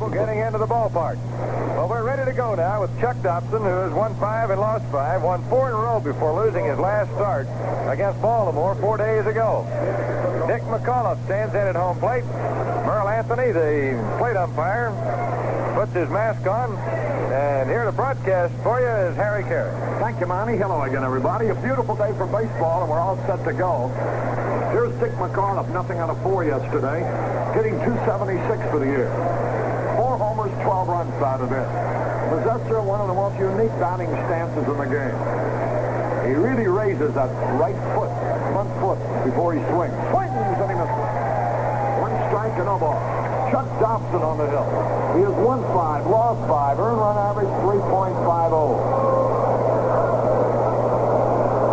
people getting into the ballpark. Well, we're ready to go now with Chuck Dobson, who has won 5 and lost 5, won 4 in a row before losing his last start against Baltimore 4 days ago. Dick McAuliffe stands in at home plate. Merle Anthony, the plate umpire, puts his mask on. And here to broadcast for you is Harry Carey. Thank you, Monty. Hello again, everybody. A beautiful day for baseball, and we're all set to go. Here's Dick McAuliffe, nothing out of 4 yesterday, hitting .276 for the year. 4 homers, 12 runs out of it. Possessor of one of the most unique batting stances in the game. He really raises that right foot, front foot, before he swings. Swings, and he misses. 1 strike and no ball. Chuck Dobson on the hill. He has won 5, lost 5, earned run average 3.50.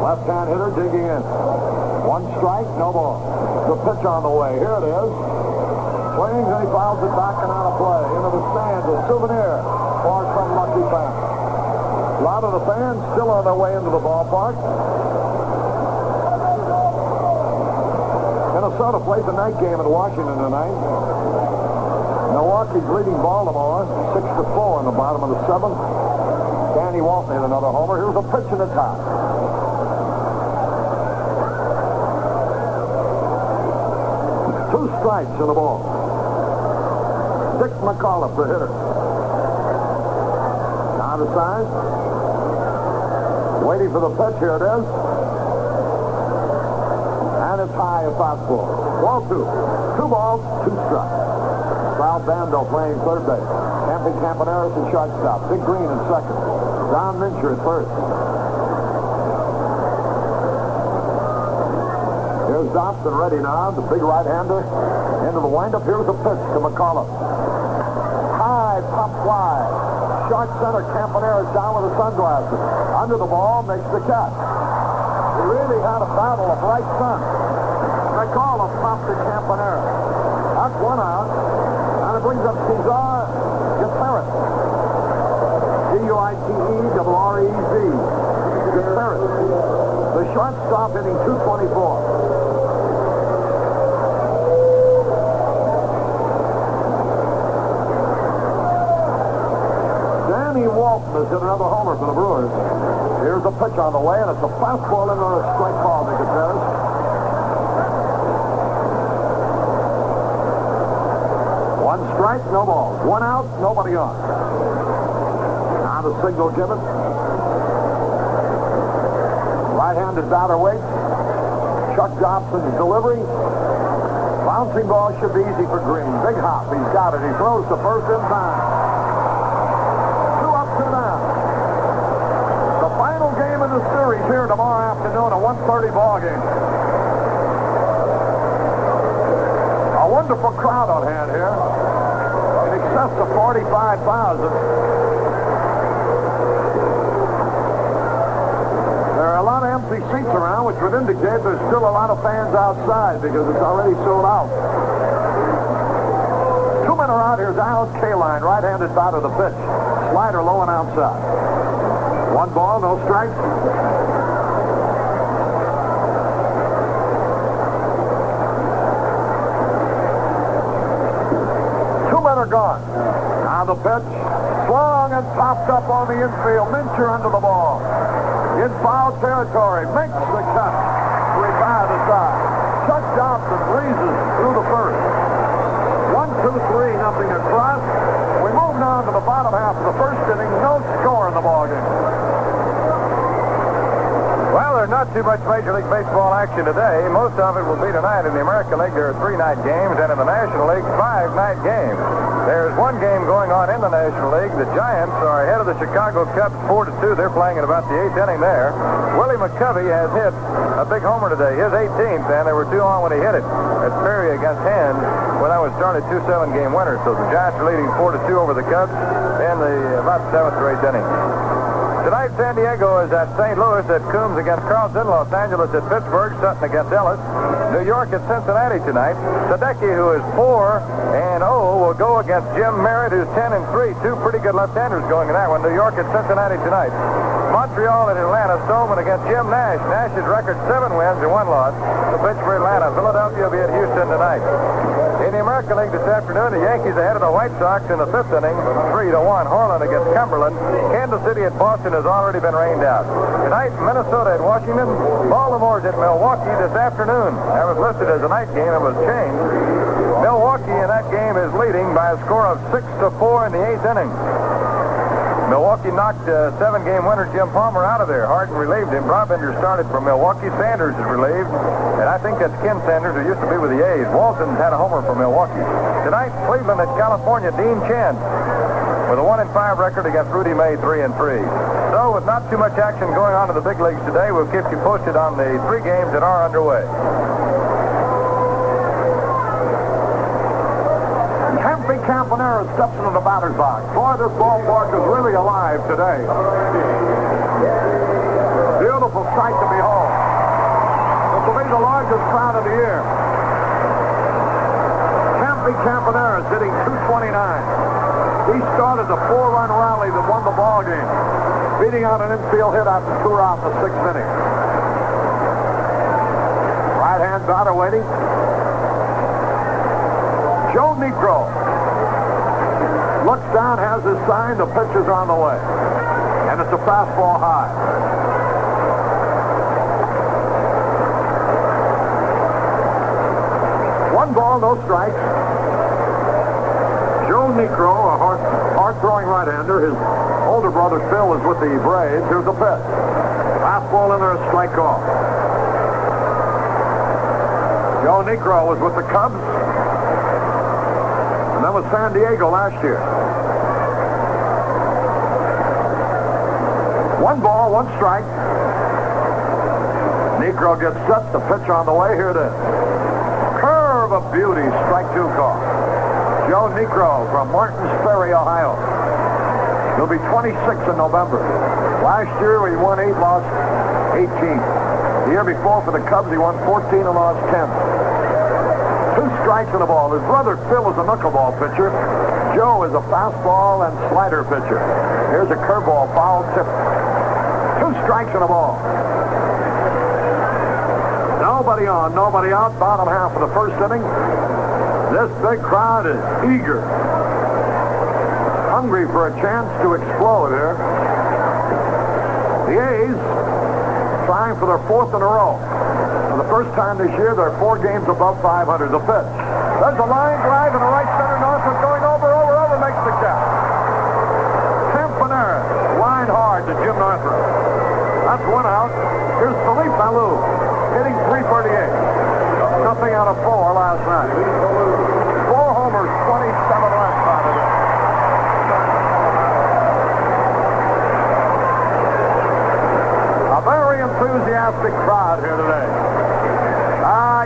Left-hand hitter digging in. 1 strike, no ball. The pitch on the way. Here it is. Swings and he fouls it back and out of play. Into the stands, a souvenir for some lucky fan. A lot of the fans still on their way into the ballpark. Minnesota plays the night game in Washington tonight. Milwaukee's leading Baltimore 6-4 in the bottom of the 7th. Danny Walton hit another homer. Here's a pitch in the top. Two strikes in the ball. Dick McAuliffe, the hitter. Now to side. Waiting for the pitch. Here it is. And it's high, a fastball. Ball 2. 2 balls, 2 strikes. Sal Bando playing third base. Campy Campaneris at shortstop. Big Green in second. Don Mincher at first. Here's Dobson ready now. The big right-hander into the windup. Here's the pitch to McAuliffe. High, pop fly. Short center, Campaneris down with the sunglasses. Under the ball, makes the catch. He really had a battle of right sun. McAuliffe popped to Campaneris. That's 1 out. And it brings up Cesar Gutierrez. Guiterrez. Gutierrez. The shortstop hitting .224. Danny Walton has hit another homer for the Brewers. Here's a pitch on the way, and it's a fastball into a strike ball to Gutierrez. 1 strike, no ball. 1 out, nobody on. Now the signal given. Right-handed batter waits. Chuck Dobson's delivery. Bouncing ball should be easy for Green. Big hop, he's got it. He throws to first in time. 2 up, 2 down. The final game in the series here tomorrow afternoon, a 1:30 ball game. A wonderful crowd on hand here. In excess of 45,000. There are a lot of empty seats around, which would indicate there's still a lot of fans outside because it's already sold out. 2 men are out. Here's Al Kaline, right-handed batter, the pitch. Slider low and outside. 1 ball, no strikes. Are gone. Now the pitch. Swung and popped up on the infield. Mincher under the ball. In foul territory. Makes the cut. Retire the side. Chuck Dobson breezes through the first. 1, 2, 3, nothing across. We move now to the bottom half of the first inning. No score in the ballgame. Well, there's not too much Major League Baseball action today. Most of it will be tonight. In the American League, there are 3 night games, and in the National League, 5 night games. There's 1 game going on in the National League. The Giants are ahead of the Chicago Cubs 4-2. They're playing in about the 8th inning there. Willie McCovey has hit a big homer today, his 18th, and there were 2 on when he hit it at Perry against Hand when that was started 2-7 game winner. So the Giants are leading 4-2 over the Cubs in the about 7th or 8th inning. Tonight, San Diego is at St. Louis, at Coombs against Carlson, Los Angeles at Pittsburgh, Sutton against Ellis, New York at Cincinnati tonight. Sadecki, who is 4-0, will go against Jim Merritt, who's 10-3. 2 pretty good left-handers going in that one. New York at Cincinnati tonight. Montreal at Atlanta. Stolman against Jim Nash. Nash's record 7 wins and 1 loss. The pitch for Atlanta. Philadelphia will be at Houston tonight. In the American League this afternoon, the Yankees ahead of the White Sox in the 5th inning, 3-1. Harlan against Cumberland. Kansas City at Boston has already been rained out. Tonight, Minnesota at Washington. Baltimore's at Milwaukee this afternoon. That was listed as a night game. It was changed. Milwaukee in that game is leading by a score of 6-4 in the 8th inning. Milwaukee knocked 7-game winner Jim Palmer out of there. Harden relieved him. Brabender started for Milwaukee. Sanders is relieved. And I think that's Ken Sanders, who used to be with the A's. Walton's had a homer for Milwaukee. Tonight, Cleveland at California. Dean Chance with a 1-5 record against Rudy May, 3-3. So, with not too much action going on in the big leagues today, we'll keep you posted on the 3 games that are underway. Campanera steps into the batter's box. Boy, this ballpark is really alive today. Beautiful sight to behold. This will be the largest crowd of the year. Campanera is hitting .229. He started the 4-run rally that won the ball game, beating out an infield hit after 2 outs in the 6th inning. Right-hand batter waiting. Joe Niekro looks down, has his sign, the pitch is on the way. And it's a fastball high. One ball, no strikes. Joe Niekro, a hard-throwing right-hander. His older brother Phil is with the Braves. Here's the pitch. Fastball in there, a strike call. Joe Niekro was with the Cubs. And that was San Diego last year. 1 ball, 1 strike. Niekro gets set. The pitch on the way. Here it is. Curve of beauty. Strike 2 call. Joe Niekro from Martins Ferry, Ohio. He'll be 26 in November. Last year he won 8, lost 18. The year before for the Cubs he won 14 and lost 10. 2 strikes in a ball. His brother Phil is a knuckleball pitcher. Joe is a fastball and slider pitcher. Here's a curveball, foul tip. 2 strikes in a ball. Nobody on, nobody out. Bottom half of the 1st inning. This big crowd is eager, hungry for a chance to explode here. The A's trying for their 4th in a row. For the first time this year, they're 4 games above 500. The pitch. There's a line drive in the right center. Northwood going over, makes the catch. Campanera, line hard to Jim Northwood. That's 1 out. Here's Philippe Malou, hitting .338. Nothing out of 4 last night. 4 homers, 27 runs out of it. A very enthusiastic crowd here today.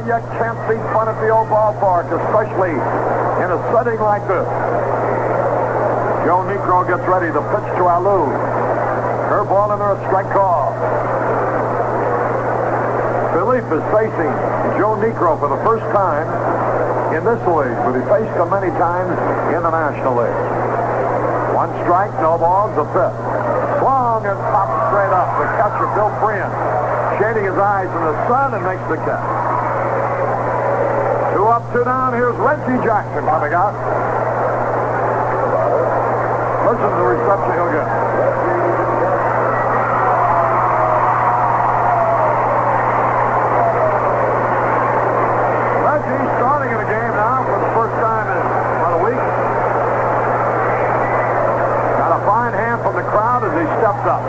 You can't see fun at the old ballpark, especially in a setting like this. Joe Niekro gets ready. The pitch to Alou. Curveball in there, a strike call. Philippe is facing Joe Niekro for the first time in this league, but he faced him many times in the National League. 1 strike, no balls, the pitch. Swung and popped straight up. The catcher, Bill Freehan, shading his eyes in the sun and makes the catch. 2 up, 2 down. Here's Reggie Jackson coming out. Listen to the reception he'll get. Reggie starting in the game now for the first time in about a week. Got a fine hand from the crowd as he steps up.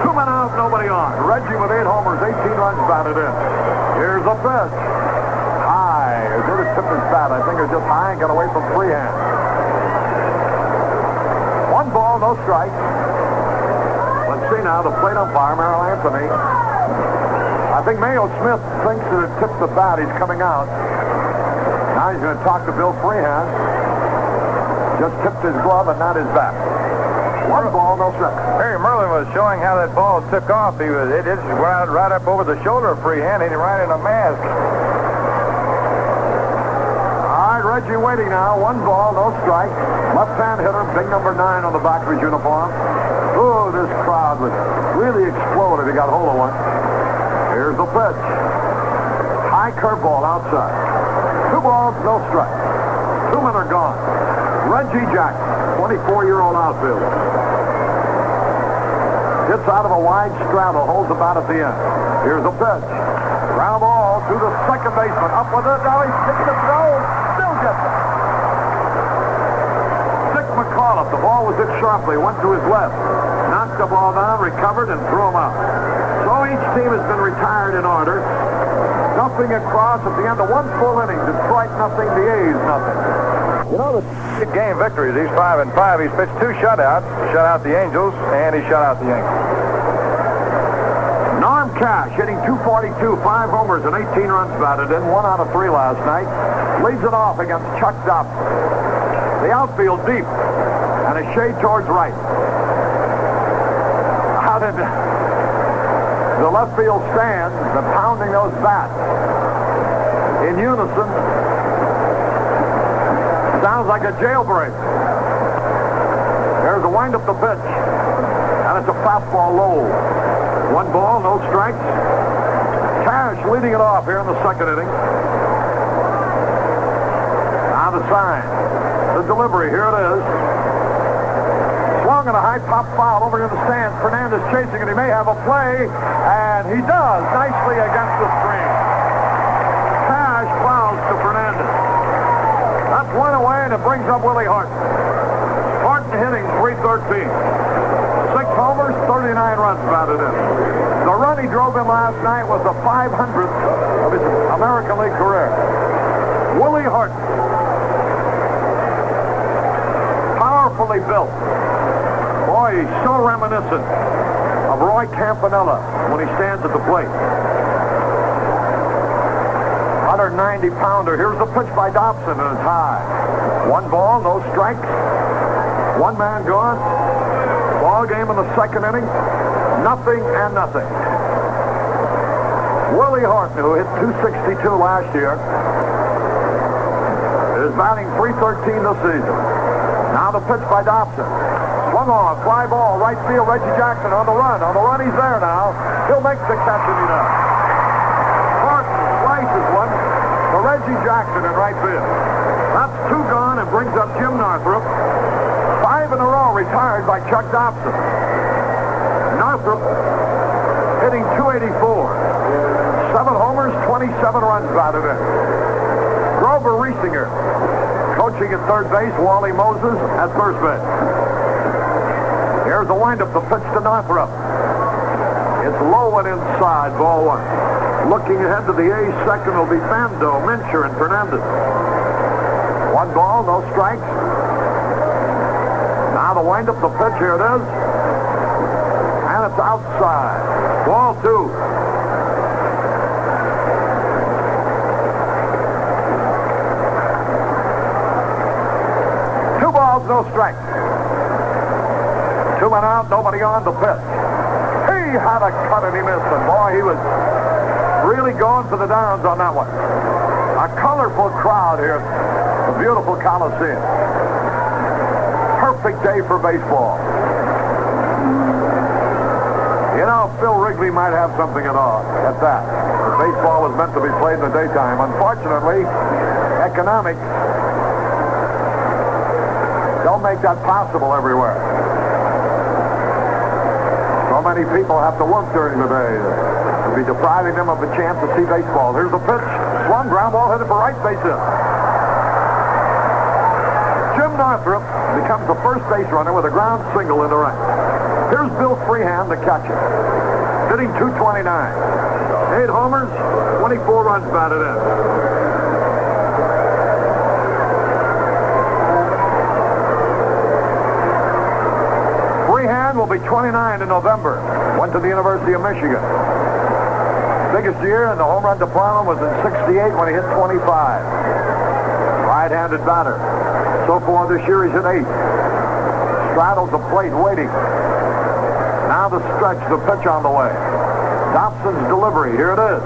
2 men out, nobody on. Reggie with 8 homers, 18 runs batted in. Here's a pitch. High. Did it tip his bat? I think it was just high and got away from Freehan. 1 ball, no strike. Let's see now, the plate umpire, Merrill Anthony. I think Mayo Smith thinks that it tipped the bat. He's coming out. Now he's going to talk to Bill Freehan. Just tipped his glove and not his bat. 1 ball, no strike. Harry Merlin was showing how that ball took off. It just went right up over the shoulder of Freehan. He's right in a mask. All right, Reggie waiting now. 1 ball, no strike. Left-hand hitter, big number 9 on the back of his uniform. Oh, this crowd would really explode if he got hold of one. Here's the pitch. High curveball outside. 2 balls, no strike. 2 men are gone. Reggie Jackson, 24-year-old outfielder. Gets out of a wide straddle, holds the bat at the end. Here's the pitch. Ground ball to the second baseman. Up with it. Now he's taking the throw. Still gets it. Dick McAuliffe. The ball was hit sharply. Went to his left. Knocked the ball down, recovered, and threw him out. So each team has been retired in order. Nothing across at the end of 1 full inning. Detroit nothing, the A's nothing. You know, the game victories, he's 5-5. He's pitched 2 shutouts. Shut out the Angels, and he shut out the Yankees. Norm Cash hitting .242, 5 homers and 18 runs batted in, 1 out of 3 last night. Leads it off against Chuck Dobson. The outfield deep and a shade towards right. Out in the left field stands, and pounding those bats in unison. Sounds like a jailbreak. There's a wind-up the pitch, and it's a fastball low. 1 ball, no strikes. Cash leading it off here in the second inning. Now the sign. The delivery, here it is. Swung on a high pop foul over in the stands. Fernandez chasing it. He may have a play, and he does nicely against the screen. Cash fouls to Fernandez. That's 1 away, and it brings up Willie Horton. Horton hitting .313. 6 homers, 39 runs batted in. The run he drove in last night was the 500th of his American League career. Willie Horton. Powerfully built. Boy, he's so reminiscent of Roy Campanella when he stands at the plate. 190-pounder. Here's the pitch by Dobson, and it's high. 1 ball, no strikes. 1 man gone. Ball game in the second inning. Nothing and nothing. Willie Horton, who hit .262 last year, is batting .313 this season. Now the pitch by Dobson. Swung on, fly ball, right field. Reggie Jackson on the run. On the run, he's there now. He'll make the catch, and he does. Horton slices one to Reggie Jackson in right field. That's 2 gone and brings up Jim Northrup. 5 in a row retired by Chuck Dobson. Northrup hitting .284. 7 homers, 27 runs batted in. Grover Riesinger coaching at third base. Wally Moses at first base. Here's the windup, the pitch to Northrup. It's low and inside, ball 1. Looking ahead to the A's second will be Bando, Mincher, and Fernandez. 1 ball, no strikes. Now the windup, the pitch, here it is. And it's outside. Ball 2. No strikes. 2 men out, nobody on the pitch. He had a cut and he missed it. Boy, he was really going for the downs on that one. A colorful crowd here. A beautiful Coliseum. Perfect day for baseball. You know, Phil Wrigley might have something at that. Baseball was meant to be played in the daytime. Unfortunately, economics don't make that possible everywhere. So many people have to work during the day. To be depriving them of a chance to see baseball. Here's the pitch. Swung, ground ball headed for right base hit. Jim Northrup becomes the first base runner with a ground single into right. Here's Bill Freehand, the catcher. Hitting .229. 8 homers, 24 runs batted in. Will be 29 in November. Went to the University of Michigan. Biggest year in the home run department was in '68 when he hit 25. Right-handed batter. So far this year he's hit 8. Straddles the plate waiting. Now the stretch, the pitch on the way. Dobson's delivery. Here it is.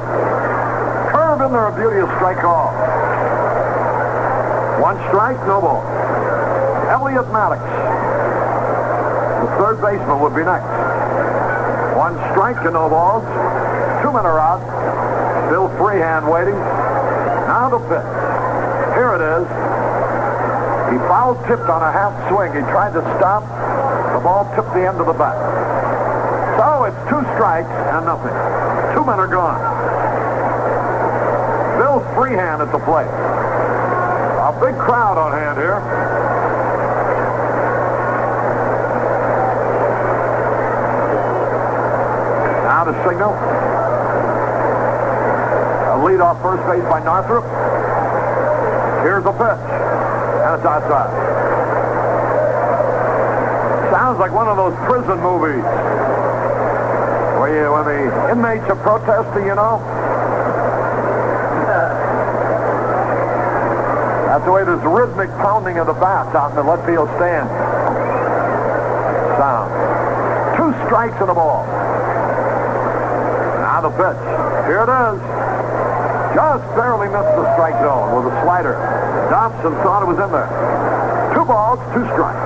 Curve in there, a beauty of strike call. One strike, no ball. Elliot Maddox, the third baseman, would be next. One strike and no balls. 2 men are out. Bill Freehand waiting. Now the pitch. Here it is. He foul tipped on a half swing. He tried to stop. The ball tipped the end of the bat. So it's 2 strikes and nothing. 2 men are gone. Bill Freehand at the plate. A big crowd on hand here. Now the signal. A lead off first base by Northrup. Here's the pitch. And it's outside. Sounds like one of those prison movies. When the inmates are protesting, you know. That's the way there's rhythmic pounding of the bats out in the left field stand. Sound. 2 strikes and a ball. Now the pitch. Here it is. Just barely missed the strike zone with a slider. Dobson thought it was in there. 2 balls, 2 strikes.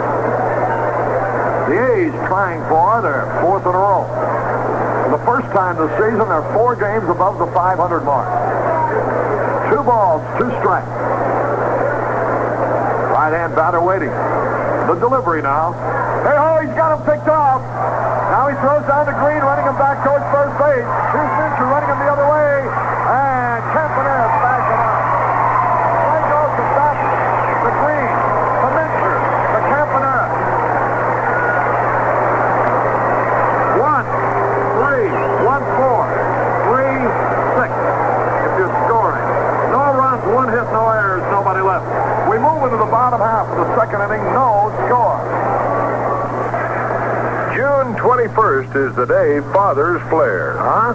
The A's trying for their 4th in a row. For the first time this season, they're 4 games above the 500 mark. 2 balls, 2 strikes. Right-hand batter waiting. The delivery now. Hey, oh, he's got him picked off. Now he throws down to Green, running him back towards first base. Here's Fincher running him the other way. And Campanella backs him out. Play goes to stop the Green, the Mincher, the Campanella. 1-3, 1-4, 3-6. If you're scoring. No runs, 1 hit, no errors, nobody left. We move into the bottom half of the second inning. No score. June 21st is the day fathers flare. Huh?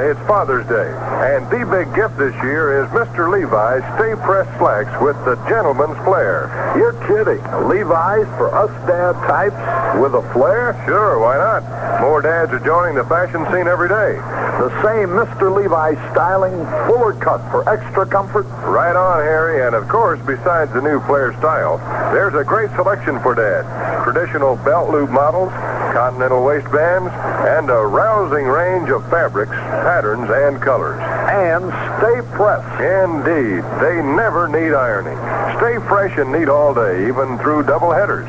It's Father's Day. And the big gift this year is Mr. Levi's Stay Pressed Slacks with the gentleman's flare. You're kidding. Levi's for us dad types with a flare? Sure, why not? More dads are joining the fashion scene every day. The same Mr. Levi's styling, fuller cut for extra comfort? Right on, Harry. And of course, besides the new flare style, there's a great selection for Dad. Traditional belt loop models, continental waistbands, and a rousing range of fabrics, patterns, and colors. And stay pressed. Indeed. They never need ironing. Stay fresh and neat all day, even through double headers.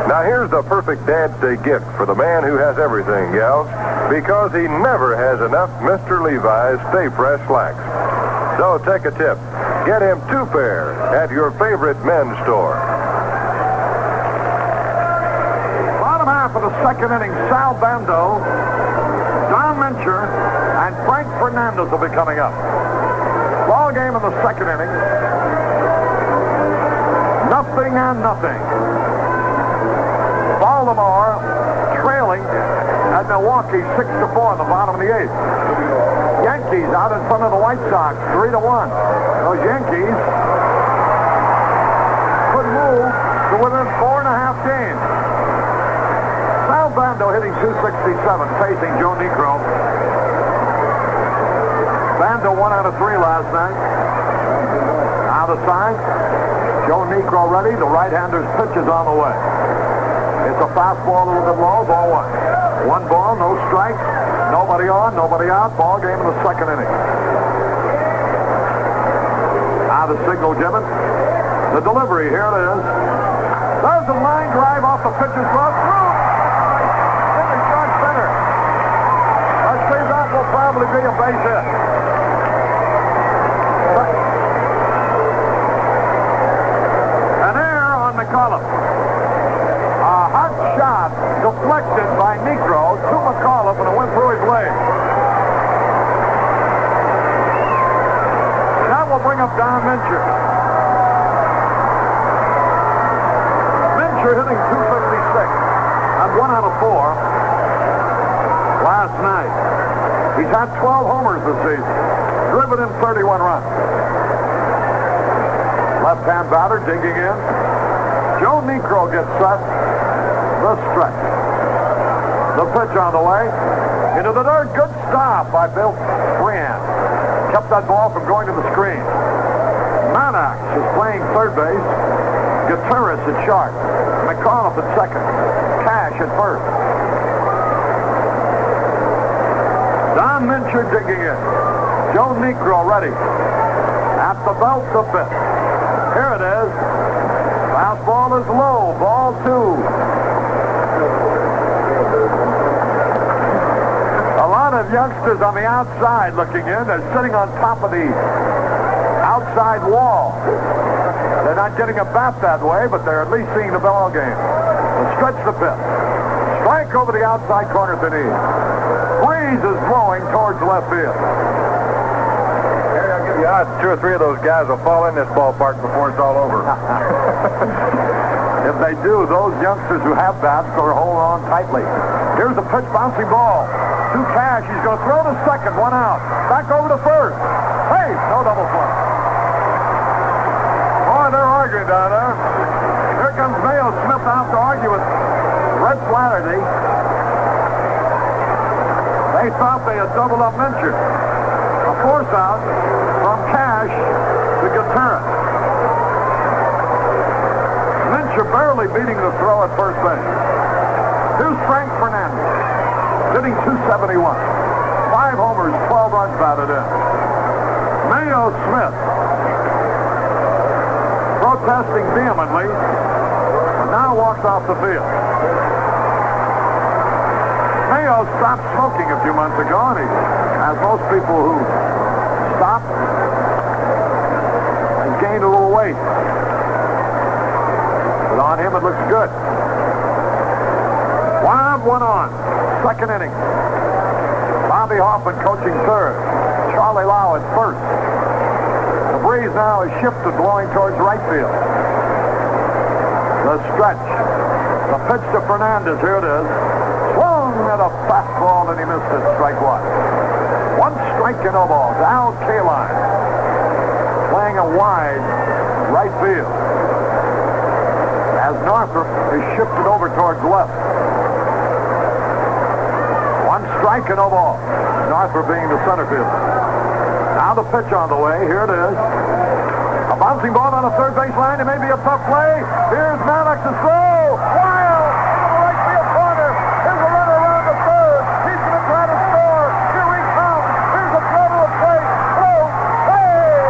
Now here's the perfect Dad's Day gift for the man who has everything, gals, because he never has enough Mr. Levi's Stay Pressed slacks. So take a tip. Get him 2 pair at your favorite men's store. Bottom half of the second inning, Sal Bando, Don Mincher, and Frank Fernandez will be coming up. Ball game in the second inning. 0-0. Baltimore trailing at Milwaukee 6-4 in the bottom of the 8th. Yankees out in front of the White Sox 3-1. Those Yankees could move to within 4.5 games. Sal Bando hitting .267, facing Joe Niekro. Bando 1 out of 3 last night. Now the sign. Joe Niekro ready. The right-hander's pitch is on the way. It's a fastball a little bit low. Ball 1. 1 ball, no strikes. Nobody on, nobody out. Ball game in the second inning. Now the signal given. The delivery, here it is. There's a line drive off the pitcher's glove. Through. Hitting short center. Let's see, that will probably be a base hit. An error on McCullough. A hot shot deflected by Niekro to McCullough and it went through his leg. That will bring up Don Mincher. Mincher hitting .256 on 1 out of 4 last night. He's had 12 homers this season, driven in 31 runs. Left-hand batter digging in. Joe Niekro gets set. The stretch. The pitch on the way. Into the dirt. Good stop by Bill Freehand. Kept that ball from going to the screen. Maddox is playing third base. Gutierrez at short. McAuliffe at second. Cash at first. Don Mincher digging in. Joe Niekro ready. At the belt, the fifth. Here it is. Fastball is low. Ball 2. A lot of youngsters on the outside looking in. They're sitting on top of the outside wall. They're not getting a bat that way, but they're at least seeing the ball game. They'll stretch the fifth. Strike over the outside corner to knee. Breeze is blowing towards left field. Yeah, 2 or 3 of those guys will fall in this ballpark before it's all over. If they do, those youngsters who have bats are holding on tightly. Here's a pitch, bouncing ball. To Cash. He's going to throw to second. 1 out. Back over to first. Hey, no double play. Boy, they're arguing down there. Here comes Mayo Smith out to argue with Red Flaherty. They thought they had doubled up Mincher. A force out from Cash to Gutierrez. Mincher barely beating the throw at first base. Here's Frank Fernandez, hitting .271. 5 homers, 12 runs batted in. Mayo Smith protesting vehemently, and now walks off the field. Mayo stopped smoking a few months ago, and he, as most people who stop, has gained a little weight. But on him, it looks good. 1 out, 1 on. Second inning. Bobby Hoffman coaching third. Charlie Lau at first. The breeze now is shifted, blowing towards right field. The stretch. The pitch to Fernandez. Here it is. Swung at a fastball, and he missed it. Strike 1. 1 strike and no balls. Al Kaline playing a wide right field. As Northrop is shifted over towards left. 1 strike and no ball. Northrop being the center fielder. Now the pitch on the way. Here it is. A bouncing ball on the third base line. It may be a tough play. Here's Maddox's throw. Wild into the right field corner. Here's a runner around the third. He's going to try to score. Here he comes. Here's a throw to a plate. Throw. Hey!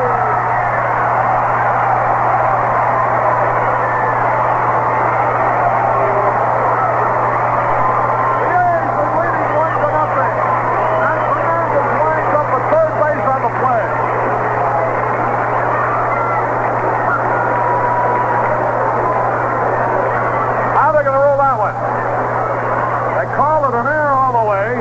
The A's are leading 1-0. And Fernandez winds up at third base on the play. Call it an error all the way.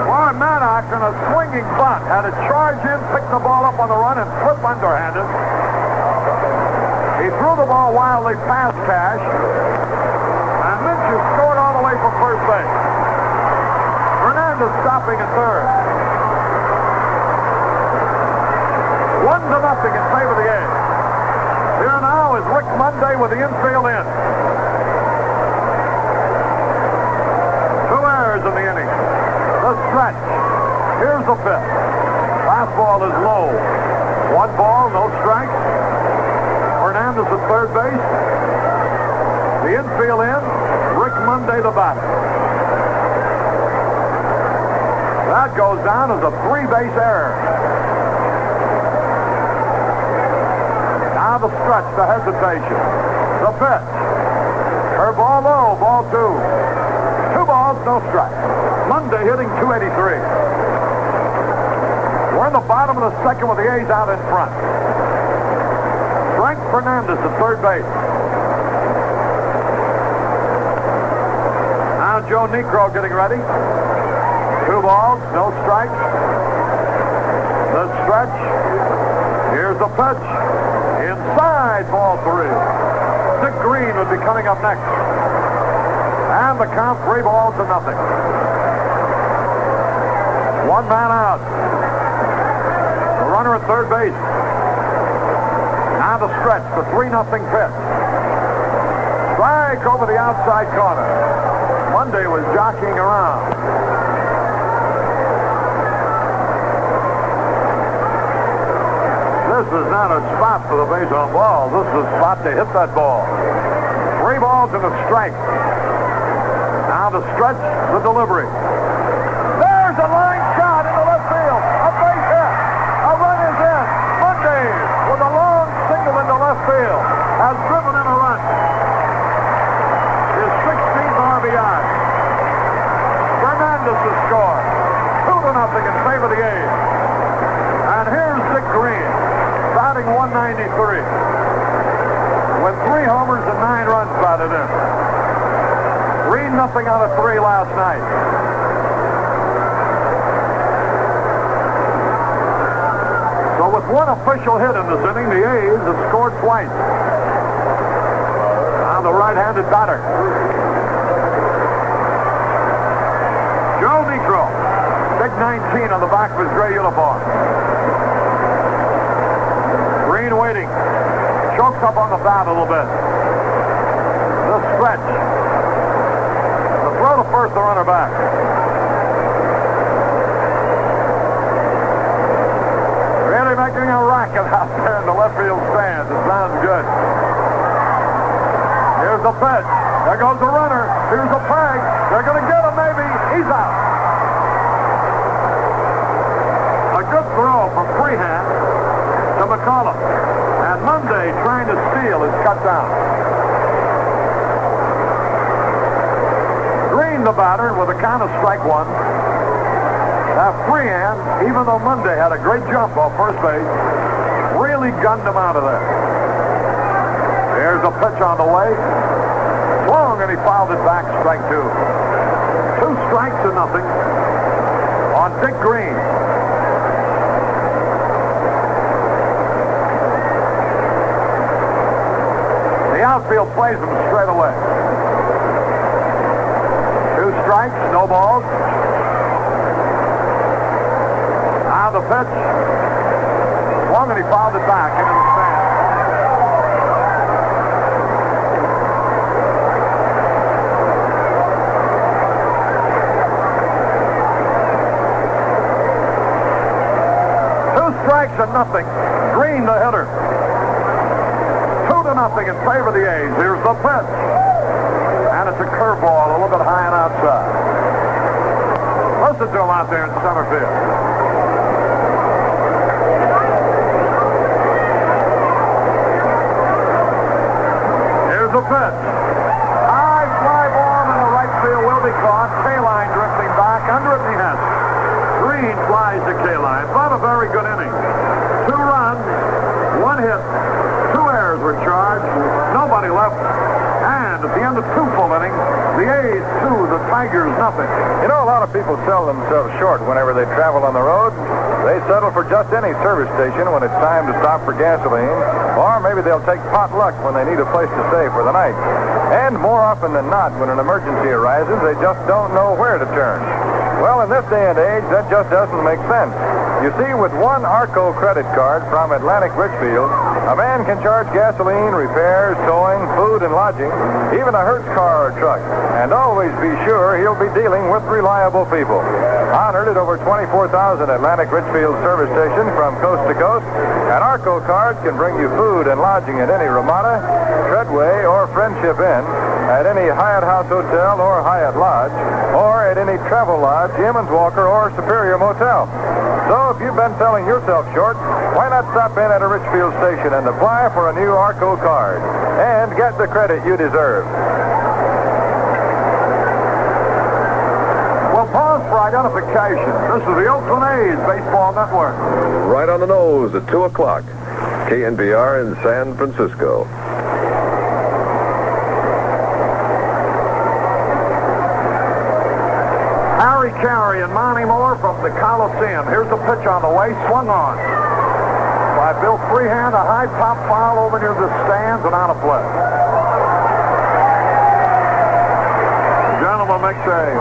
Warren Maddox in a swinging bunt had to charge in, pick the ball up on the run, and flip underhanded. He threw the ball wildly past Cash, and Mincher scored all the way from first base. Fernandez stopping at third. 1-0 in favor of the A's. Here now is Rick Monday with the infield in. 2 errors in the inning. The stretch. Here's the fifth. Fastball is low. 1 ball, no strikes. Fernandez at third base. The infield in. Rick Monday the batter. That goes down as a 3-base error. Now the stretch, the hesitation. The pitch. Curveball low, ball 2. 2 balls, no strikes. Monday hitting .283. We're in the bottom of the second with the A's out in front. Frank Fernandez at third base. Now Joe Niekro getting ready. 2 balls, no strikes. The stretch. Here's the pitch. Inside, ball 3. Dick Green would be coming up next. And the count 3 balls to nothing. 1 man out. The runner at third base. Now the stretch, the 3-0 pitch. Strike over the outside corner. Monday was jockeying around. This is not a spot for the base on ball. This is a spot to hit that ball. 3 balls and a strike. Now the stretch, the delivery. There's a line shot into left field. A base hit. A run is in. Monday with a long single into left field has driven in a run. His 16th RBI. Fernandez has scored. 2-0 in favor of the A's. And here's Dick Green, batting 193. With 3 homers and 9 runs batted in. 3-0 out of 3 last night. So with 1 official hit in this inning, the A's have scored twice. Now the right-handed batter. Joe Niekro, big 19 on the back of his gray uniform. Green waiting. Chokes up on the bat a little bit. The stretch. The throw to first, the runner back. Really making a racket out there in the left field stands. It sounds good. Here's the pitch. There goes the runner. Here's the peg. They're going to get him, maybe. He's out. A good throw from Freehand to McCullough. And Monday, trying to steal, is cut down. Green, the batter, with a count of strike 1. Now, Freehand, even though Monday had a great jump off first base, really gunned him out of there. Here's a pitch on the way. Swung, and he fouled it back, strike 2. 2 strikes to nothing on Dick Green. The outfield plays him straight away. 2 strikes, no balls. Now the pitch. Swung, and he fouled it back into the stand. Strikes and nothing. Green, the hitter. 2-0 in favor of the A's. Here's the pitch. And it's a curveball a little bit high and outside. Listen to him out there in center field. Here's the pitch. High fly ball in the right field will be caught. K-line drifting back. Under it, he has it. Green flies to K-line. Not a very good inning. 2 runs, 1 hit, 2 errors were charged, nobody left, and at the end of 2 full innings, the A's 2, the Tigers nothing. You know, a lot of people sell themselves short whenever they travel on the road. They settle for just any service station when it's time to stop for gasoline, or maybe they'll take potluck when they need a place to stay for the night. And more often than not, when an emergency arises, they just don't know where to turn. Well, in this day and age, that just doesn't make sense. You see, with 1 Arco credit card from Atlantic Richfield, a man can charge gasoline, repairs, towing, food, and lodging, even a Hertz car or truck, and always be sure he'll be dealing with reliable people. Honored at over 24,000 Atlantic Richfield service stations from coast to coast, an Arco card can bring you food and lodging at any Ramada, Treadway, or Friendship Inn, at any Hyatt House Hotel or Hyatt Lodge, or at any Travel Lodge, Emmons Walker, or Superior Motel. So if you've been selling yourself short, why not stop in at a Richfield station and apply for a new Arco card and get the credit you deserve. We'll pause for identification. This is the Oakland A's Baseball Network. Right on the nose at 2 o'clock. KNBR in San Francisco. Harry Carey and Monty Moore from the Coliseum. Here's the pitch on the way, swung on by Bill Freehand, a high pop foul over near the stands and out of play. The gentleman makes a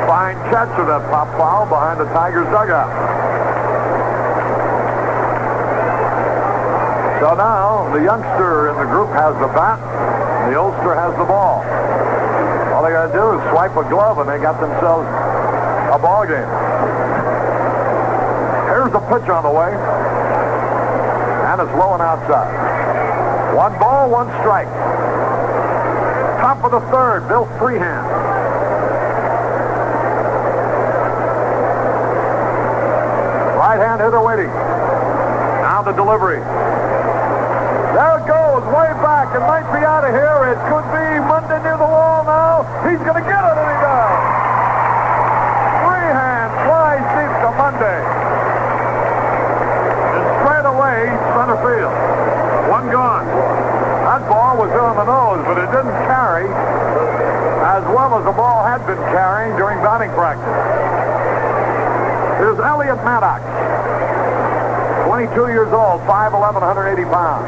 fine catch of that pop foul behind the Tigers dugout. So now the youngster in the group has the bat, and the oldster has the ball. All they got to do is swipe a glove, and they got themselves a ball game. Here's the pitch on the way. And it's low and outside. 1 ball, 1 strike. Top of the third, Bill Freehand. Right-hand hitter waiting. Now the delivery. There it goes, way back. It might be out of here. It could be Monday near the wall now. He's going to get it, and he does. Freehand flies deep to Monday. And straight away, center field. 1 gone. That ball was on the nose, but it didn't carry as well as the ball had been carrying during batting practice. Here's Elliot Maddox, 22 years old, 5'11", 180 pounds.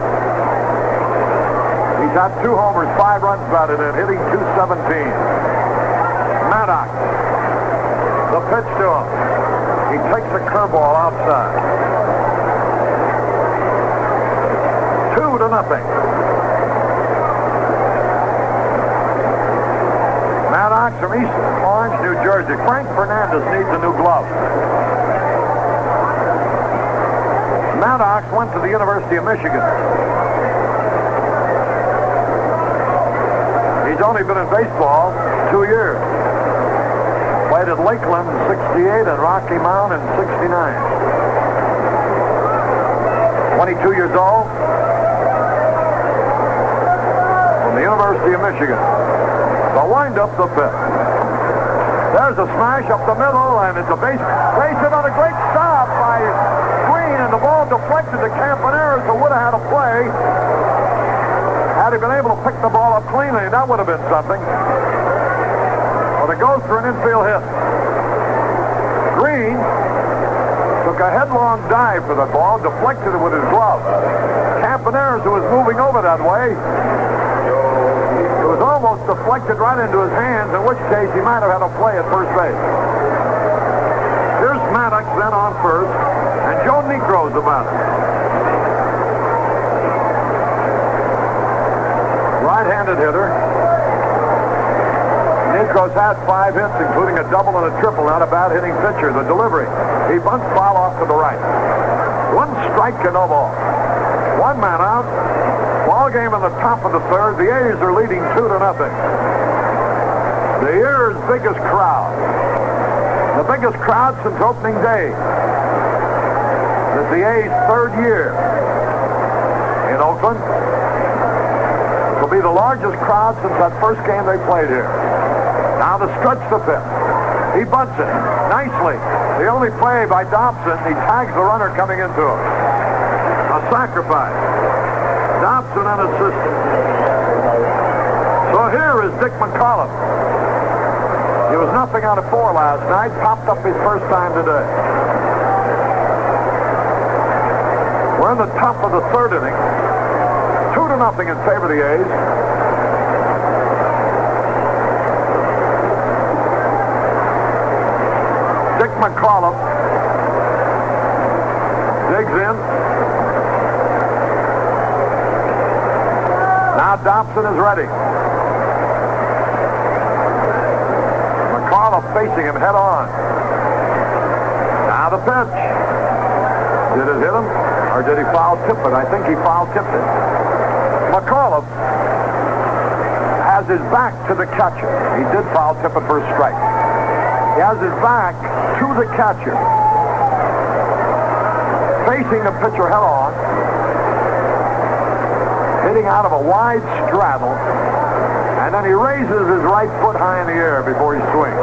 He's had 2 homers, 5 runs batted in, hitting .217. Maddox, the pitch to him. He takes a curveball outside. 2-0. Maddox from East Orange, New Jersey. Frank Fernandez needs a new glove. Maddox went to the University of Michigan. He's only been in baseball 2 years. Played at Lakeland in '68 and Rocky Mount in '69. 22 years old. From the University of Michigan. The wind-up, the fifth. There's a smash up the middle, and it's a base hit on a great stop by Green, and the ball deflected to Campaneris, who would have had a play. Had he been able to pick the ball up cleanly, that would have been something. But it goes for an infield hit. Green took a headlong dive for the ball, deflected it with his glove. Campaneris, who was moving over that way, it was almost deflected right into his hands, in which case he might have had a play at first base. Here's Maddox then on first, and Joe Negro's about it. Right-handed hitter. Negro's had 5 hits, including a double and a triple. Not a bad hitting pitcher. The delivery. He bunts foul off to the right. 1 strike and no ball. 1 man out. Ball game in the top of the third. The A's are leading 2-0. The year's biggest crowd. The biggest crowd since opening day. This is the A's 3rd year in Oakland. It will be the largest crowd since that first game they played here. Now the stretch to fifth. He bunts it nicely. The only play by Dobson. He tags the runner coming into him. A sacrifice. Dobson unassisted. So here is Dick McCullough. He was nothing out of 4 last night. Popped up his first time today. We're in the top of the 3rd inning. 2-0 in favor of the A's. Dick McCullough digs in. Now Dobson is ready. McCullough facing him head on. Now the pitch. Did it hit him? Or did he foul tip it? I think he foul tipped it. McCullough has his back to the catcher. He did foul tip it for a strike. He has his back to the catcher. Facing the pitcher head on. Hitting out of a wide straddle. And then he raises his right foot high in the air before he swings.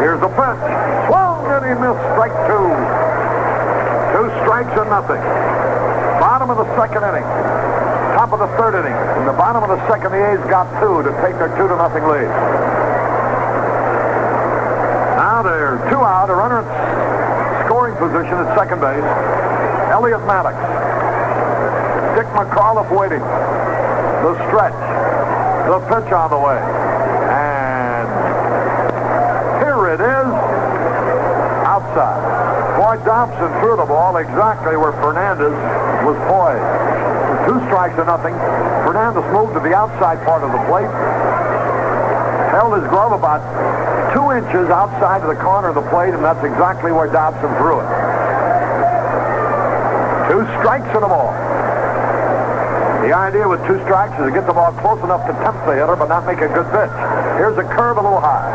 Here's the pitch. Swung and he missed. Strike 2. 2 strikes and nothing. Bottom of the 2nd inning. Top of the 3rd inning. In the bottom of the 2nd, the A's got 2 to take their 2-0 lead. Now they're 2 out. A runner in scoring position at second base. Elliot Maddox. Dick McCullough waiting. The stretch. The pitch on the way. And here it is. Outside. Boy, Dobson threw the ball exactly where Fernandez was poised. 2 strikes to nothing. Fernandez moved to the outside part of the plate. Held his glove about 2 inches outside of the corner of the plate, and that's exactly where Dobson threw it. 2 strikes and a ball. The idea with 2 strikes is to get the ball close enough to tempt the hitter, but not make a good pitch. Here's a curve a little high.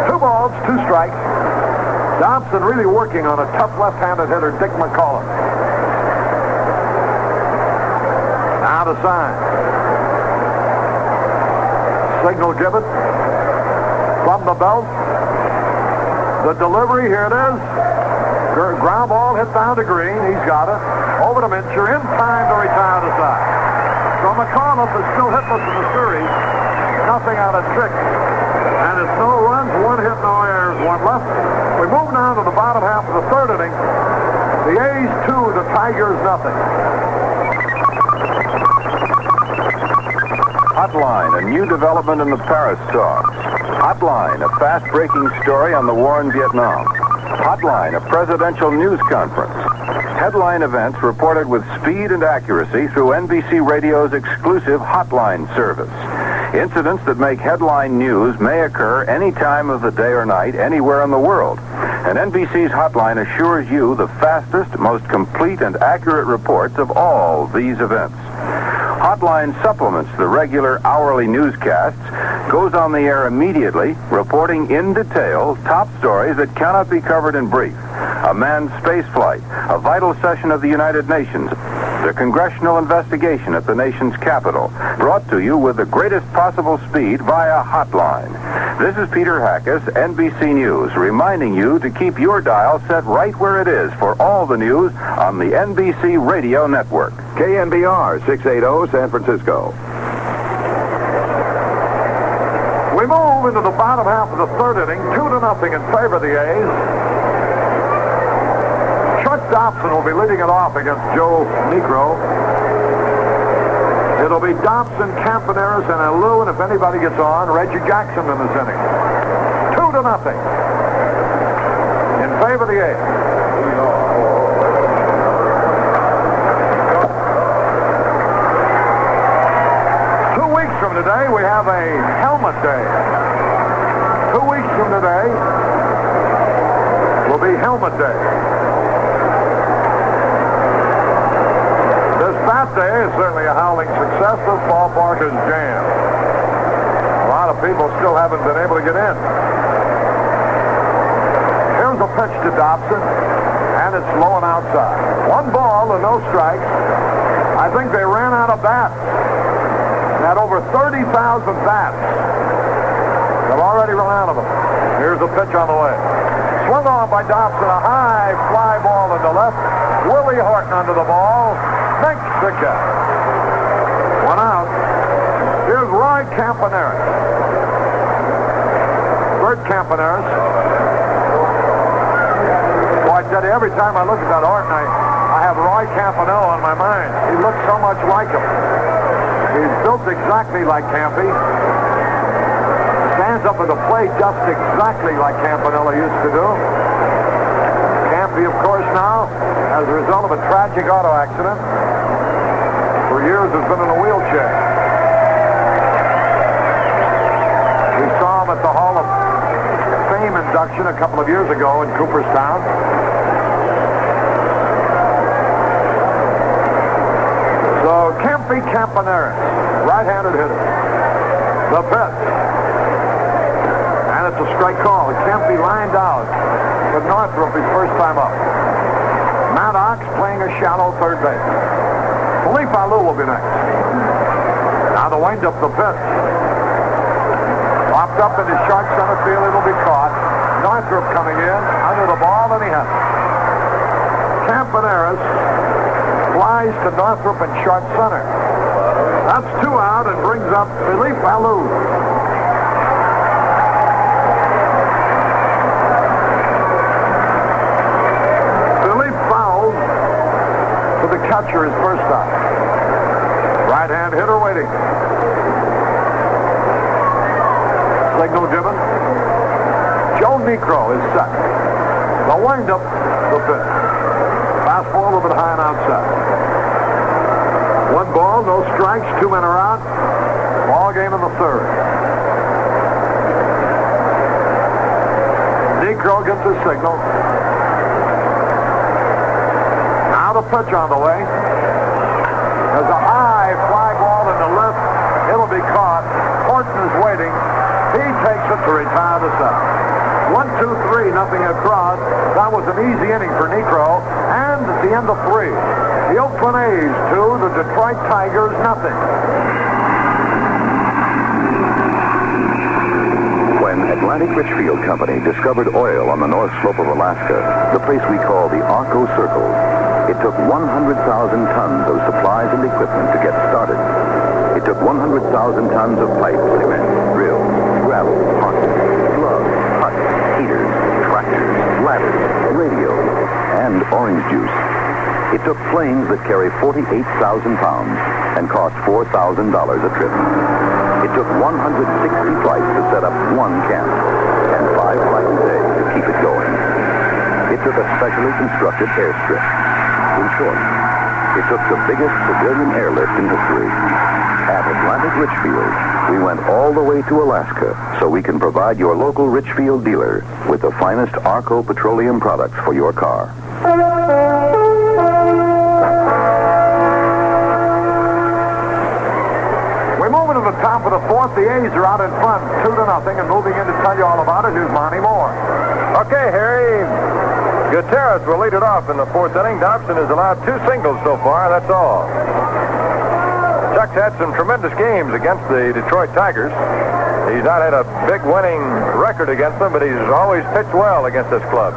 2 balls, 2 strikes. Dobson really working on a tough left-handed hitter, Dick McCullough. Now to sign. Signal given from the belt. The delivery, here it is. Ground ball hit down to Green. He's got it. Over to Mincher in time to retire the side. So McCullough is still hitless in the series. Nothing out of trick. And it's no runs, 1 hit, no errors, 1 left. We move now to the bottom half of the 3rd inning. The A's 2, the Tigers nothing. Hotline, a new development in the Paris talks. Hotline, a fast-breaking story on the war in Vietnam. Hotline, a presidential news conference. Headline events reported with speed and accuracy through NBC Radio's exclusive Hotline service. Incidents that make headline news may occur any time of the day or night, anywhere in the world. And NBC's Hotline assures you the fastest, most complete, and accurate reports of all these events. Hotline supplements the regular hourly newscasts, goes on the air immediately, reporting in detail top stories that cannot be covered in brief. A manned space flight, a vital session of the United Nations, the congressional investigation at the nation's capital, brought to you with the greatest possible speed via Hotline. This is Peter Hackus, NBC News, reminding you to keep your dial set right where it is for all the news on the NBC Radio Network. KNBR 680 San Francisco. We move into the bottom half of the 3rd inning, 2-0 in favor of the A's. Chuck Dobson will be leading it off against Joe Niekro. It'll be Dobson, Campaneris, and Alou, and if anybody gets on, Reggie Jackson in this inning. 2-0 in favor of the A's. From today, we have a helmet day. 2 weeks from today will be helmet day. This bat day is certainly a howling success. This ballpark is jammed. A lot of people still haven't been able to get in. Here's a pitch to Dobson, and it's low and outside. 1 ball and no strikes. I think they ran out of bats. Had over 30,000 bats. They've already run out of them. Here's a pitch on the way. Swung on by Dobson, a high fly ball into left. Willie Horton under the ball. Makes the catch. 1 out. Here's Roy Campaneris. Bert Campaneris. Boy, I tell you, every time I look at that Horton, I have Roy Campanella on my mind. He looks so much like him. He's built exactly like Campy. Stands up at the plate just exactly like Campanella used to do. Campy, of course, now, as a result of a tragic auto accident, for years has been in a wheelchair. We saw him at the Hall of Fame induction a couple of years ago in Cooperstown. So, Campy Campaneris, right-handed hitter. The pitch. And it's a strike call. Campy lined out with Northrup his first time up. Maddox playing a shallow third base. Philippe Alou will be next. Now the wind up the pitch. Popped up into short center field. It'll be caught. Northrup coming in under the ball, and he has it. Campaneris flies to Northrup in short center. That's 2 out and brings up Philippe Alou. Philippe fouls to the catcher his first time. Right-hand hitter waiting. Signal given. Joe Niekro is set. The wind-up, the pitch. Fastball a little bit high and outside. 1 ball, no strikes, 2 men are out. Ball game in the 3rd. Niekro gets his signal. Now the pitch on the way. There's a high fly ball in the left. It'll be caught. Horton is waiting. He takes it to retire the seventh. 1, 2, 3, nothing across. That was an easy inning for Negro. And at the end of 3, the Oakland A's 2, the Detroit Tigers nothing. When Atlantic Richfield Company discovered oil on the north slope of Alaska, the place we call the Arco Circle, it took 100,000 tons of supplies and equipment to get started. It took 100,000 tons of pipe, cement, drills, gravel, parts, gloves, huts, heaters, tractors, ladders, radios, and orange juice. It took planes that carry 48,000 pounds and cost $4,000 a trip. It took 160 flights to set up one camp and 5 flights a day to keep it going. It took a specially constructed airstrip. In short, it took the biggest civilian airlift in history. At Atlantic Richfield, we went all the way to Alaska so we can provide your local Richfield dealer with the finest Arco petroleum products for your car. We're moving to the top of the 4th. The A's are out in front, 2-0, and moving in to tell you all about it is Monty Moore. Okay, Harry. Gutierrez will lead it off in the 4th inning. Dobson has allowed 2 singles so far. That's all. Chuck's had some tremendous games against the Detroit Tigers. He's not had a big winning record against them, but he's always pitched well against this club.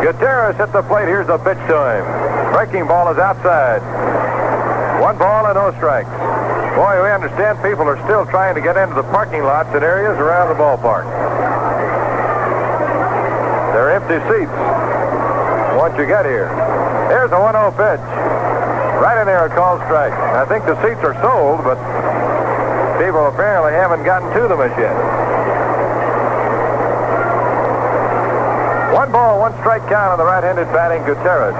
Gutierrez hit the plate. Here's the pitch to him. Breaking ball is outside. 1 ball and no strikes. Boy, we understand people are still trying to get into the parking lots and areas around the ballpark. There are empty seats once you get here. Here's a 1-0 pitch. Right in there, a called strike. I think the seats are sold, but people apparently haven't gotten to them as yet. 1 ball, 1 strike count on the right-handed batting Gutierrez.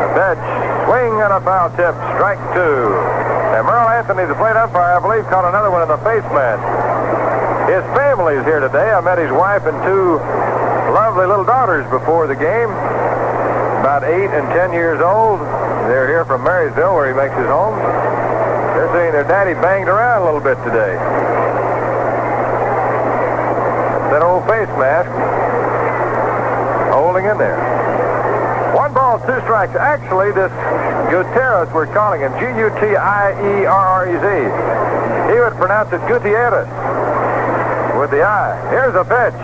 The pitch, swing and a foul tip, strike 2. And Merle Anthony, the plate umpire, I believe, caught another one in the face mask. His family is here today. I met his wife and 2 lovely little daughters before the game. About 8 and 10 years old. They're here from Marysville, where he makes his home. They're saying their daddy banged around a little bit today. That old face mask holding in there. 1 ball, 2 strikes. Actually, this Gutierrez, we're calling him Gutierrez. He would pronounce it Gutierrez with the I. Here's a pitch.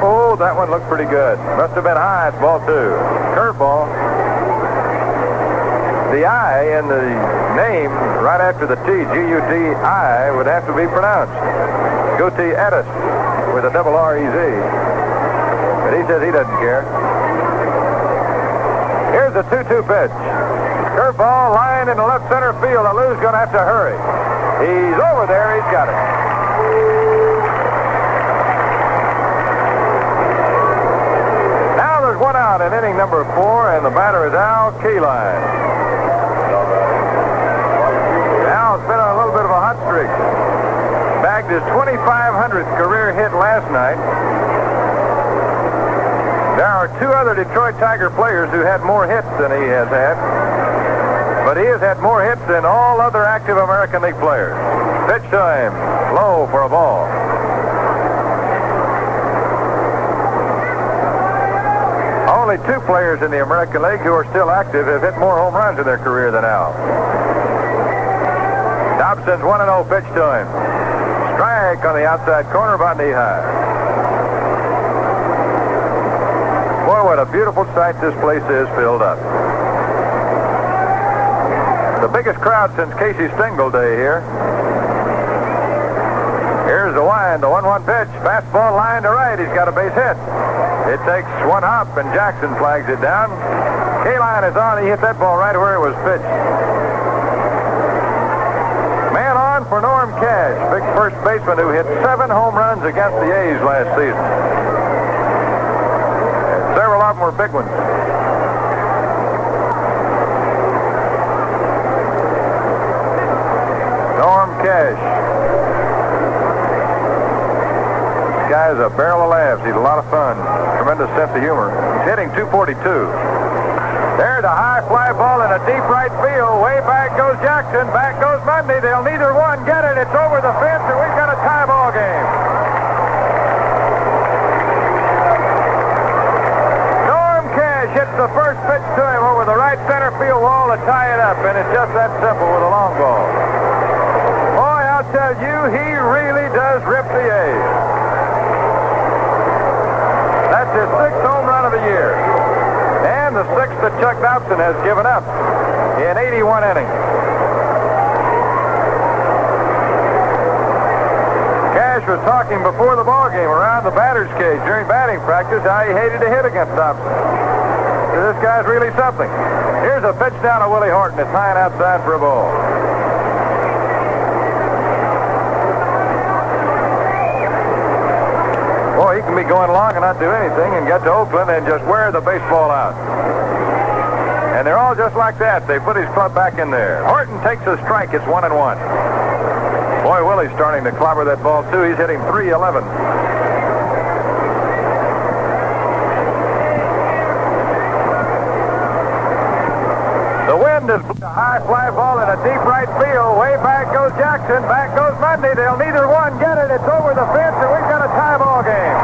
Oh, that one looked pretty good. Must have been high. It's ball 2. Curveball. The I in the name right after the T, G-U-T-I, would have to be pronounced Gutierrez with a double R-E-Z. But he says he doesn't care. Here's a 2-2 pitch. Curveball, line in the left center field. Alou's going to have to hurry. He's over there. He's got it. Now there's 1 out in inning number 4, and the batter is Al Kaline. Al's been on a little bit of a hot streak. Bagged his 2,500th career hit last night. There are 2 other Detroit Tiger players who had more hits than he has had. But he has had more hits than all other active American League players. Pitch to him. Low for a ball. Only 2 players in the American League who are still active have hit more home runs in their career than Al. Dobson's 1-0 pitch to him. Strike on the outside corner, about knee high. Boy, what a beautiful sight this place is filled up. The biggest crowd since Casey Stengel Day here. Here's the wind, the 1-1 pitch. Fastball line to right. He's got a base hit. It takes 1 hop, and Jackson flags it down. Kaline is on. He hit that ball right where it was pitched. Man on for Norm Cash, big first baseman who hit 7 home runs against the A's last season. And several of them were big ones. Norm Cash. This guy is a barrel of laughs. He's a lot of fun. Tremendous sense of humor. He's hitting .242. There's a high fly ball in a deep right field. Way back goes Jackson. Back goes Mundy. They'll neither one get it. It's over the fence, and we've got a tie ball game. Norm Cash hits the first pitch to him over the right center field wall to tie it up, and it's just that simple with a long ball. Boy, I'll tell you, he really does rip the A's. That's his 6th home run of the year. And the 6th that Chuck Dobson has given up in 81 innings. Cash was talking before the ball game around the batter's cage during batting practice how he hated to hit against Dobson. So this guy's really something. Here's a pitch down to Willie Horton. It's high and outside for a ball. Boy, he can be going along and not do anything and get to Oakland and just wear the baseball out. And they're all just like that. They put his club back in there. Horton takes a strike. It's 1-1. Boy, Willie's starting to clobber that ball, too. He's hitting .311. The wind is a high fly ball in a deep right field. Way back goes Jackson. Back goes Mundy. They'll neither one get it. It's over the fence, and we've got a tie ball game.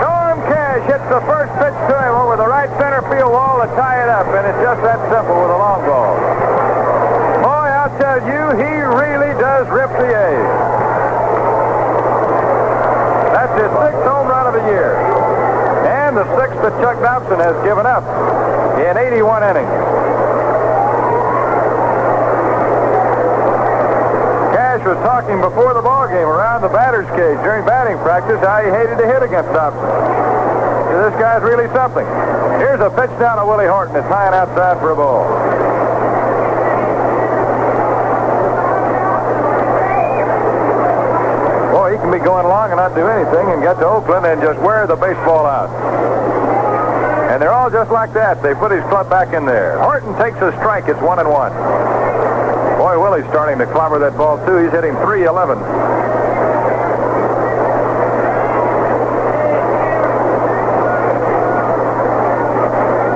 Norm Cash hits the first pitch to him over the right center field wall to tie it up, and it's just that simple with a long ball. Boy, I'll tell you, he really does rip the A's. That's his 6th home run of the year. And the 6th that Chuck Dobson has given up in 81 innings. Cash was talking before the ball game around the batter's cage during batting practice how he hated to hit against Dobson. So this guy's really something. Here's a pitch down to Willie Horton. It's high and outside for a ball. Boy, he can be going along and not do anything and get to Oakland and just wear the baseball out. And they're all just like that. They put his club back in there. Horton takes a strike. It's 1-1. Boy, Willie's starting to clobber that ball, too. He's hitting .311.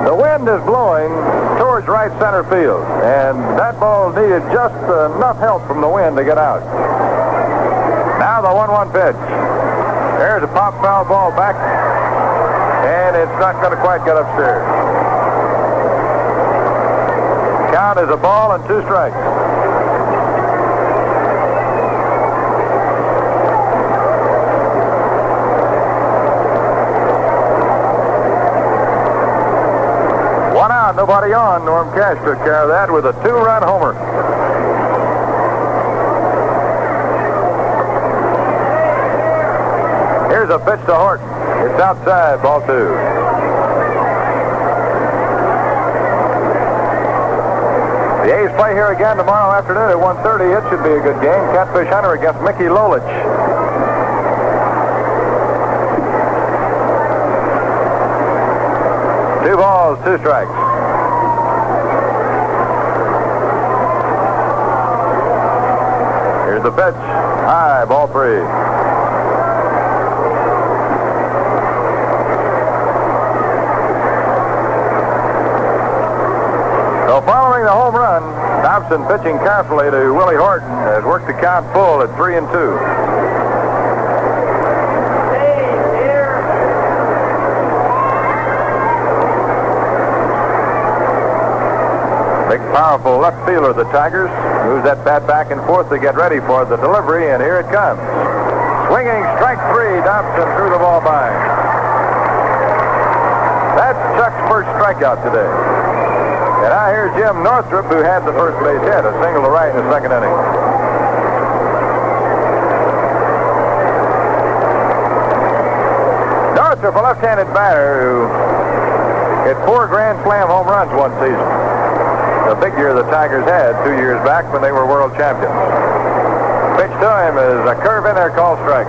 The wind is blowing towards right center field, and that ball needed just enough help from the wind to get out. Now the 1-1 pitch. There's a pop foul ball back, and it's not going to quite get upstairs. Count is a ball and 2 strikes. One out, nobody on. Norm Cash took care of that with a 2-run homer. Here's a pitch to Horton. It's outside, ball 2. The A's play here again tomorrow afternoon at 1:30. It should be a good game. Catfish Hunter against Mickey Lolich. Two balls, 2 strikes. Here's the pitch. High, ball 3. So following the home run, Dobson pitching carefully to Willie Horton has worked the count full at 3-2. Big, powerful left fielder of the Tigers moves that bat back and forth to get ready for the delivery, and here it comes. Swinging strike 3, Dobson threw the ball by. That's Chuck's first strikeout today. And now here's Jim Northrup, who had the first base hit, a single to right in the 2nd inning. Northrup, a left-handed batter who hit 4 Grand Slam home runs one season. The big year the Tigers had 2 years back when they were world champions. Pitch to him is a curve in there called strike.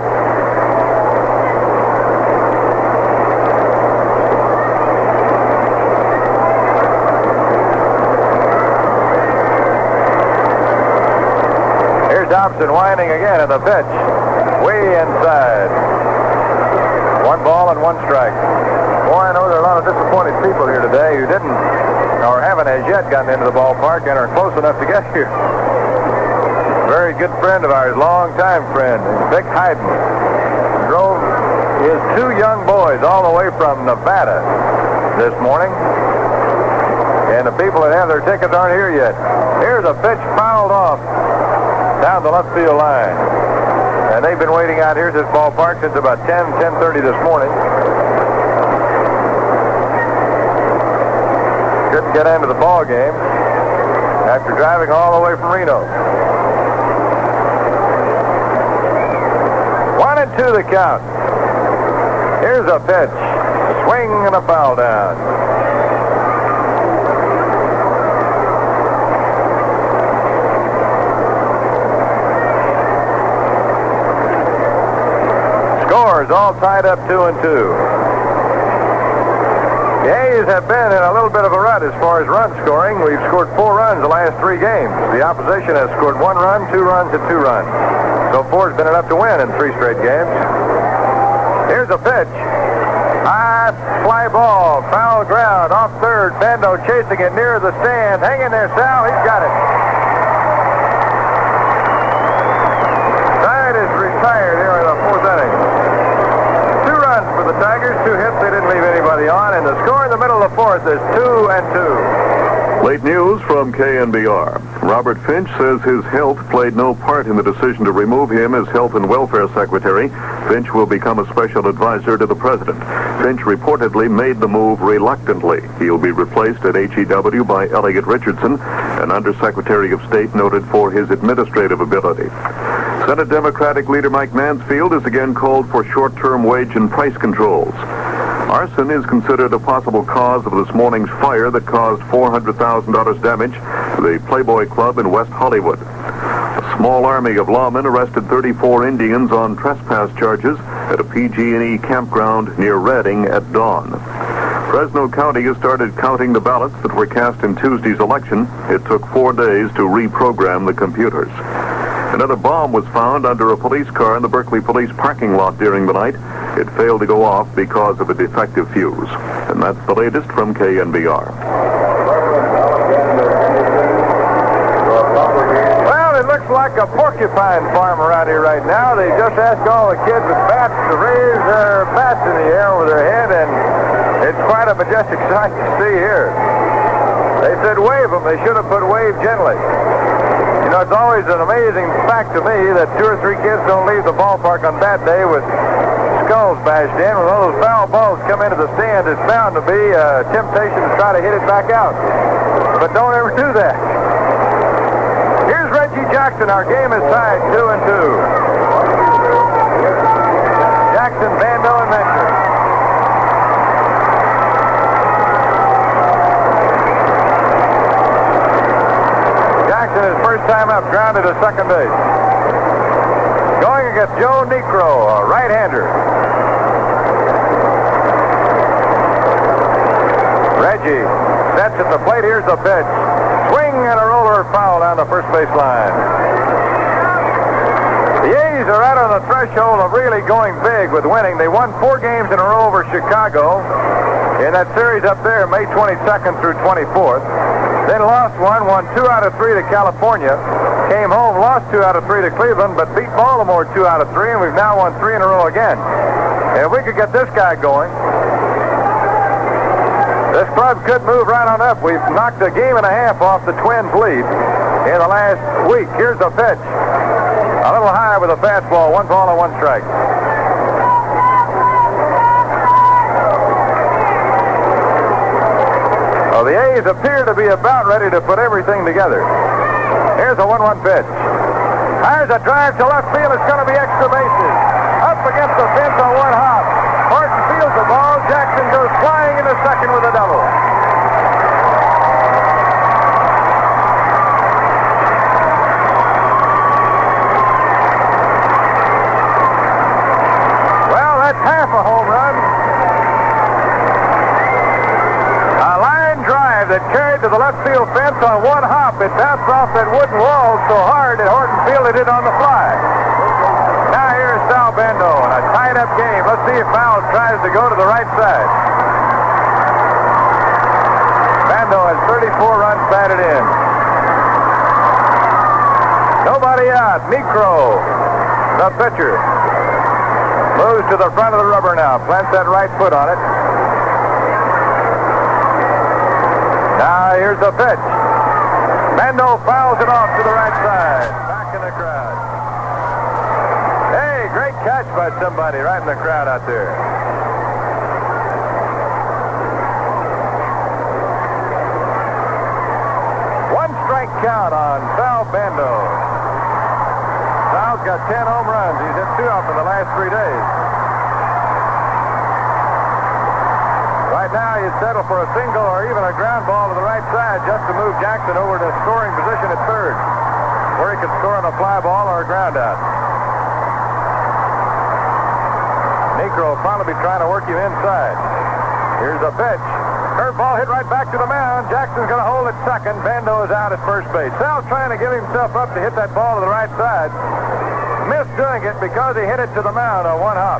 Here's Dobson winding again in the pitch. Way inside. 1 ball and 1 strike. Boy, I know there are a lot of disappointed people here today who didn't or haven't as yet gotten into the ballpark and are close enough to get here. Very good friend of ours, long-time friend, Vic Hayden, drove his 2 young boys all the way from Nevada this morning. And the people that have their tickets aren't here yet. Here's a pitch fouled off down the left field line. And they've been waiting out here at this ballpark since about 10:30 this morning. Couldn't get into the ball game after driving all the way from Reno. 1-2 the count. Here's a pitch. Swing and a foul down. Scores all tied up 2-2. The A's have been in a little bit of a rut as far as run scoring. We've scored 4 runs the last 3 games. The opposition has scored 1 run, 2 runs, and 2 runs. So 4 has been enough to win in 3 straight games. Here's a pitch. High fly ball, foul ground, off third. Bando chasing it near the stand. Hang in there, Sal. He's got it. Side is retired here in the 4th inning. 2 runs for the Tigers, 2 hits. They didn't leave anybody on, and the score in the middle of the 4th is 2-2. Late news from KNBR. Robert Finch says his health played no part in the decision to remove him as Health and Welfare Secretary. Finch will become a special advisor to the president. Finch reportedly made the move reluctantly. He'll be replaced at HEW by Elliot Richardson, an undersecretary of state noted for his administrative ability. Senate Democratic leader Mike Mansfield has again called for short-term wage and price controls. Arson is considered a possible cause of this morning's fire that caused $400,000 damage to the Playboy Club in West Hollywood. A small army of lawmen arrested 34 Indians on trespass charges at a PG&E campground near Redding at dawn. Fresno County has started counting the ballots that were cast in Tuesday's election. It took 4 days to reprogram the computers. Another bomb was found under a police car in the Berkeley Police parking lot during the night. It failed to go off because of a defective fuse. And that's the latest from KNBR. Well, it looks like a porcupine farm around here right now. They just asked all the kids with bats to raise their bats in the air over their head, and it's quite a majestic sight to see here. They said wave them. They should have put wave gently. You know, it's always an amazing fact to me that 2 or 3 kids don't leave the ballpark on that day with skulls bashed in. When those foul balls come into the stand, it's bound to be a temptation to try to hit it back out. But don't ever do that. Here's Reggie Jackson. Our game is tied 2-2. Jackson, Bando, and Mentor. Jackson, his first time up, grounded to second base. Going against Joe Necro, a right-hander. Reggie sets at the plate. Here's the pitch. Swing and a roller foul down the first base line. The A's are out on the threshold of really going big with winning. They won 4 games in a row over Chicago in that series up there, May 22nd through 24th. Then lost one, won 2 out of 3 to California. Came home, lost 2 out of 3 to Cleveland, but beat Baltimore 2 out of 3, and we've now won 3 in a row again. And if we could get this guy going, this club could move right on up. We've knocked a game and a half off the Twins' lead in the last week. Here's a pitch. A little high with a fastball. 1 ball and 1 strike. Well, the A's appear to be about ready to put everything together. Here's a 1-1 pitch. There's a drive to left field. It's going to be extra bases. Up against the fence on 1 hop. Horton fields the ball. Jackson goes flying into second with a double. Well, that's half a home run. A line drive that carried to the left field fence on 1 hop. It bounced off that wooden wall so hard that Horton fielded it on the fly. Now here's Sal Bando in a tied-up game. Let's see if Fowles tries to go to the right side. Bando has 34 runs batted in. Nobody out. Necro, the pitcher, moves to the front of the rubber now. Plants that right foot on it. Now here's the pitch. Bando fouls it off to the right side. Back in the crowd. Hey, great catch by somebody right in the crowd out there. One strike count on Sal Bando. Sal's got 10 home runs. He's hit 2 off in the last 3 days. Right now, he'd settle for a single or even a ground ball to the right side just to move Jackson over to scoring position at third, where he could score on a fly ball or a ground out. Necro will probably be trying to work him inside. Here's a pitch. Curveball hit right back to the mound. Jackson's going to hold at second. Bando is out at first base. Sal's trying to give himself up to hit that ball to the right side. Missed doing it because he hit it to the mound on one hop.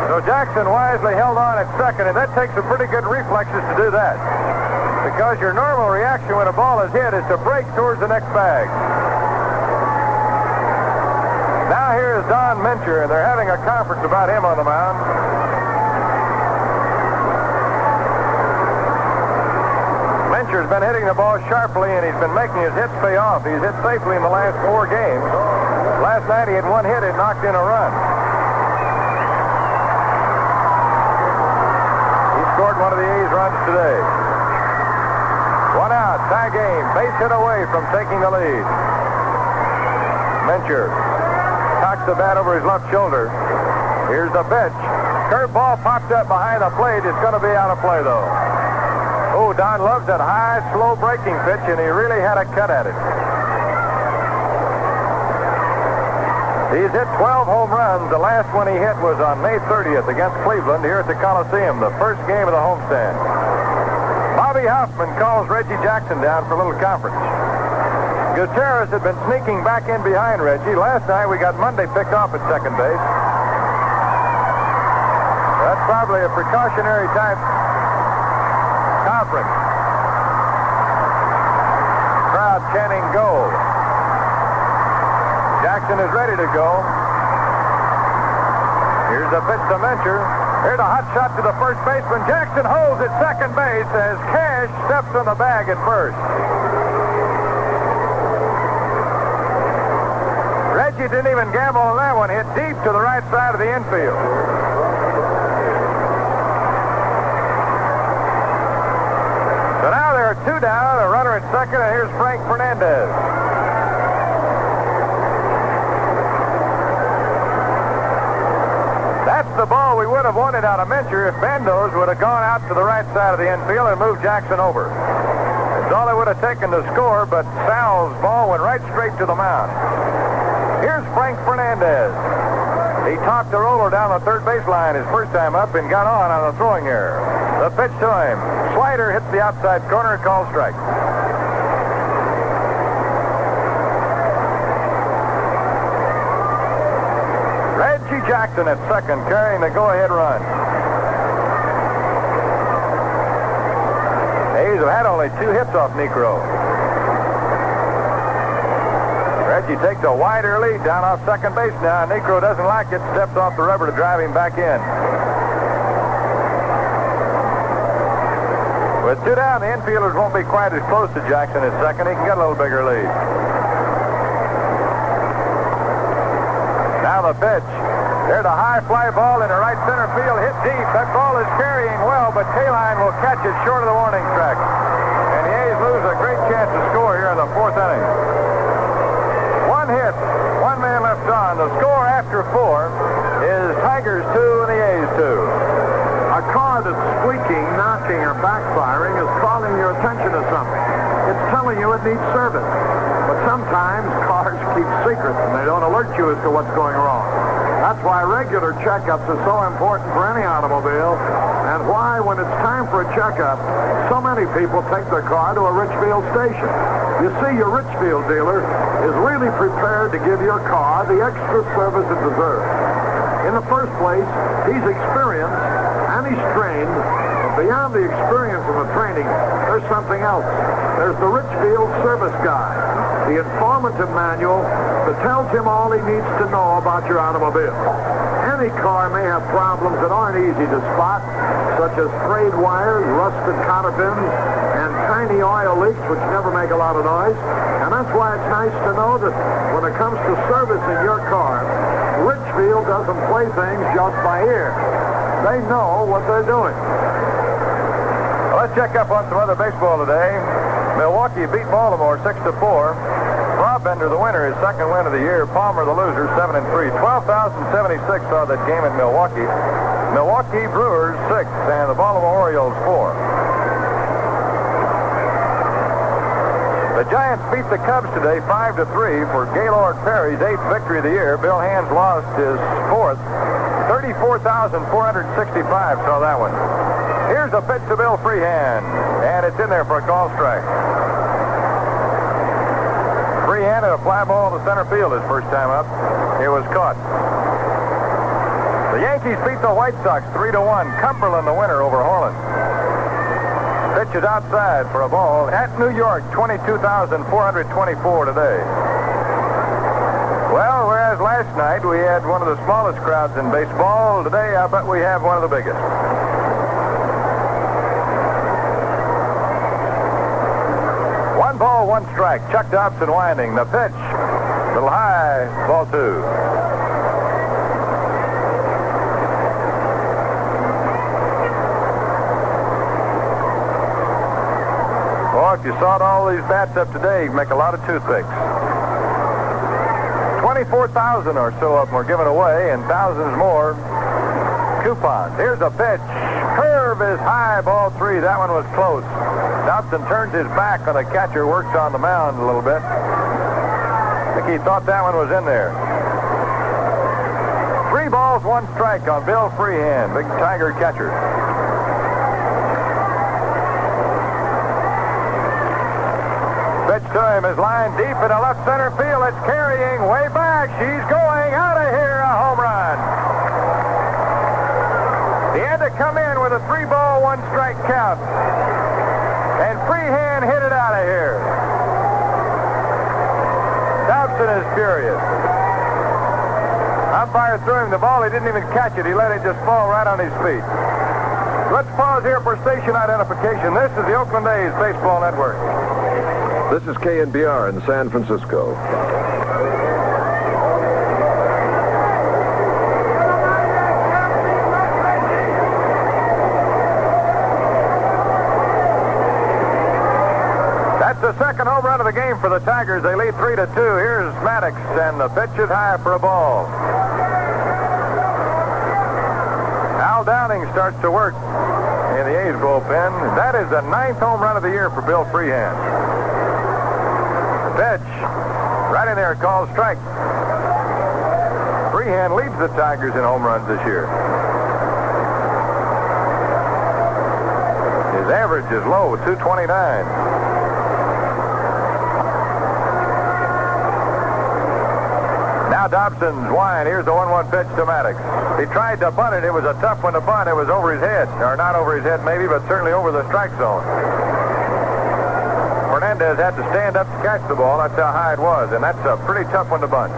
So Jackson wisely held on at second, and that takes some pretty good reflexes to do that. Because your normal reaction when a ball is hit is to break towards the next bag. Now here is Don Mincher, and they're having a conference about him on the mound. Mincher's been hitting the ball sharply, and he's been making his hits pay off. He's hit safely in the last 4 games. Last night he had 1 hit and knocked in a run. Scored one of the A's runs today. 1 out, tie game, base hit away from taking the lead. Mincher cocks the bat over his left shoulder. Here's the pitch. Curveball popped up behind the plate. It's going to be out of play, though. Oh, Don loves that high, slow breaking pitch, and he really had a cut at it. He's hit 12 home runs. The last one he hit was on May 30th against Cleveland here at the Coliseum, the first game of the homestand. Bobby Hoffman calls Reggie Jackson down for a little conference. Gutierrez had been sneaking back in behind Reggie. Last night we got Monday picked off at second base. That's probably a precautionary type conference. Crowd chanting go. Jackson is ready to go. Here's a pitch to Mincher. Here's a hot shot to the first baseman. Jackson holds at second base as Cash steps on the bag at first. Reggie didn't even gamble on that one. Hit deep to the right side of the infield. So now there are 2 down, a runner at second, and here's Frank Fernandez. That's the ball we would have wanted out of Mincher if Bandos would have gone out to the right side of the infield and moved Jackson over. It's all it would have taken to score, but Sal's ball went right straight to the mound. Here's Frank Fernandez. He topped the roller down the third baseline his first time up and got on a throwing error. The pitch to him. Slider hits the outside corner, called strike. Reggie Jackson at second, carrying the go-ahead run. The A's have had only 2 hits off Necro. Reggie takes a wider lead down off second base now. Necro doesn't like it, steps off the rubber to drive him back in. With 2 down, the infielders won't be quite as close to Jackson at second. He can get a little bigger lead. Now the pitch. There's a high fly ball in the right center field, hit deep. That ball is carrying well, but Kaline will catch it short of the warning track. And the A's lose a great chance to score here in the 4th inning. 1 hit, 1 man left on. The score after 4 is Tigers 2 and the A's 2. A car that's squeaking, knocking, or backfiring is calling your attention to something. It's telling you it needs service. But sometimes cars keep secrets and they don't alert you as to what's going wrong. That's why regular checkups are so important for any automobile, and why, when it's time for a checkup, so many people take their car to a Richfield station. You see, your Richfield dealer is really prepared to give your car the extra service it deserves. In the first place, he's experienced and he's trained, but beyond the experience and the training, there's something else. There's the Richfield Service Guide, the informative manual that tells him all he needs to know about your automobile. Any car may have problems that aren't easy to spot, such as frayed wires, rusted cotter pins, and tiny oil leaks which never make a lot of noise. And that's why it's nice to know that when it comes to servicing your car, Richfield doesn't play things just by ear. They know what they're doing. Well, let's check up on some other baseball today. Milwaukee beat Baltimore 6-4. Bender, the winner, his second win of the year. Palmer, the loser, 7-3. 12,076 saw that game in Milwaukee. Milwaukee Brewers 6 and the Baltimore Orioles 4. The Giants beat the Cubs today 5-3 for Gaylord Perry's 8th victory of the year. Bill Hands lost his 4th. 34,465 saw that one. Here's a pitch to Bill Freehand, and it's in there for a call strike. Freehand had a fly ball to center field his first time up. It was caught. The Yankees beat the White Sox 3-1. Cumberland the winner over Holland. Pitch is outside for a ball at New York. 22,424 today. Well, whereas last night we had one of the smallest crowds in baseball, today I bet we have one of the biggest. One ball, one strike. Chuck Dobson winding. The pitch. Little high. Ball 2. Oh, if you sawed all these bats up today, you'd make a lot of toothpicks. 24,000 or so of them were given away, and thousands more coupons. Here's a pitch. Curve is high. Ball 3. That one was close. Dobson turns his back on the catcher, works on the mound a little bit. I think he thought that one was in there. 3 balls, 1 strike on Bill Freehand, big Tiger catcher. Pitch to him is lined deep into left center field. It's carrying way back. She's going out of here. A home run. He had to come in with a 3-ball, 1 strike count. And Freehand hit it out of here. Dobson is furious. Umpire threw him the ball. He didn't even catch it. He let it just fall right on his feet. Let's pause here for station identification. This is the Oakland A's Baseball Network. This is KNBR in San Francisco. That's the second home run of the game for the Tigers. They lead 3-2. Here's Maddox, and the pitch is high for a ball. Al Downing starts to work in the A's bullpen. That is the 9th home run of the year for Bill Freehand. Pitch. Right in there, called strike. Freehand leads the Tigers in home runs this year. His average is low, 229. Now Dobson's wind. Here's the 1-1 pitch to Maddox. He tried to bunt it. It was a tough one to bunt. It was over his head. Or not over his head maybe, but certainly over the strike zone. Fernandez had to stand up to catch the ball. That's how high it was, and that's a pretty tough one to bunt.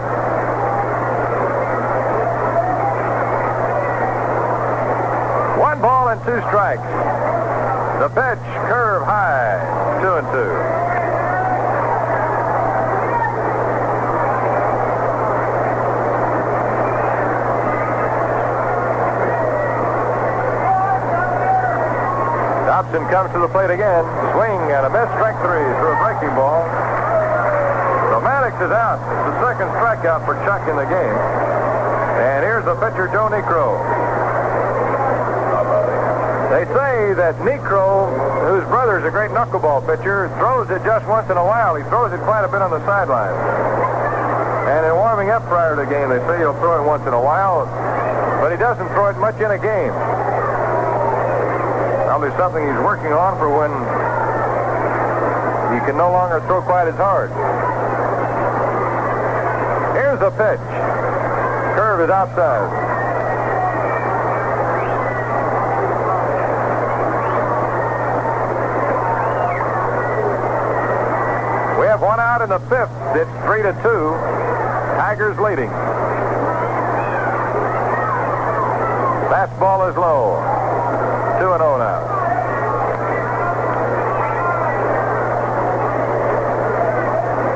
One ball and 2 strikes. The pitch, curve high, 2-2. Dobson comes to the plate again. Swing and a miss, strike 3 through a breaking ball. So Maddox is out. It's the second strikeout for Chuck in the game. And here's the pitcher, Joe Niekro. They say that Niekro, whose brother is a great knuckleball pitcher, throws it just once in a while. He throws it quite a bit on the sideline. And in warming up prior to the game, they say he'll throw it once in a while, but he doesn't throw it much in a game. Probably something he's working on for when he can no longer throw quite as hard. Here's a pitch. Curve is outside. We have one out in the fifth. It's 3-2. Tigers leading. Fastball is low. 2-0 now.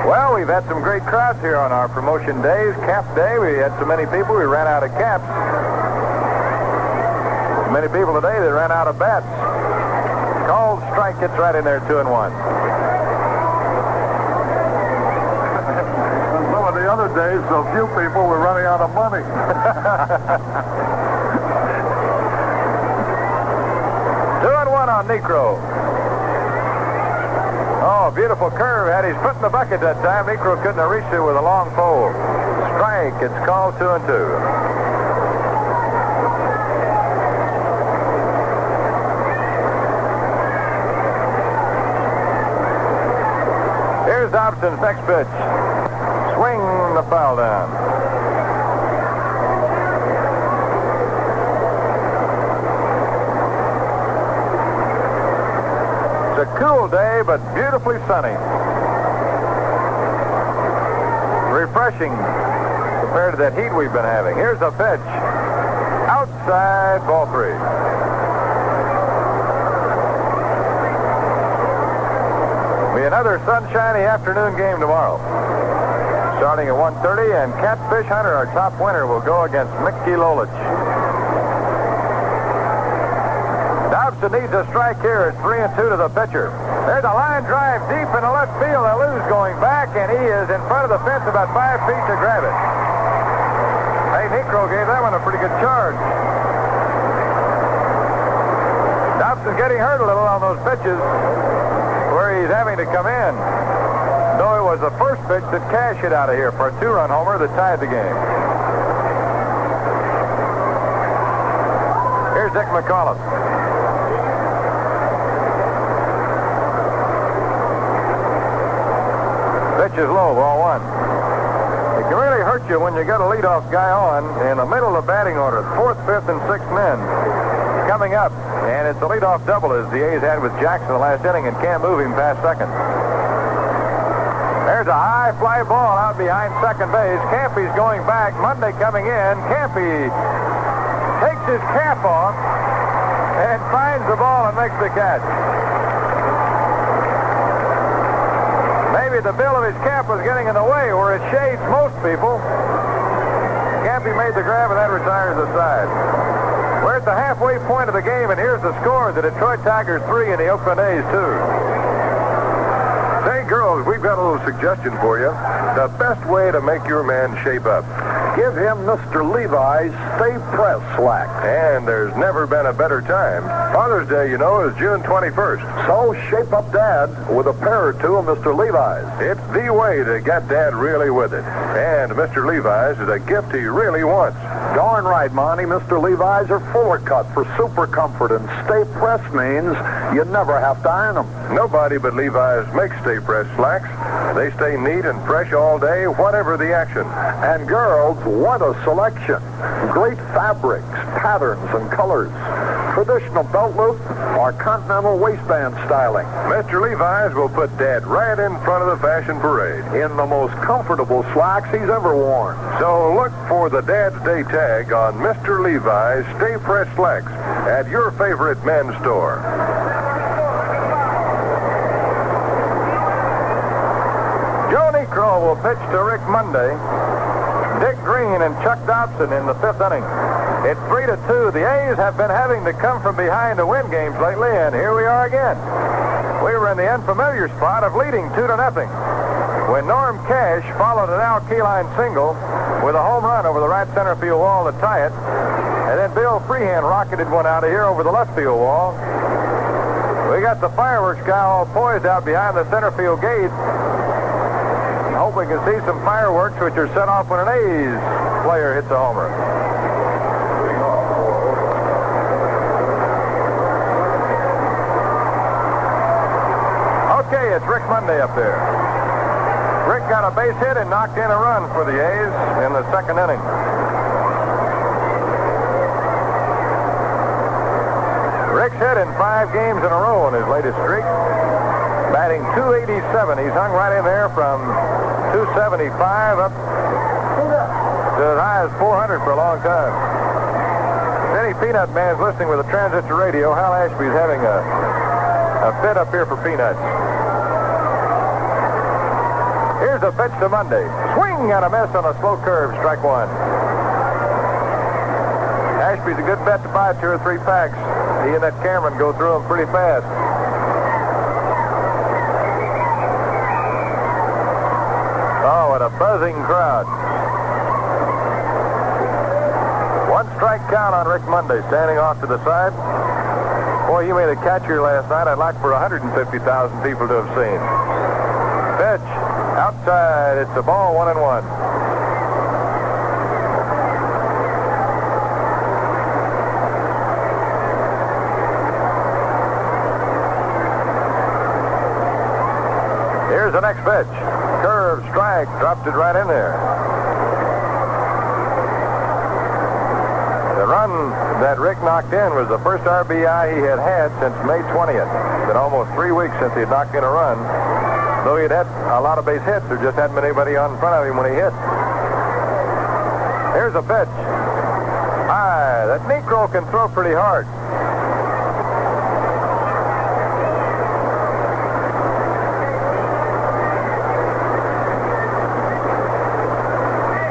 Well, we've had some great crowds here on our promotion days. Cap day, we had so many people, we ran out of caps. So many people today, they ran out of bats. Called strike gets right in there, 2-1. Some of the other days, so few people were running out of money. 2-1 on Necro. Oh, beautiful curve. Had his foot in the bucket that time. Necro couldn't have reached it with a long pole. Strike. It's called 2-2. Here's Dobson's next pitch. Swing the foul down. It's a cool day, but beautifully sunny. Refreshing compared to that heat we've been having. Here's a pitch. Outside, ball 3. Be another sunshiny afternoon game tomorrow. Starting at 1:30, and Catfish Hunter, our top winner, will go against Mickey Lolich. Dobson needs a strike here. It's 3-2 to the pitcher. There's a line drive deep in the left field. Lou's going back, and he is in front of the fence about 5 feet to grab it. Hey, Necro gave that one a pretty good charge. Dobson's getting hurt a little on those pitches where he's having to come in. Though it was the first pitch that Cash hit out of here for a 2-run homer that tied the game. Here's Dick McAuliffe. Pitch is low, ball 1. It can really hurt you when you got a leadoff guy on in the middle of the batting order. 4th, 5th, and 6th men coming up. And it's a leadoff double as the A's had with Jackson the last inning and can't move him past second. There's a high fly ball out behind second base. Campy's going back. Monday coming in. Campy takes his cap off and finds the ball and makes the catch. Maybe the bill of his cap was getting in the way where it shades most people. Campy made the grab and that retires the side. We're at the halfway point of the game, and here's the score. The Detroit Tigers 3 and the Oakland A's 2. Say, girls, we've got a little suggestion for you. The best way to make your man shape up. Give him Mr. Levi's Stay Press slack. And there's never been a better time. Father's Day, you know, is June 21st. So shape up Dad with a pair or two of Mr. Levi's. It's the way to get Dad really with it. And Mr. Levi's is a gift he really wants. Darn right, Monty. Mr. Levi's are fuller cut for super comfort, and Stay Press means you never have to iron them. Nobody but Levi's makes Stay Press slacks. They stay neat and fresh all day, whatever the action. And girls, what a selection. Great fabrics, patterns, and colors. Traditional belt loop or continental waistband styling. Mr. Levi's will put Dad right in front of the fashion parade. In the most comfortable slacks he's ever worn. So look for the Dad's Day tag on Mr. Levi's Stay Press slacks at your favorite men's store. Joe Necro will pitch to Rick Monday. Dick Green and Chuck Dobson in the 5th inning. It's 3-2. The A's have been having to come from behind to win games lately, and here we are again. We were in the unfamiliar spot of leading 2-0 when Norm Cash followed an Al Keyline single with a home run over the right center field wall to tie it, and then Bill Freehan rocketed one out of here over the left field wall. We got the fireworks guy all poised out behind the center field gate. Hope we can see some fireworks which are set off when an A's player hits a homer. Okay, it's Rick Monday up there. Rick got a base hit and knocked in a run for the A's in the second inning. Rick's hit in 5 games in a row in his latest streak. Batting .287. He's hung right in there from .275 up to as high as .400 for a long time. Any Peanut man's listening with a transistor radio. Hal Ashby's having a fit up here for peanuts. Here's a pitch to Monday. Swing and a miss on a slow curve. Strike one. Ashby's a good bet to buy 2 or 3 packs. He and that Cameron go through them pretty fast. Oh, what a buzzing crowd. 1 strike count on Rick Monday, standing off to the side. Boy, you made a catch here last night. I'd like for 150,000 people to have seen. Pitch. Outside. It's a ball, 1-1. Here's the next pitch. Curve, strike, dropped it right in there. The run that Rick knocked in was the first RBI he had since May 20th. It's been almost 3 weeks since he'd knocked in a run. Though he'd had a lot of base hits, there just hadn't been anybody on front of him when he hit. Here's a pitch. High. That Negro can throw pretty hard.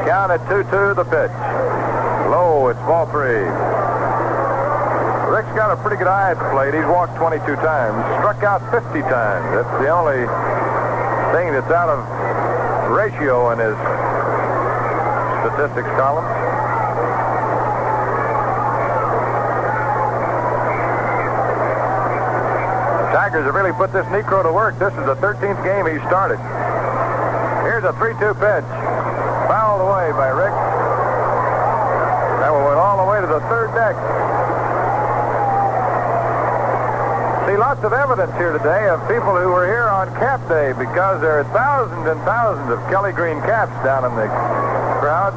Count at 2-2, the pitch. Low, it's ball 3. Rick's got a pretty good eye at the plate. He's walked 22 times, struck out 50 times. That's the only thing that's out of ratio in his statistics column. The Tigers have really put this Negro to work. This is the 13th game he started. Here's a 3-2 pitch. Fouled away by Rick. That one went all the way to the third deck. See, lots of evidence here today of people who were here on Cap Day, because there are thousands and thousands of Kelly Green caps down in the crowd.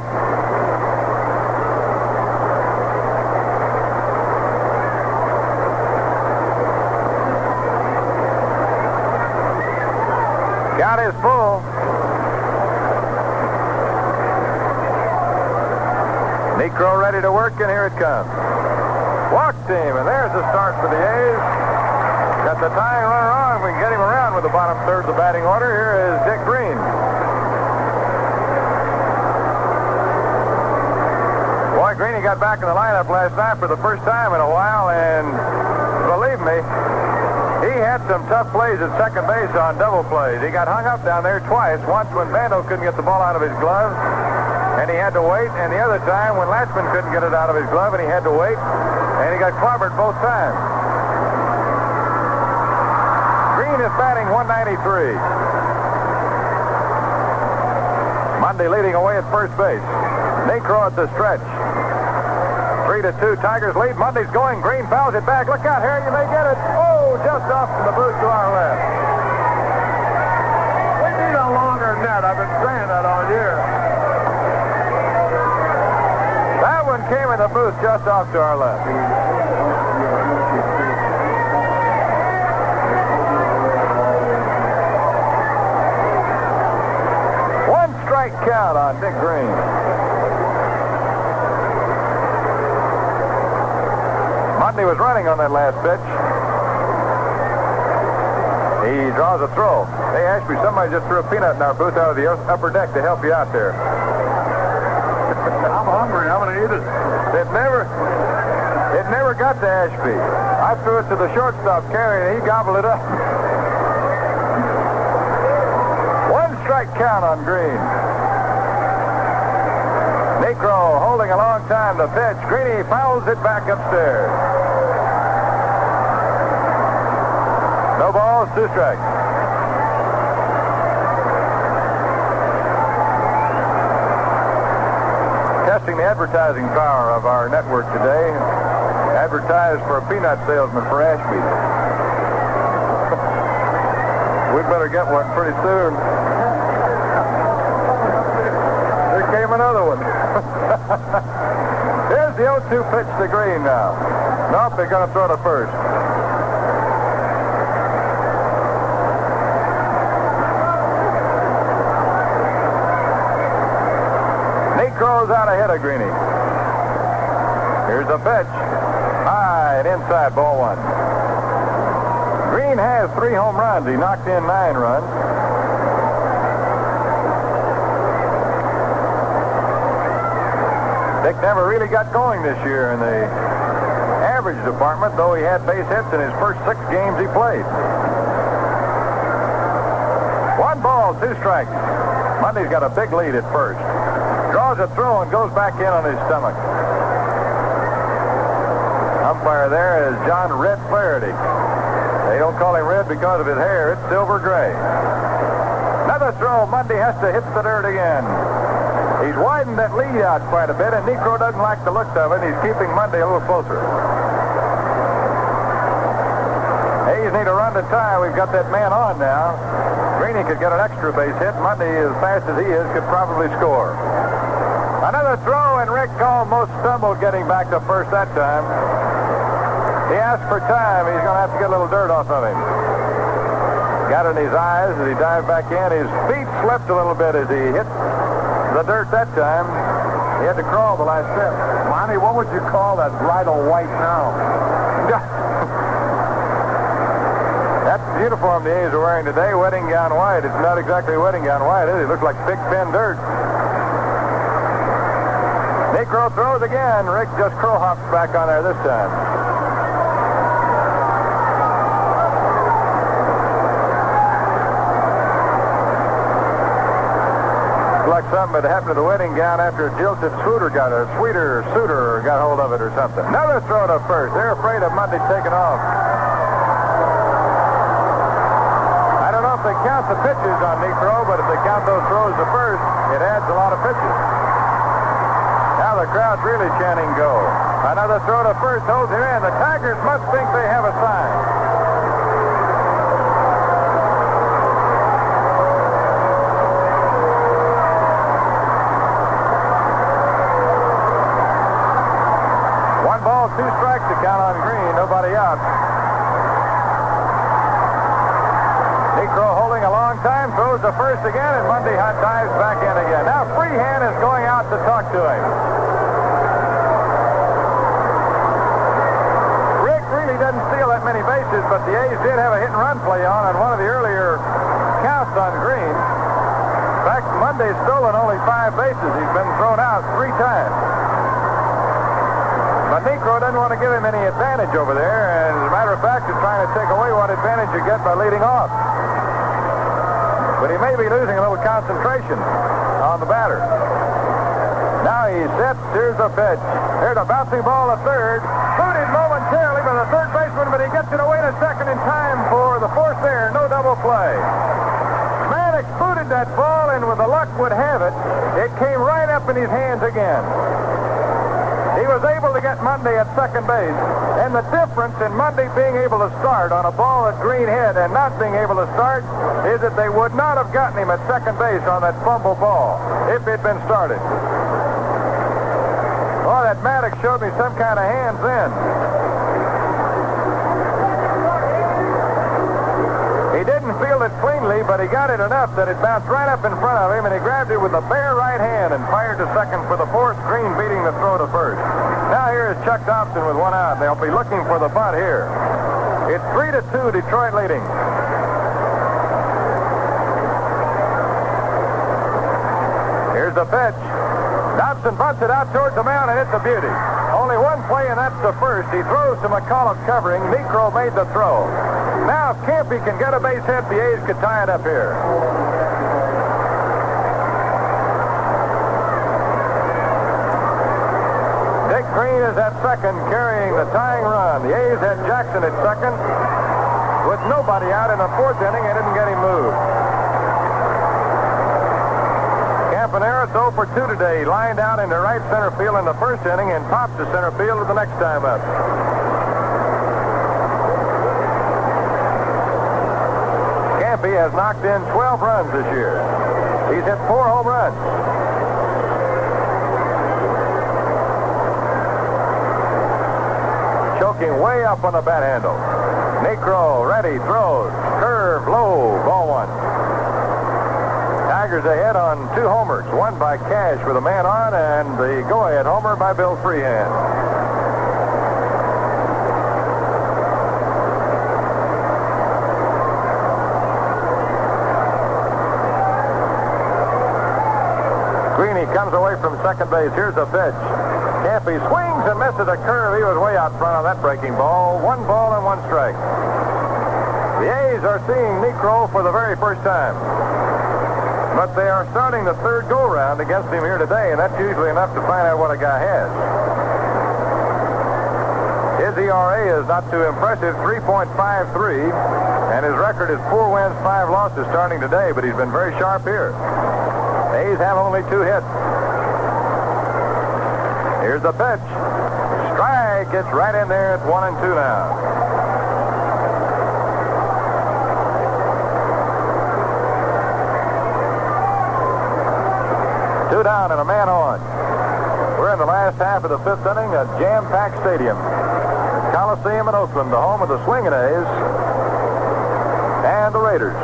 Count is full. Negro ready to work, and here it comes. Walk team, and there's the start for the A's. Got the tying runner on. We can get him around with the bottom third of the batting order. Here is Dick Green. Boy, Greeny got back in the lineup last night for the first time in a while, and believe me, he had some tough plays at second base on double plays. He got hung up down there twice. Once when Bando couldn't get the ball out of his glove, and he had to wait, and the other time when Latchman couldn't get it out of his glove, and he had to wait, and he got clobbered both times. Green is batting 193. Monday leading away at first base. Negro at the stretch. 3-2, Tigers lead. Monday's going. Green fouls it back. Look out, Harry, you may get it. Oh, just off to the booth to our left. We need a longer net. I've been saying that all year. That one came in the booth just off to our left. One strike count on Dick Green. Monday was running on that last pitch. He draws a throw. Hey, Ashby, somebody just threw a peanut in our booth out of the upper deck to help you out there. I'm hungry. I'm going to eat it. It never got to Ashby. I threw it to the shortstop, Carey, and he gobbled it up. One strike count on Green. Negro holding a long time to pitch. Greeny fouls it back upstairs. No balls, 2 strikes. testing the advertising power of our network today. Advertised for a peanut salesman for Ashby. We'd better get one pretty soon. There came another one. Here's the 0-2 pitch to Green now. Nope, they're going to throw to first. Necro's out ahead of Greeny. Here's the pitch. High and inside, ball one. Green has 3 home runs. He knocked in 9 runs. Dick never really got going this year in the average department, though he had base hits in his first 6 games he played. 1 ball, 2 strikes. Monday's got a big lead at first. Draws a throw and goes back in on his stomach. Umpire there is John Red Flaherty. They don't call him red because of his hair. It's silver gray. Another throw. Monday has to hit the dirt again. He's widened that lead out quite a bit, and Necro doesn't like the looks of it. He's keeping Monday a little closer. Hayes need a run to tie. We've got that man on now. Greeny could get an extra base hit. Monday, as fast as he is, could probably score. Another throw, and Rick almost stumbled getting back to first that time. He asked for time. He's going to have to get a little dirt off of him. Got it in his eyes as he dived back in. His feet slipped a little bit as he hit the dirt that time. He had to crawl the last step. Monty, what would you call that bridal white now? That's the uniform the A's are wearing today, wedding gown white. It's not exactly wedding gown white, is it? It looks like pig pen dirt. Necro throws again. Rick just crow hops back on there this time. Like something that happened to the wedding gown after a jilted suitor got hold of it or something. Another throw to first. They're afraid of Monday taking off. I don't know if they count the pitches on Necro, but if they count those throws to first, it adds a lot of pitches. Now the crowd's really chanting go. Another throw to first holds him in. The Tigers must think they have a sign. Ball, 2 strikes to count on Green. Nobody out. Necro holding a long time, throws to first again, and Monday hot dives back in again. Now Freehan is going out to talk to him. Rick really doesn't steal that many bases, but the A's did have a hit and run play on one of the earlier counts on Green. In fact, Monday's stolen only 5 bases. He's been thrown out 3 times. But Necro doesn't want to give him any advantage over there, and as a matter of fact, he's trying to take away what advantage you get by leading off. But he may be losing a little concentration on the batter. Now he's set. Here's the pitch. Here's a bouncing ball to third. Booted momentarily by the third baseman, but he gets it away to second in time for the fourth there. No double play. Maddox booted that ball, and with the luck would have it, it came right up in his hands again. He was able to get Monday at second base, and the difference in Monday being able to start on a ball that Green hit and not being able to start is that they would not have gotten him at second base on that fumble ball if it had been started. Oh, that Maddox showed me some kind of hands then. He didn't field it cleanly, but he got it enough that it bounced right up in front of him, and he grabbed it with the bare right hand and fired to second for the fourth. Green beating the throw to first. Now here is Chuck Dobson with 1 out. They'll be looking for the bunt here. It's 3-2, Detroit leading. Here's the pitch. Dobson bunts it out towards the mound, and it's a beauty. Only 1 play, and that's the first. He throws to McCollum covering. Necro made the throw. Now, if Campy can get a base hit, the A's could tie it up here. Dick Green is at second, carrying the tying run. The A's had Jackson at second. With nobody out in the 4th inning, they didn't get him moved. Camp Caponera, 0 for 2 today. He lined out into right center field in the first inning and popped to center field the next time up. Campy has knocked in 12 runs this year. He's hit 4 home runs. Choking way up on the bat handle. Necro, ready, throws. Curve, low, ball 1. Tigers ahead on 2 homers. One by Cash with a man on, and the go-ahead homer by Bill Freehand. Greeny comes away from second base. Here's a pitch. Campy swings and misses a curve. He was way out front on that breaking ball. 1 ball and 1 strike. The A's are seeing Necro for the very first time. But they are starting the third go-round against him here today, and that's usually enough to find out what a guy has. His ERA is not too impressive, 3.53, and his record is 4 wins, 5 losses starting today, but he's been very sharp here. A's have only 2 hits. Here's the pitch. Strike. It's right in there. It's 1-2 now. Two down and a man on. We're in the last half of the 5th inning, a jam-packed stadium. Coliseum in Oakland, the home of the Swingin' A's and the Raiders.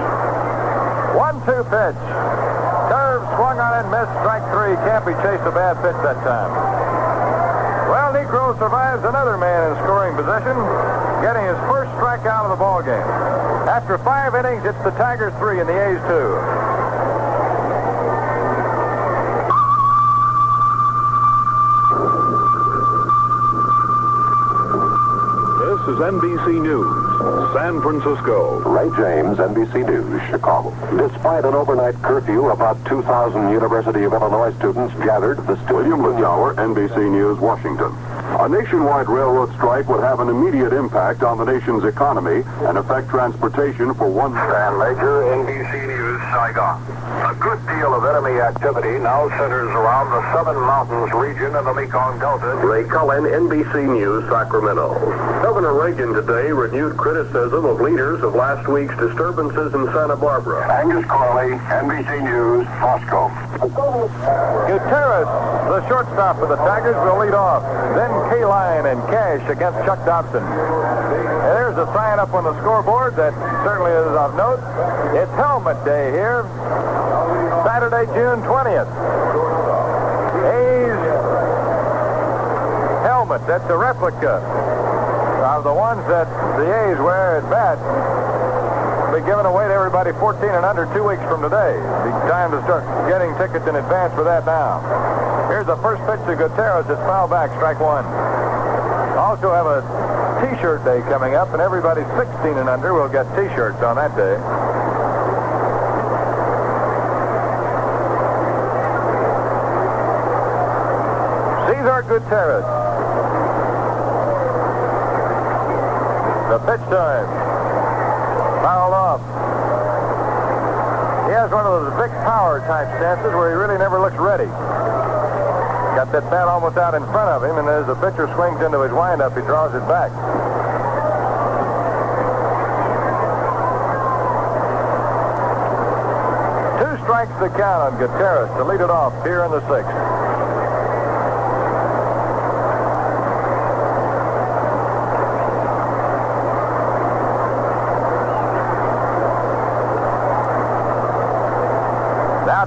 1-2 pitch. Curve swung on and missed. Strike 3. Campy chased a bad pitch that time. Well, Necro survives another man in scoring position, getting his first strikeout of the ball game. After 5 innings, it's the Tigers 3 and the A's 2. This is NBC News, San Francisco. Ray James, NBC News, Chicago. Despite an overnight curfew, about 2,000 University of Illinois students gathered at the William Linyauer, NBC News, Washington. A nationwide railroad strike would have an immediate impact on the nation's economy and affect transportation for one... Stan Major, NBC News, Saigon. A good deal of enemy activity now centers around the Seven Mountains region of the Mekong Delta. Ray Cullen, NBC News, Sacramento. Governor Reagan today renewed criticism of leaders of last week's disturbances in Santa Barbara. Angus Corley, NBC News, Moscow. Gutierrez, the shortstop for the Tigers, will lead off. Then K-Line and Cash against Chuck Dobson. And there's a sign up on the scoreboard that certainly is of note. It's Helmet Day here. Saturday, June 20th. A's helmet. That's a replica of the ones that the A's wear at bat. Will be given away to everybody 14 and under 2 weeks from today. Be time to start getting tickets in advance for that now. Here's the first pitch to Gutierrez. It's foul back, strike 1. Also have a T-shirt day coming up, and everybody 16 and under will get T-shirts on that day. Cesar Gutierrez. The pitch time. Fouled off. He has one of those big power type stances where he really never looks ready. Got that bat almost out in front of him, and as the pitcher swings into his windup, he draws it back. Two strikes to count on Gutierrez to lead it off here in the 6th.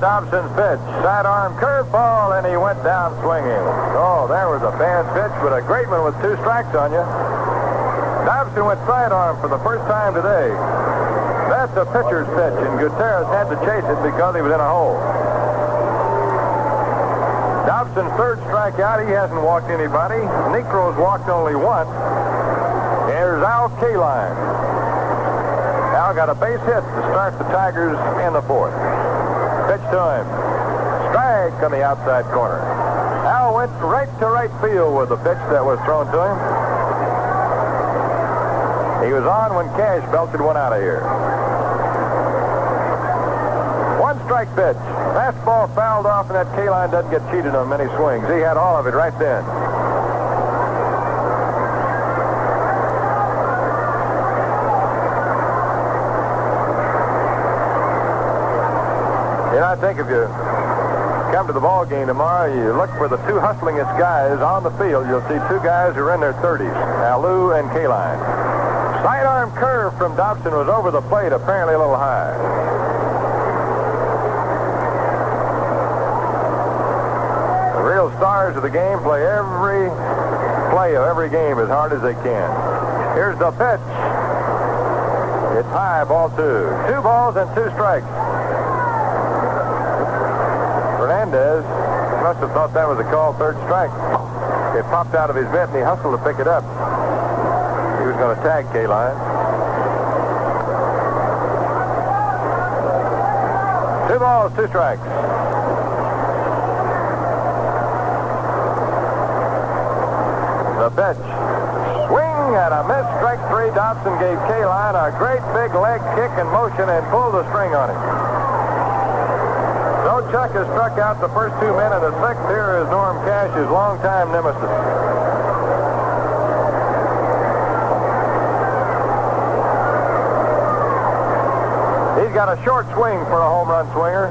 Dobson's pitch, sidearm curveball, and he went down swinging. Oh, there was a bad pitch, but a great one with 2 strikes on you. Dobson went sidearm for the first time today. That's a pitcher's pitch, and Gutierrez had to chase it because he was in a hole. Dobson's 3rd strikeout. He hasn't walked anybody. Necro's walked only once. Here's Al K-Line. Al got a base hit to start the Tigers in the 4th. Pitch to him. Strike on the outside corner. Al went right to right field with the pitch that was thrown to him. He was on when Cash belted one out of here. 1 strike pitch. Fastball fouled off, and that K-line doesn't get cheated on many swings. He had all of it right then. You know, I think if you come to the ball game tomorrow, you look for the two hustlingest guys on the field. You'll see two guys who are in their 30s, Alou and K-line. Sidearm curve from Dobson was over the plate, apparently a little high. The real stars of the game play every play of every game as hard as they can. Here's the pitch. It's high, ball 2. 2 balls and 2 strikes. Fernandez must have thought that was a called third strike. It popped out of his mitt, and he hustled to pick it up. He was going to tag K-line. 2 balls, 2 strikes. The pitch. Swing and a miss. Strike 3. Dobson gave K-line a great big leg kick and motion and pulled the string on him. So Chuck has struck out the first 2 men of the 6th. Here is Norm Cash, his longtime nemesis. He's got a short swing for a home run swinger,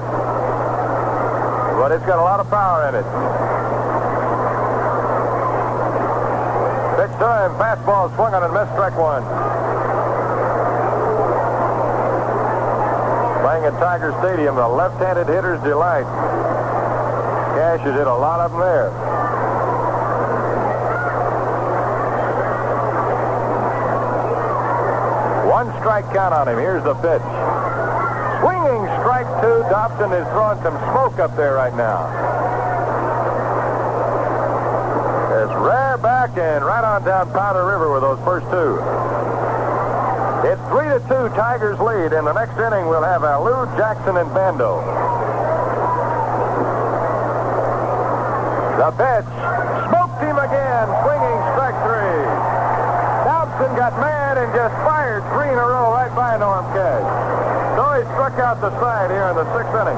but it's got a lot of power in it. Pitch to him, fastball swung on and missed, strike 1. Playing at Tiger Stadium, the left-handed hitter's delight. Cash has hit a lot of them there. One strike count on him. Here's the pitch. Swinging strike 2. Dobson is throwing some smoke up there right now. It's rare back and right on down Powder River with those first 2. It's 3-2, Tigers lead. In the next inning, we'll have Alou, Jackson, and Bando. The pitch. Smoked him again. Swinging strike 3. Dobson got mad and just fired 3 in a row right by Norm Cash. So he struck out the side here in the 6th inning.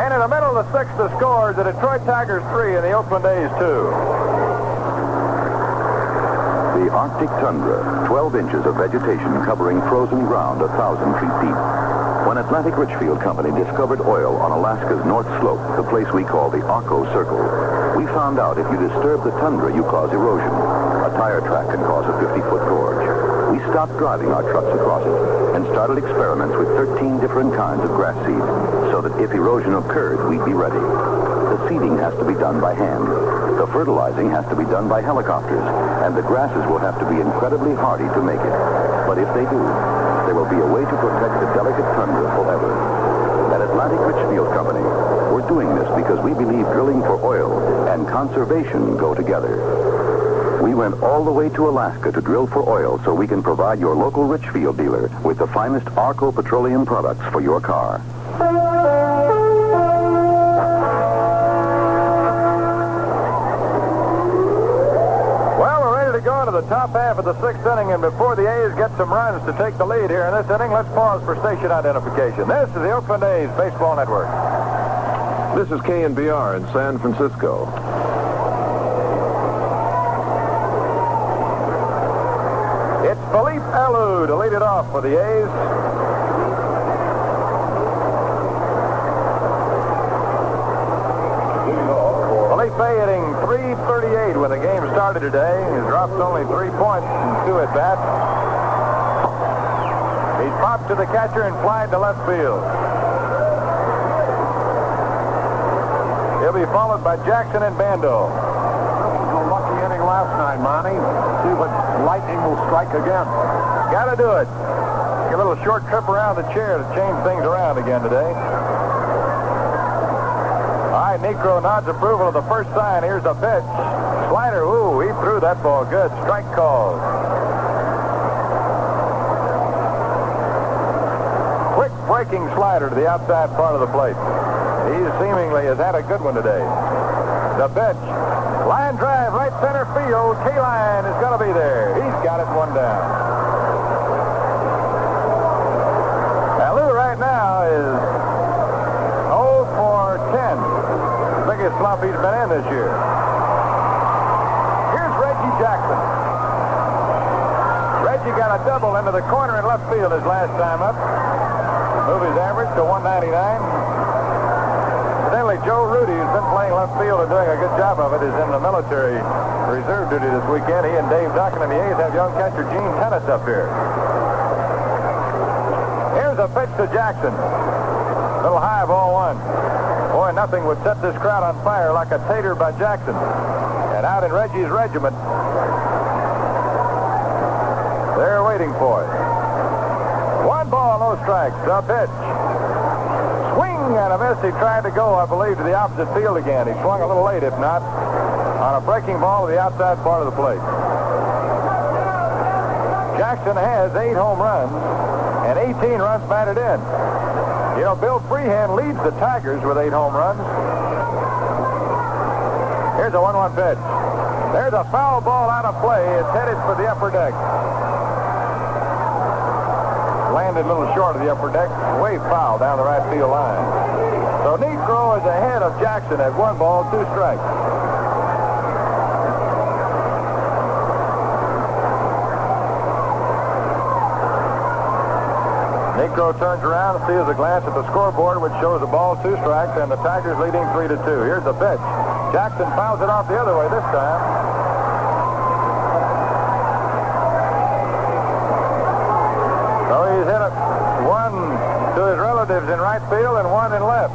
And in the middle of the 6th, the score is the Detroit Tigers 3 and the Oakland A's 2. The Arctic tundra, 12 inches of vegetation covering frozen ground 1,000 feet deep. When Atlantic Richfield Company discovered oil on Alaska's North Slope, the place we call the Arco Circle, we found out if you disturb the tundra, you cause erosion. A tire track can cause a 50-foot gorge. We stopped driving our trucks across it and started experiments with 13 different kinds of grass seed, so that if erosion occurred, we'd be ready. The seeding has to be done by hand. The fertilizing has to be done by helicopters, and the grasses will have to be incredibly hardy to make it. But if they do, there will be a way to protect the delicate tundra forever. At Atlantic Richfield Company, we're doing this because we believe drilling for oil and conservation go together. We went all the way to Alaska to drill for oil so we can provide your local Richfield dealer with the finest Arco petroleum products for your car. Going to the top half of the 6th inning, and before the A's get some runs to take the lead here in this inning, let's pause for station identification. This is the Oakland A's Baseball Network. This is KNBR in San Francisco. It's Felipe Alou to lead it off for the A's. Felipe hitting .338 when the game started today. He's dropped only 3 points in 2 at-bats. He's popped to the catcher and flied to left field. He'll be followed by Jackson and Bando. That was a lucky inning last night, Monty. See if lightning will strike again. Got to do it. Get a little short trip around the chair to change things around again today. All right, Necro nods approval of the first sign. Here's the pitch. Slider, ooh, he threw that ball good. Strike call. Quick breaking slider to the outside part of the plate. He seemingly has had a good one today. The pitch. Line drive, right center field. K-line is going to be there. He's got it, 1 down. Alou right now is if he's been in this year. Here's Reggie Jackson. Reggie got a double into the corner in left field his last time up. Move his average to 199. Incidentally, Joe Rudy, who's been playing left field and doing a good job of it, is in the military reserve duty this weekend. He and Dave Duncan and the A's have young catcher Gene Tennis up here. Here's a pitch to Jackson. Little high, ball one. Boy, nothing would set this crowd on fire like a tater by Jackson. And out in Reggie's regiment, they're waiting for it. 1 ball, no strikes. The pitch. Swing and a miss. He tried to go, I believe, to the opposite field again. He swung a little late, if not, on a breaking ball to the outside part of the plate. Jackson has 8 home runs and 18 runs batted in. You know, Bill Freehan leads the Tigers with 8 home runs. Here's a 1-1 pitch. There's a foul ball out of play. It's headed for the upper deck. Landed a little short of the upper deck. Way foul down the right field line. So Negro is ahead of Jackson at 1 ball, 2 strikes. Negro turns around and sees a glance at the scoreboard, which shows a ball, 2 strikes, and the Tigers leading 3-2. Here's the pitch. Jackson fouls it off the other way this time. So he's hit it 1 to his relatives in right field and 1 in left.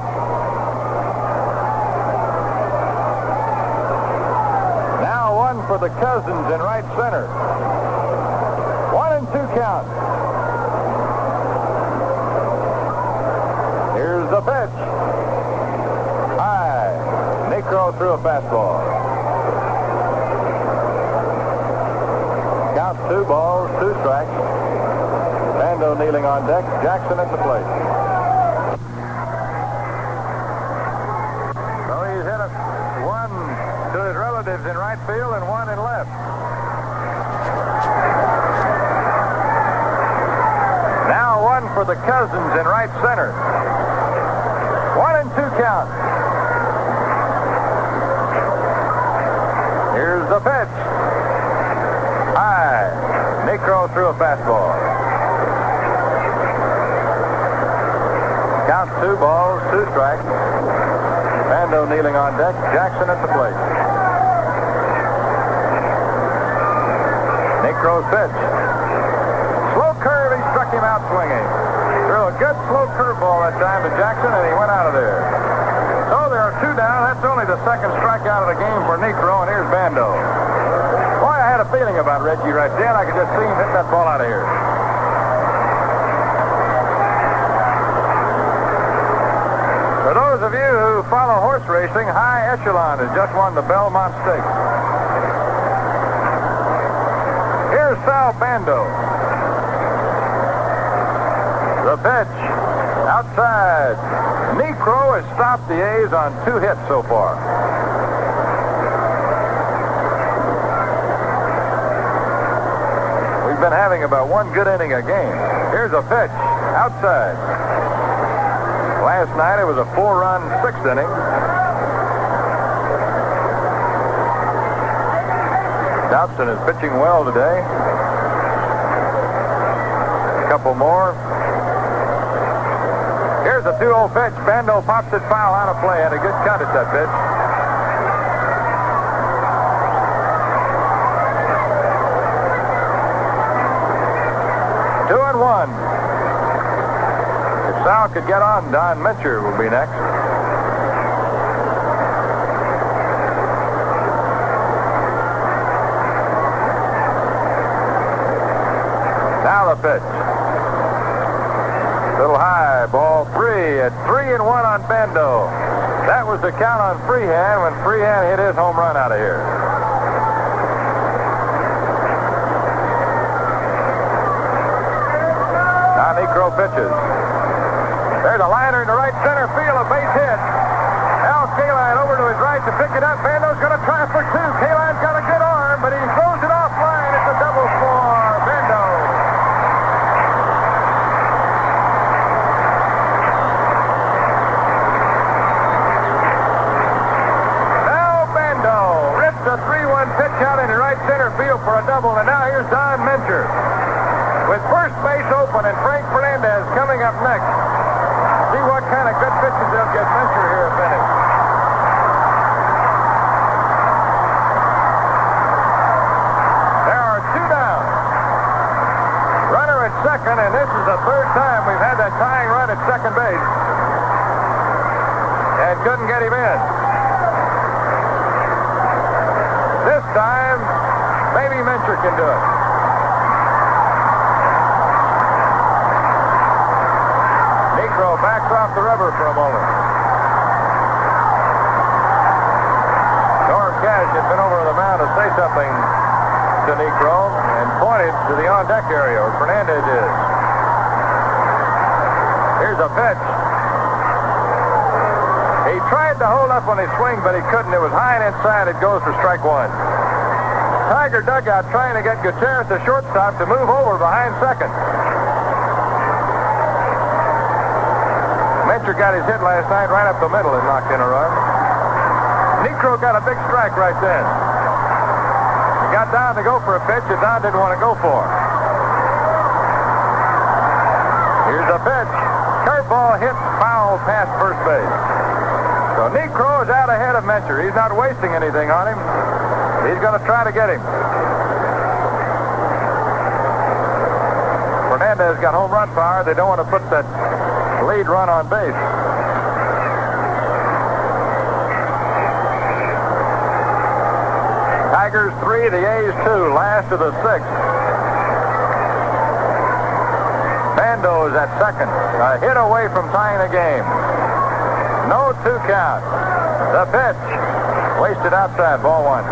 Now 1 for the cousins in right center. 1-2 count. Here's the pitch. High. Negro threw a fastball. Count 2 balls, 2 strikes. Bando kneeling on deck. Jackson at the plate. So he's hit it 1 to his relatives in right field and 1 in left. Now 1 for the cousins in right center. 1-2 count. Here's the pitch. High. Negro threw a fastball. Count 2 balls, 2 strikes. Bando kneeling on deck. Jackson at the plate. Negro's pitch. Slow curve. He struck him out swinging. Threw a good slow curveball that time to Jackson, and he went out of there. So there are 2 down. That's only the 2nd strikeout of the game for Negro, and here's Bando. Boy, I had a feeling about Reggie right there. I could just see him hit that ball out of here. For those of you who follow horse racing, High Echelon has just won the Belmont Stakes. Here's Sal Bando. The pitch. Outside. Negro has stopped the A's on 2 hits so far. We've been having about 1 good inning a game. Here's a pitch. Outside. Last night it was a 4-run 6th inning. Dobson is pitching well today. A couple more. Here's a 2-0 pitch. Bando pops it foul out of play. Had a good cut at that pitch. Two and 1. If Sal could get on, Don Mincher will be next. Now the pitch. Little high, ball 3 at 3-1 on Bando. That was the count on Freehan when Freehan hit his home run out of here. Now Negro pitches. There's a liner in the right center field, a base hit. Al Kaline over to his right to pick it up. Bando's going to try for 2. Kaline's got a good arm, but he throws it offline. It's a double for Bando. double, and now here's Don Mincher. With first base open and Frank Fernandez coming up next. See what kind of good pitches they'll get Mincher here, if any. There are two down. Runner at second, and this is the third time we've had that tying run at second base. And couldn't get him in. This time, maybe Mincher can do it. Negro backs off the rubber for a moment. Norm Cash had been over to the mound to say something to Negro and pointed to the on-deck area where Fernandez is. Here's a pitch. He tried to hold up on his swing, but he couldn't. It was high and inside. It goes for strike one. Tiger dugout trying to get Gutierrez, the shortstop, to move over behind second. Mincher got his hit last night right up the middle and knocked in a run. Negro got a big strike right then. He got Don to go for a pitch that Don didn't want to go for. Here's a pitch. Curveball hit foul past first base. So Negro is out ahead of Mincher. He's not wasting anything on him. He's going to try to get him. Fernandez got home run power. They don't want to put that lead run on base. Tigers 3, the A's 2, last of the sixth. Bando is at second. A hit away from tying the game. No 2 count. The pitch. Wasted outside. Ball one.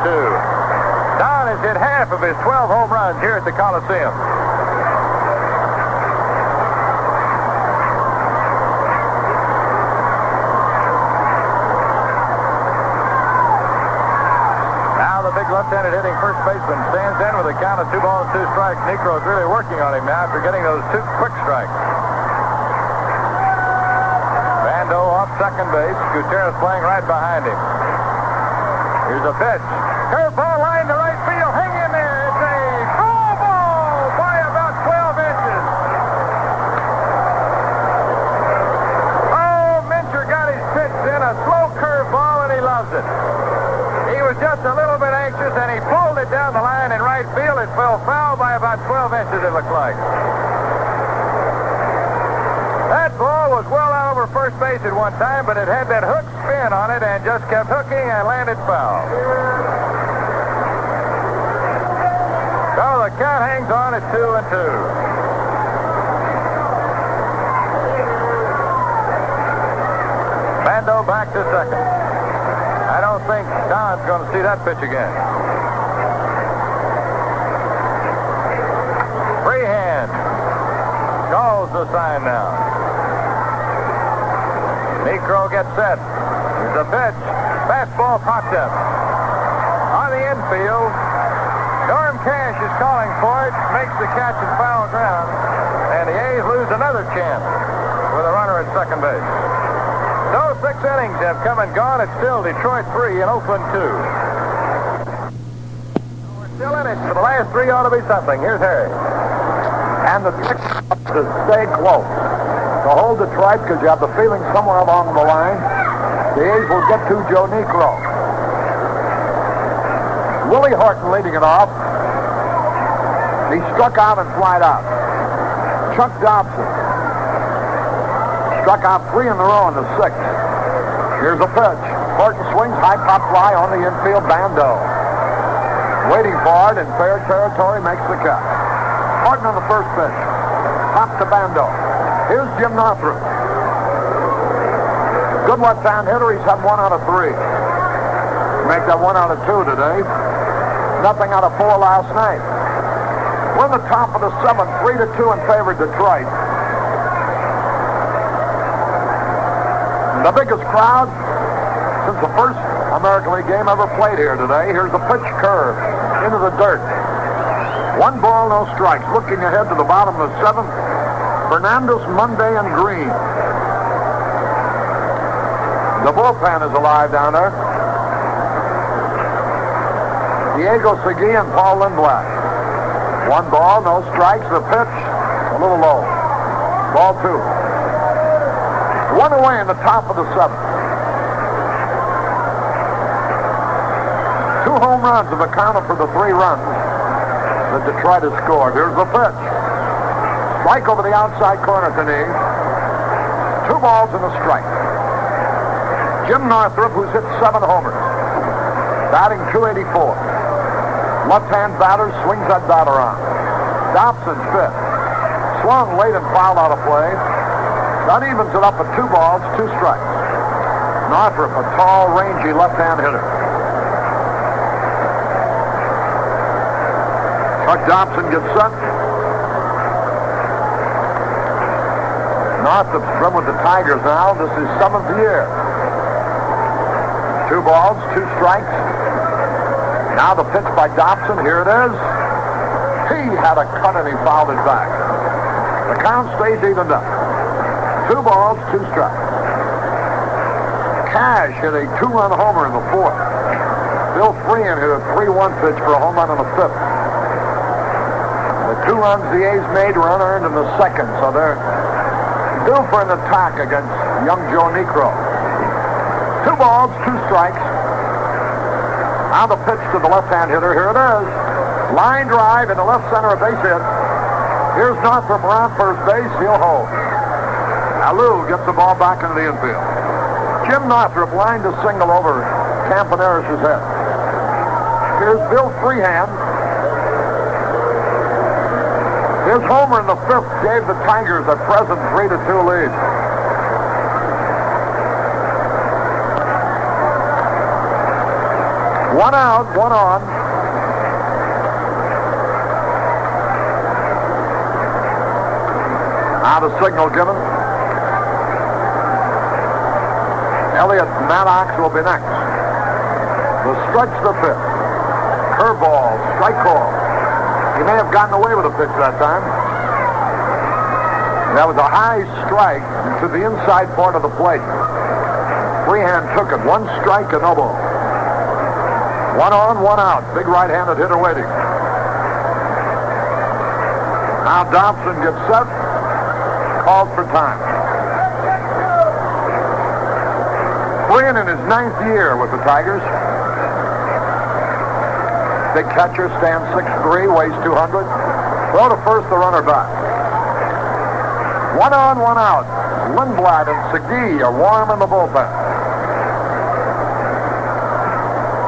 Don has hit half of his 12 home runs here at the Coliseum. Now the big left-handed hitting first baseman stands in with a count of 2 balls, 2 strikes. Negro is really working on him now after getting those 2 quick strikes. Bando off second base. Gutierrez playing right behind him. Here's a pitch. Curveball line to right field. Hang in there. It's a foul ball by about 12 inches. Oh, Mincher got his pitch in. A slow curveball, and he loves it. He was just a little bit anxious, and he pulled it down the line in right field. It fell foul by about 12 inches, it looked like. That ball was well out over first base at one time, but it had that hook spin on it and just kept hooking and landed foul. So the count hangs on at 2-2. Bando back to second. I don't think Don's going to see that pitch again. Freehand calls the sign now. Negro gets set. Here's a pitch. Fastball popped up. On the infield, Norm Cash is calling for it. Makes the catch in foul ground. And the A's lose another chance with a runner at second base. Those 6 innings have come and gone. It's still Detroit 3 and Oakland 2. We're still in it. For the last 3 ought to be something. Here's Harry. And the trick to stay close. To hold Detroit because you have the feeling somewhere along the line the A's will get to Joe Negro. Willie Horton leading it off. He struck out and flied out. Chuck Dobson struck out 3 in a row in the 6th. Here's a pitch. Horton swings, high pop fly on the infield. Bando waiting for it in fair territory, makes the catch. Horton on the first pitch. Pop to Bando. Here's Jim Northrup. Good left-hand hitter. He's had 1 out of 3. Make that 1 out of 2 today. Nothing out of 4 last night. We're in the top of the 7th, 3-2 in favor of Detroit. The biggest crowd since the first American League game ever played here today. Here's the pitch curve into the dirt. 1 ball, no strikes. Looking ahead to the bottom of the 7th, Fernandez, Monday, and Green. The bullpen is alive down there. Diego Segui and Paul Lindblad. 1 ball, no strikes. The pitch, a little low. Ball 2. 1 away in the top of the 7th. 2 home runs have accounted for the 3 runs that Detroit has scored. Here's the pitch. Strike over the outside corner to knee. 2 balls and a strike. Jim Northrup, who's hit 7 homers, batting .284. Left-hand batter swings that bat around. Dobson's 5th. Swung late and fouled out of play. That evens it up at 2 balls, 2 strikes. Northrup, a tall, rangy left-hand hitter. Chuck Dobson gets set. Northrup's been with the Tigers now. This is 7th year. 2 balls, 2 strikes. Now the pitch by Dobson. Here it is. He had a cut and he fouled it back. The count stays evened up. 2 balls, 2 strikes. Cash hit a 2-run homer in the 4th. Bill Freehan hit a 3-1 pitch for a home run in the 5th. The 2 runs the A's made were unearned in the 2nd, so they're due for an attack against young Joe Niekro. 2 balls, 2 strikes. Now the pitch to the left-hand hitter. Here it is. Line drive in the left center, a base hit. Here's Northrup around first base. He'll hold. Alou gets the ball back into the infield. Jim Northrup lined a single over Campaneris' head. Here's Bill Freehan. His homer in the 5th gave the Tigers a present 3-2 lead. One out, 1 on. Now the signal given. Elliot Maddox will be next. The stretch the 5th. Curveball, strike call. He may have gotten away with a pitch that time. That was a high strike to the inside part of the plate. Freehan took it. 1 strike and no ball. 1 on, 1 out. Big right-handed hitter waiting. Now Dobson gets set. Called for time. Freehan in his 9th year with the Tigers. Big catcher, stands 6'3", weighs 200. Throw to first, the runner back. 1 on, 1 out. Lindblad and Segui are warm in the bullpen.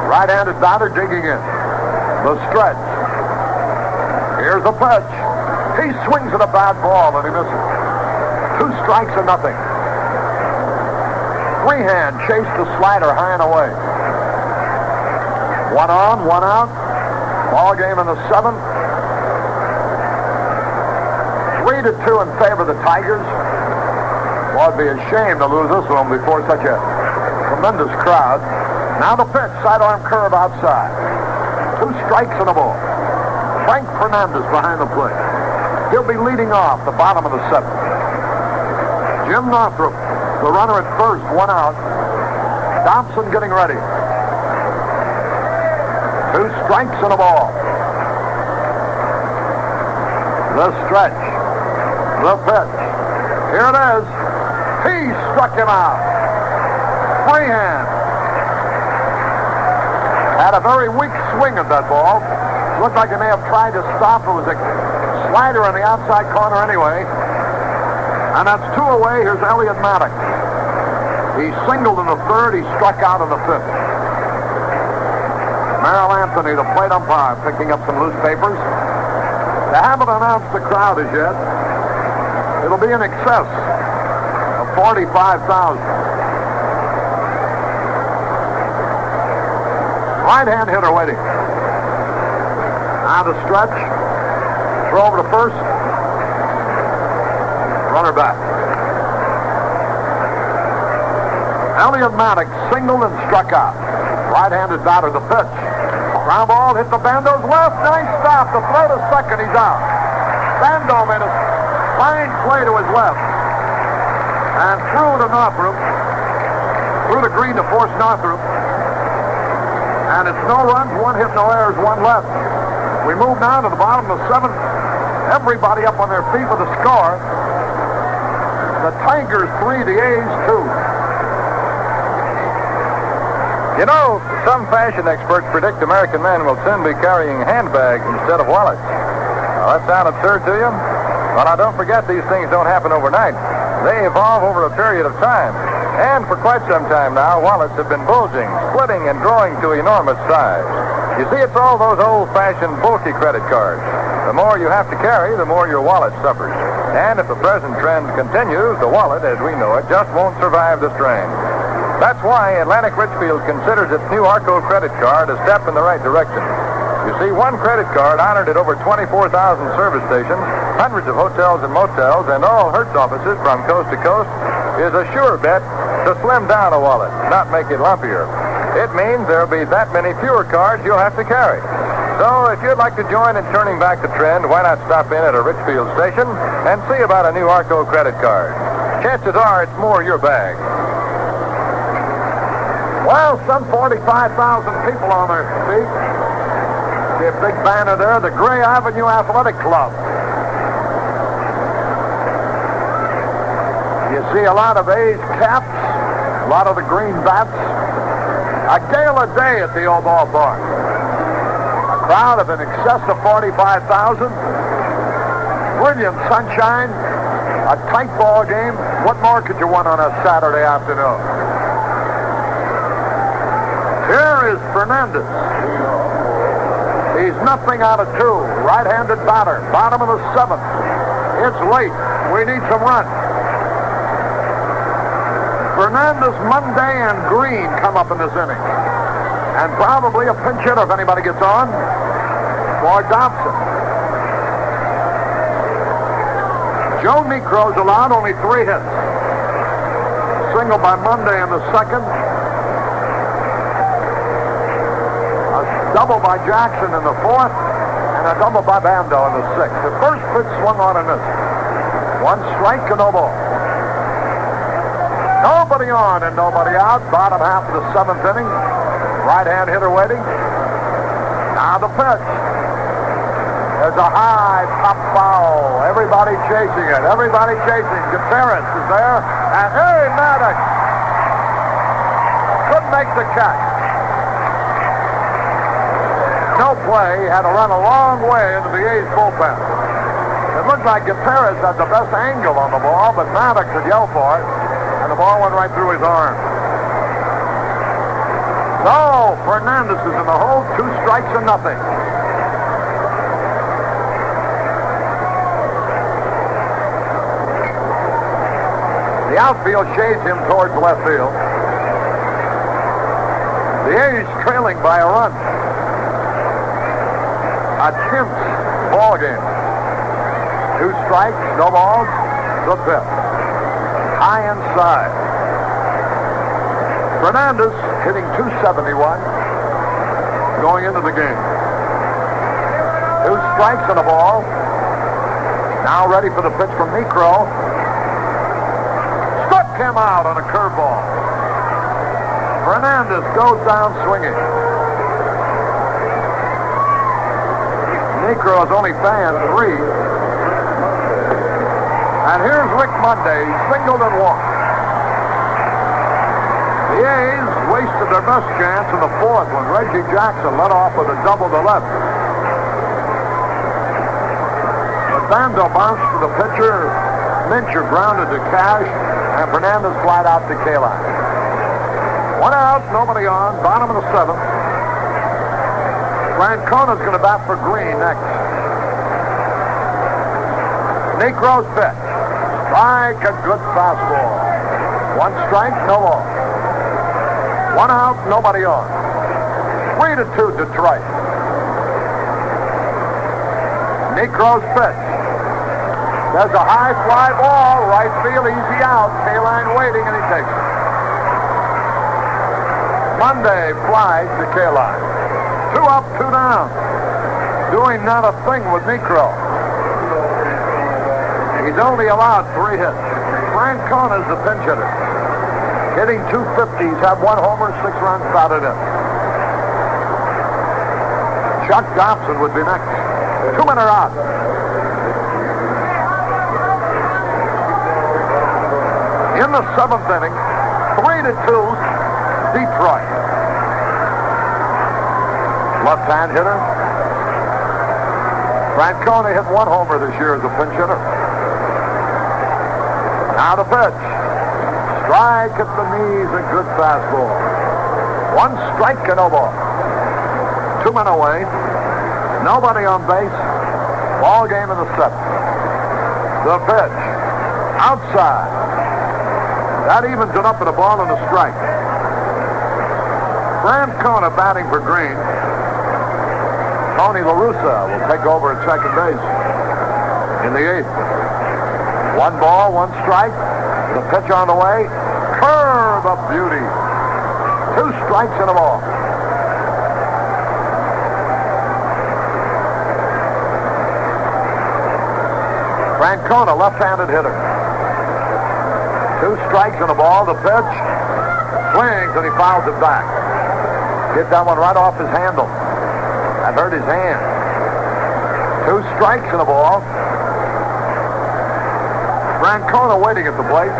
Right-handed batter digging in. The stretch. Here's the pitch. He swings at a bad ball and he misses. 2 strikes and nothing. Freehan chased the slider high and away. 1 on, 1 out. Ball game in the 7th. 3-2 in favor of the Tigers. Well, it'd be a shame to lose this one before such a tremendous crowd. Now the pitch, sidearm curve outside. 2 strikes and a ball. Frank Fernandez behind the plate. He'll be leading off the bottom of the 7th. Jim Northrup, the runner at first, 1 out. Dobson getting ready. 2 strikes and a ball. The stretch. The pitch. Here it is. He struck him out. Freehan had a very weak swing at that ball. Looked like he may have tried to stop. It was a slider on the outside corner anyway. And that's 2 away. Here's Elliot Maddox. He singled in the 3rd. He struck out in the 5th. Merrill Anthony, the plate umpire, picking up some loose papers. They haven't announced the crowd as yet. It'll be in excess of 45,000. Right-hand hitter waiting. Now the stretch. Throw over to first. Runner back. Elliot Maddox singled and struck out. Right-handed batter, the pitch. Ground ball hit the Bando's left. Nice stop. The throw to second. He's out. Bando made a fine play to his left. And threw to Northrup. Threw to Green to force Northrup. And it's no runs, one hit, no errors, one left. We move now to the bottom of the seventh. Everybody up on their feet with a score. The Tigers 3, the A's 2. You know, some fashion experts predict American men will soon be carrying handbags instead of wallets. Now, that sound absurd to you? Well, now, don't forget these things don't happen overnight. They evolve over a period of time. And for quite some time now, wallets have been bulging, splitting, and growing to enormous size. You see, it's all those old-fashioned bulky credit cards. The more you have to carry, the more your wallet suffers. And if the present trend continues, the wallet, as we know it, just won't survive the strain. That's why Atlantic Richfield considers its new Arco credit card a step in the right direction. You see, one credit card honored at over 24,000 service stations, hundreds of hotels and motels, and all Hertz offices from coast to coast is a sure bet to slim down a wallet, not make it lumpier. It means there'll be that many fewer cards you'll have to carry. So if you'd like to join in turning back the trend, why not stop in at a Richfield station and see about a new Arco credit card? Chances are it's more your bag. Well, some 45,000 people on their feet. See a big banner there, the Gray Avenue Athletic Club. You see a lot of A's caps, a lot of the green bats. A gala day at the old ballpark. A crowd of in excess of 45,000. Brilliant sunshine. A tight ball game. What more could you want on a Saturday afternoon? Here is Fernandez. He's nothing out of two. Right-handed batter. Bottom of the seventh. It's late. We need some runs. Fernandez, Monday, and Green come up in this inning. And probably a pinch hitter if anybody gets on for Dobson. Joe Necro's allowed only 3 hits. Single by Monday in the second. A double by Jackson in the fourth. And a double by Bando in the sixth. The first pitch swung on and missed. 1 strike and no ball. Nobody on and nobody out. Bottom half of the seventh inning. Right-hand hitter waiting. Now the pitch. There's a high pop foul. Everybody chasing it. Everybody chasing. Gutierrez is there. And hey, Maddox. Couldn't make the catch. No play. Had to run a long way into the A's bullpen. It looked like Gutierrez had the best angle on the ball, but Maddox had yelled for it. And the ball went right through his arm. So, Fernandez is in the hole. 2 strikes and nothing. The outfield shades him towards left field. The A's trailing by a run. A tense ball game. 2 strikes, no balls, the fifth. High inside. Fernandez hitting .271 going into the game. 2 strikes and a ball. Now ready for the pitch from Necro. Struck him out on a curveball. Fernandez goes down swinging. Necro has only fanned 3. And here's Rick Monday, singled and walked. The A's wasted their best chance in the fourth when Reggie Jackson led off with a double to left. But Bando bounced to the pitcher, Mincher grounded to Cash, and Fernandez flied out to Kaline. 1 out, nobody on, bottom of the seventh. Francona's going to bat for Green next. Necro's pitch. Strike, a good fastball. 1 strike, no ball. 1 out, nobody on. 3-2 Detroit. Necro's pitch. There's a high fly ball, right field, easy out. Kaline waiting, and he takes it. Monday flies to K-line. 2 up, 2 down. Doing not a thing with Necro. He's only allowed 3 hits. Francona's the pinch hitter. Hitting .250. He's had 1 homer, 6 runs, batted in. Chuck Dobson would be next. 2 men are out. In the 7th inning, 3-2, Detroit. Left-hand hitter. Francona hit 1 homer this year as a pinch hitter. Now the pitch. Strike at the knees, a good fastball. 1 strike and no ball. 2 men away. Nobody on base. Ball game in the 7th. The pitch. Outside. That evens it up at a ball and a strike. Francona batting for Green. Tony La Russa will take over at second base in the 8th. 1 ball, 1 strike. The pitch on the way. Curve of beauty. 2 strikes and a ball. Francona, left-handed hitter. 2 strikes and a ball. The pitch. Swings and he fouls it back. Get that one right off his handle. That hurt his hand. 2 strikes and a ball. Francona waiting at the plate.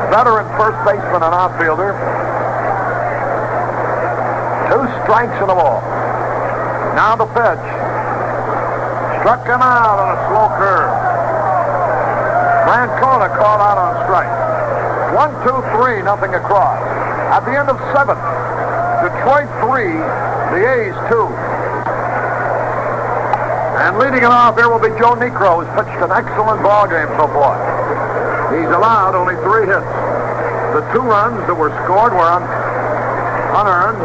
Veteran first baseman and outfielder. 2 strikes and a ball. Now the pitch. Struck him out on a slow curve. Francona called out on strike. 1, 2, 3, nothing across. At the end of 7th, Detroit 3, the A's 2. And leading it off here will be Joe Necro, who's pitched an excellent ball game so far. He's allowed only 3 hits. The 2 runs that were scored were unearned.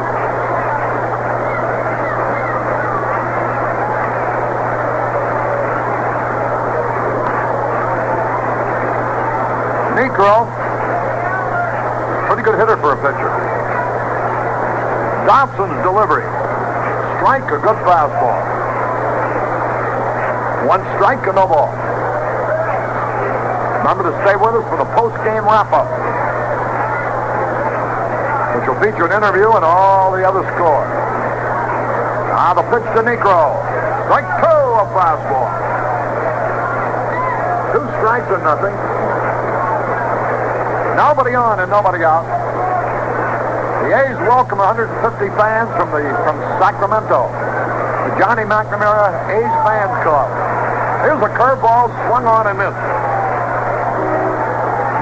Necro, pretty good hitter for a pitcher. Dobson's delivery. Strike, a good fastball. 1 strike and no ball. Remember to stay with us for the post-game wrap-up, which will feature an interview and all the other scores. Now the pitch to Necro. Strike 2, a fastball. 2 strikes and nothing. Nobody on and nobody out. The A's welcome 150 fans from Sacramento. The Johnny McNamara A's Fans Club. Here's a curveball swung on and missed.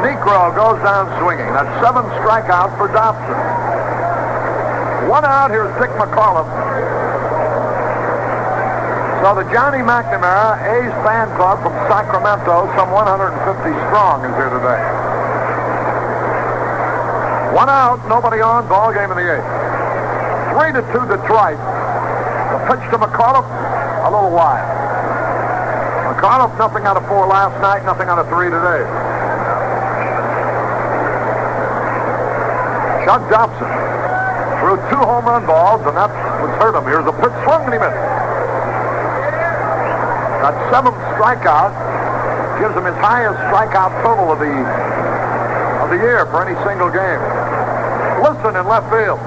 Necro goes down swinging. That's 7 strikeouts for Dobson. 1 out. Here's Dick McCollum. So the Johnny McNamara A's Fan Club from Sacramento, some 150 strong, is here today. 1 out, nobody on, ball game in the 8th. 3-2 Detroit. The pitch to McAuliffe, a little wide. McAuliffe, nothing out of 4 last night, nothing out of 3 today. Chuck Dobson threw 2 home run balls, and that's what's hurt him. Here's a pitch swung and he missed. That 7th strikeout gives him his highest strikeout total of the year for any single game. Listen in left field.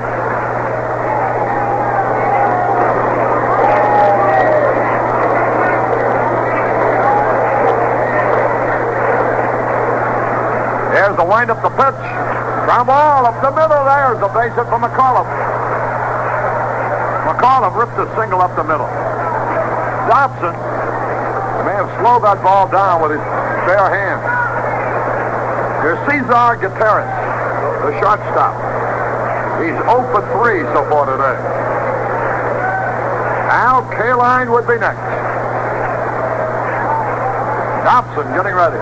There's the wind up the pitch. Ground ball up the middle. There's a base hit for McAuliffe. McAuliffe ripped a single up the middle. Dobson may have slowed that ball down with his bare hand. Here's Cesar Gutierrez, the shortstop. He's 0 for 3 so far today. Al Kaline would be next. Dobson getting ready.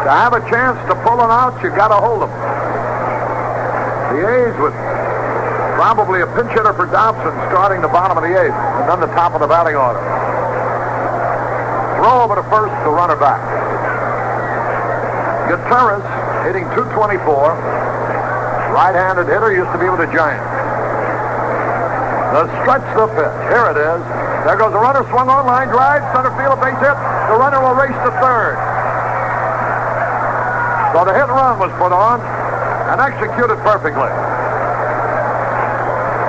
To have a chance to pull him out, you got to hold him. The A's with probably a pinch hitter for Dobson starting the bottom of the 8th and then the top of the batting order. Throw over to first, the runner back. Gutierrez hitting .224. Right-handed hitter, used to be with the Giants. The stretch, the pitch. Here it is. There goes the runner, swung on, line drive, center field, base hit. The runner will race to third. So the hit and run was put on and executed perfectly.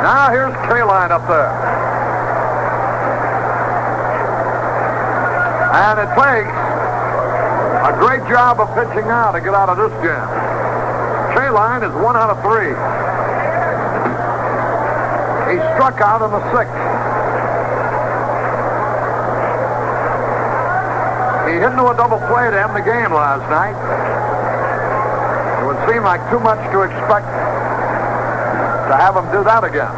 Now here's Kaline up there. And it takes a great job of pitching now to get out of this jam. Kaline is 1 out of 3. He struck out in the 6th. He hit into a double play to end the game last night. It would seem like too much to expect to have him do that again.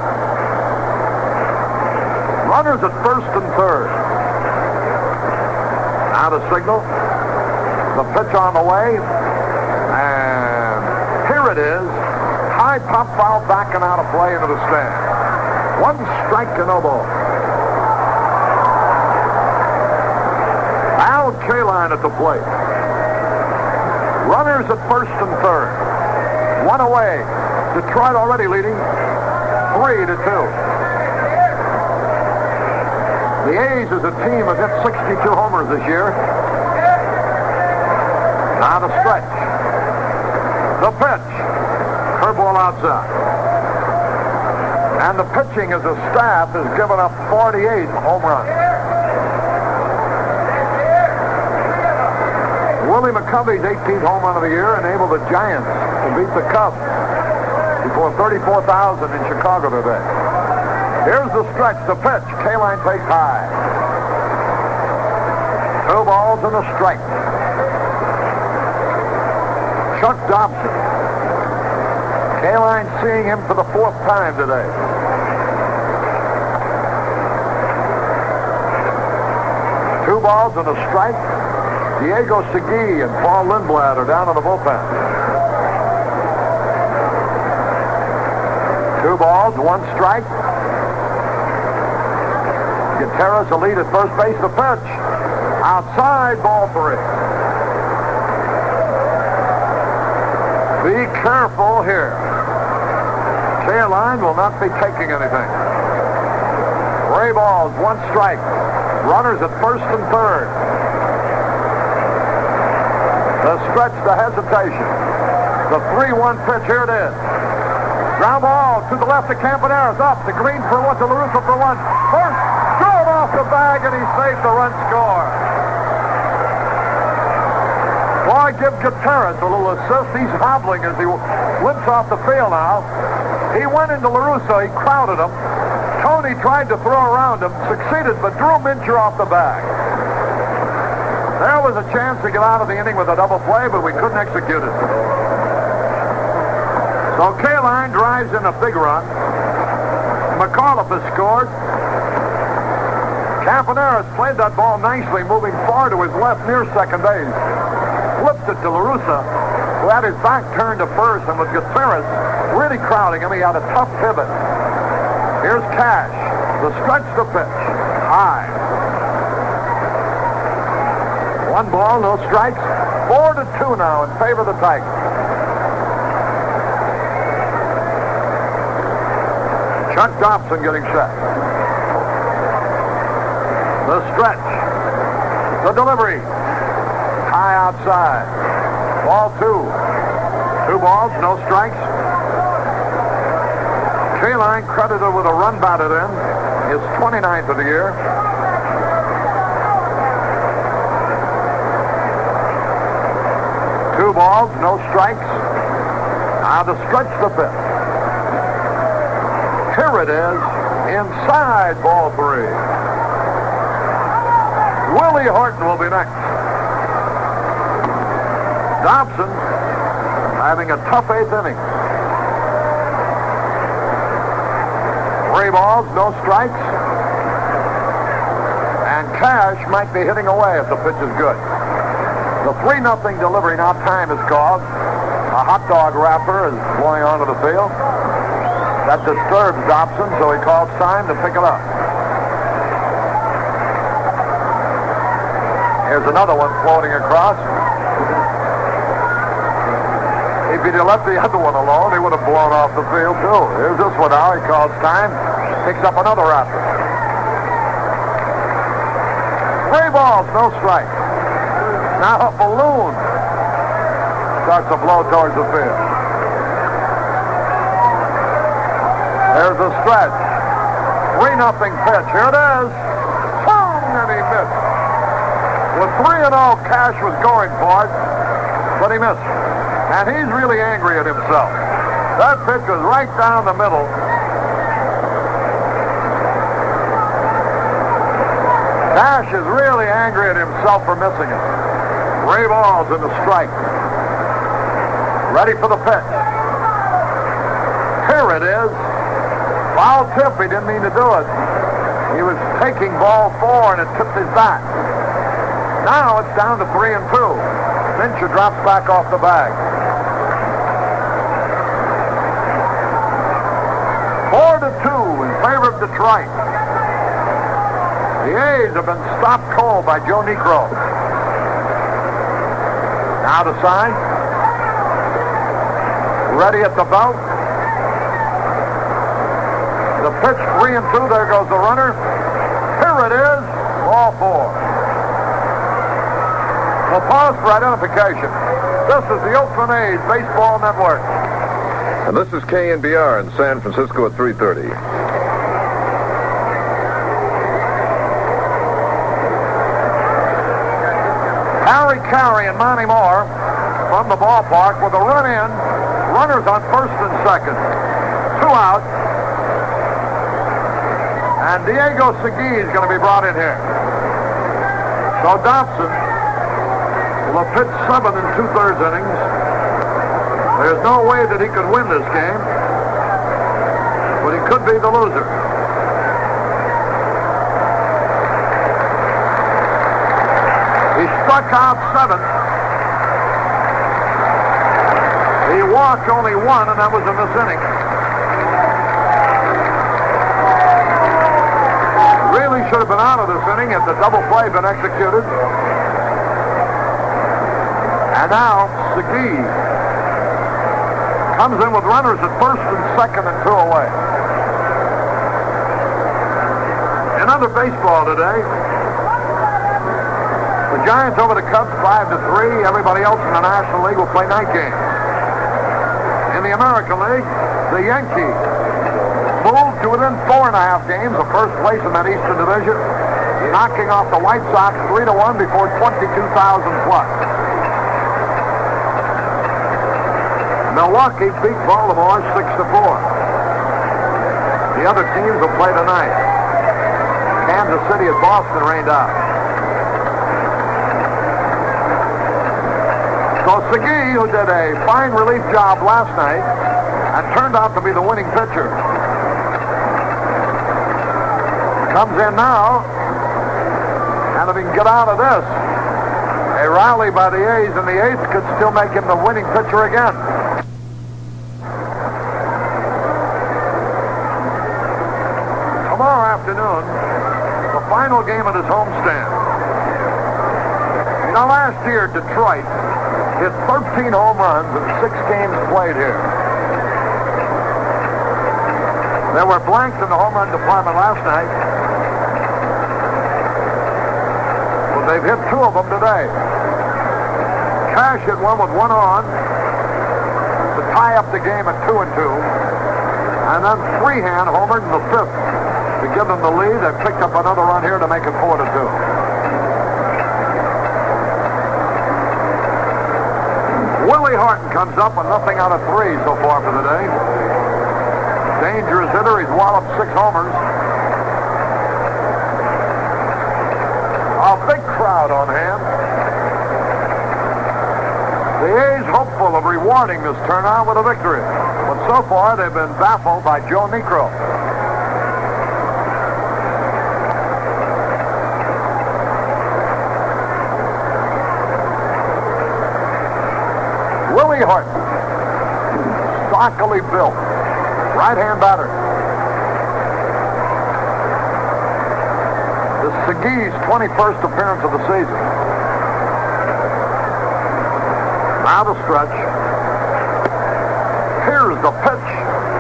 Runners at first and third. Now the signal. The pitch on the way. And here it is. High pop foul backing out of play into the stand. 1 strike to no ball. Al Kaline at the plate. Runners at first and third. 1 away. Detroit already leading 3-2. The A's as a team have hit 62 homers this year. Now the stretch. The pitch. Curveball outside. And the pitching as a staff has given up 48 home runs. Willie McCovey's 18th home run of the year enabled the Giants to beat the Cubs before 34,000 in Chicago today. Here's the stretch, the pitch. Kaline takes high. 2 balls and a strike. Chuck Dobson. Kaline seeing him for the 4th time today. Two balls and a strike. Diego Segui and Paul Lindblad are down in the bullpen. 2 balls, 1 strike. Gutierrez the lead at first base. The pitch. Outside, ball 3. Be careful here. Kaline will not be taking anything. 3 balls, 1 strike. Runners at first and third. The stretch, the hesitation. The 3-1 pitch, here it is. Ground ball to the left of Campaneris, up to Green for 1, to LaRusso for 1. First, drove off the bag, and he saved the run score. Boy, give Gutierrez a little assist. He's hobbling as he limps off the field now. He went into LaRusso. He crowded him. Tony tried to throw around him, succeeded, but drew Mincher off the bag. There was a chance to get out of the inning with a double play, but we couldn't execute it. So Kaline drives in a big run. McAuliffe has scored. Campaneris played that ball nicely, moving far to his left near second base. Flipped it to LaRusso, who had his back turned to first, and with Gutierrez really crowding him, he had a tough pivot. Here's Cash. The stretch, the pitch. High. 1 ball, no strikes. 4-2 now in favor of the Tigers. Chuck Dobson getting set. The stretch. The delivery. High outside. Ball 2. 2 balls, no strikes. Kaline credited with a run batted in. His 29th of the year. Two balls, no strikes. Now to stretch the pitch. Here it is. Inside, ball 3. Willie Horton will be next. Dobson having a tough 8th inning. 3 balls, no strikes. And Cash might be hitting away if the pitch is good. The 3-0 delivery, now time is called. A hot dog wrapper is blowing onto the field. That disturbs Dobson, so he calls time to pick it up. Here's another one floating across. If he'd have left the other one alone, he would have blown off the field, too. Here's this one now. He calls time. Picks up another raptor. 3 balls, no strike. Now a balloon starts to blow towards the field. There's a stretch. 3-0 pitch. Here it is. Boom! And he missed. With 3-0, Cash was going for it, but he missed. And he's really angry at himself. That pitch was right down the middle. Cash is really angry at himself for missing it. 3 balls and a strike. Ready for the pitch. Here it is. Foul tip. He didn't mean to do it. He was taking ball 4 and it tipped his bat. Now it's down to 3-2. Fincher drops back off the bag. 4-2 in favor of Detroit. The A's have been stopped cold by Joe Niekro. Now to sign. Ready at the belt. The pitch 3-2. There goes the runner. Here it is. Ball 4. We'll pause for identification. This is the Oakland A's Baseball Network. And this is KNBR in San Francisco at 3:30. Harry Carey and Monty Moore from the ballpark with a run in. Runners on first and second. 2 out. And Diego Segui is going to be brought in here. So Dobson will have pitched 7 2/3 innings. There's no way that he could win this game, but he could be the loser. He struck out 7. He walked only 1, and that was in this inning. Really should have been out of this inning if the double play had been executed. And now, Segui comes in with runners at first and second and 2 away. In other baseball today, the Giants over the Cubs 5-3. Everybody else in the National League will play night games. In the American League, the Yankees moved to within 4.5 games of first place in that Eastern Division, knocking off the White Sox 3-1 before 22,000 plus. Milwaukee beat Baltimore 6-4. The other teams will play tonight. Kansas City at Boston rained out. So Segui, who did a fine relief job last night and turned out to be the winning pitcher, comes in now, and if he can get out of this, a rally by the A's in the 8th could still make him the winning pitcher again. Tomorrow afternoon, the final game of this homestand. Now last year, Detroit hit 13 home runs in 6 games played here. There were blanks in the home run department last night, but they've hit 2 of them today. Cash hit one with 1 on to tie up the game at 2-2, and then Freehan homered in the 5th to give them the lead. They picked up another run here to make it 4-2. Willie Horton comes up with nothing out of 3 so far for the day. Dangerous hitter. He's walloped 6 homers. A big crowd on hand. The A's hopeful of rewarding this turnout with a victory. But so far, they've been baffled by Joe Niekro. Willie Horton, stockily built, right-hand batter. This is Segui's 21st appearance of the season. Now the stretch. Here's the pitch.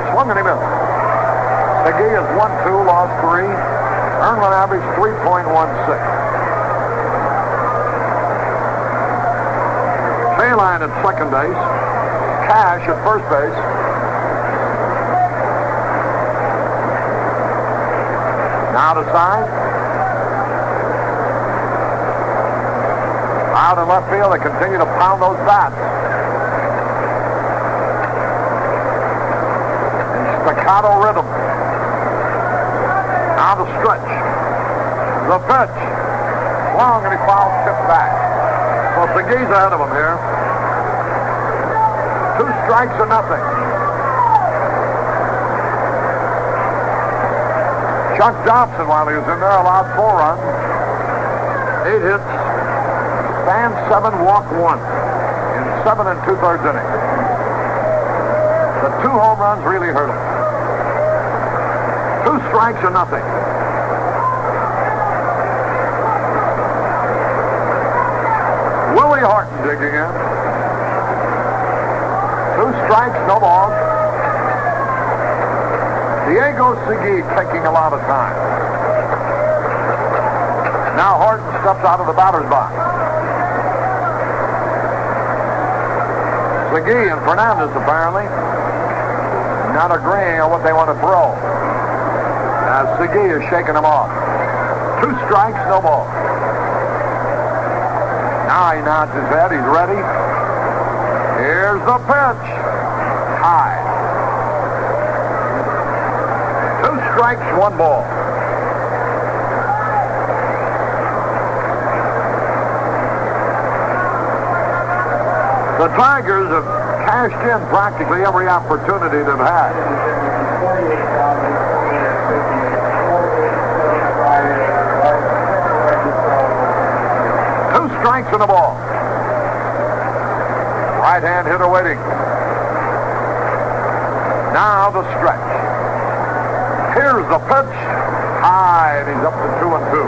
Swung and he missed. McGee is 1-2, lost 3. Earned run average 3.16. Kaline at second base. Cash at first base. Now to side. Out in left field, they continue to pound those bats. In staccato rhythm. Now the stretch. The pitch. Long and he fouls tip back. So Segui's ahead of him here. 2 strikes or nothing. Chuck Dobson, while he was in there, allowed 4 runs. 8 hits. Stand 7, walk 1 in 7 2/3 innings. The 2 home runs really hurt him. 2 strikes or nothing. Willie Horton digging in. 2 strikes, no balls. Diego Segui taking a lot of time. Now Horton steps out of the batter's box. Segui and Fernandez apparently not agreeing on what they want to throw. As Segui is shaking them off. 2 strikes, no ball. Now he nods his head. He's ready. Here's the pitch. High. 2 strikes, 1 ball. The Tigers have cashed in practically every opportunity they've had. Two strikes and a ball. Right-hand hitter waiting. Now the stretch. Here's the pitch. High, and he's up to 2-2.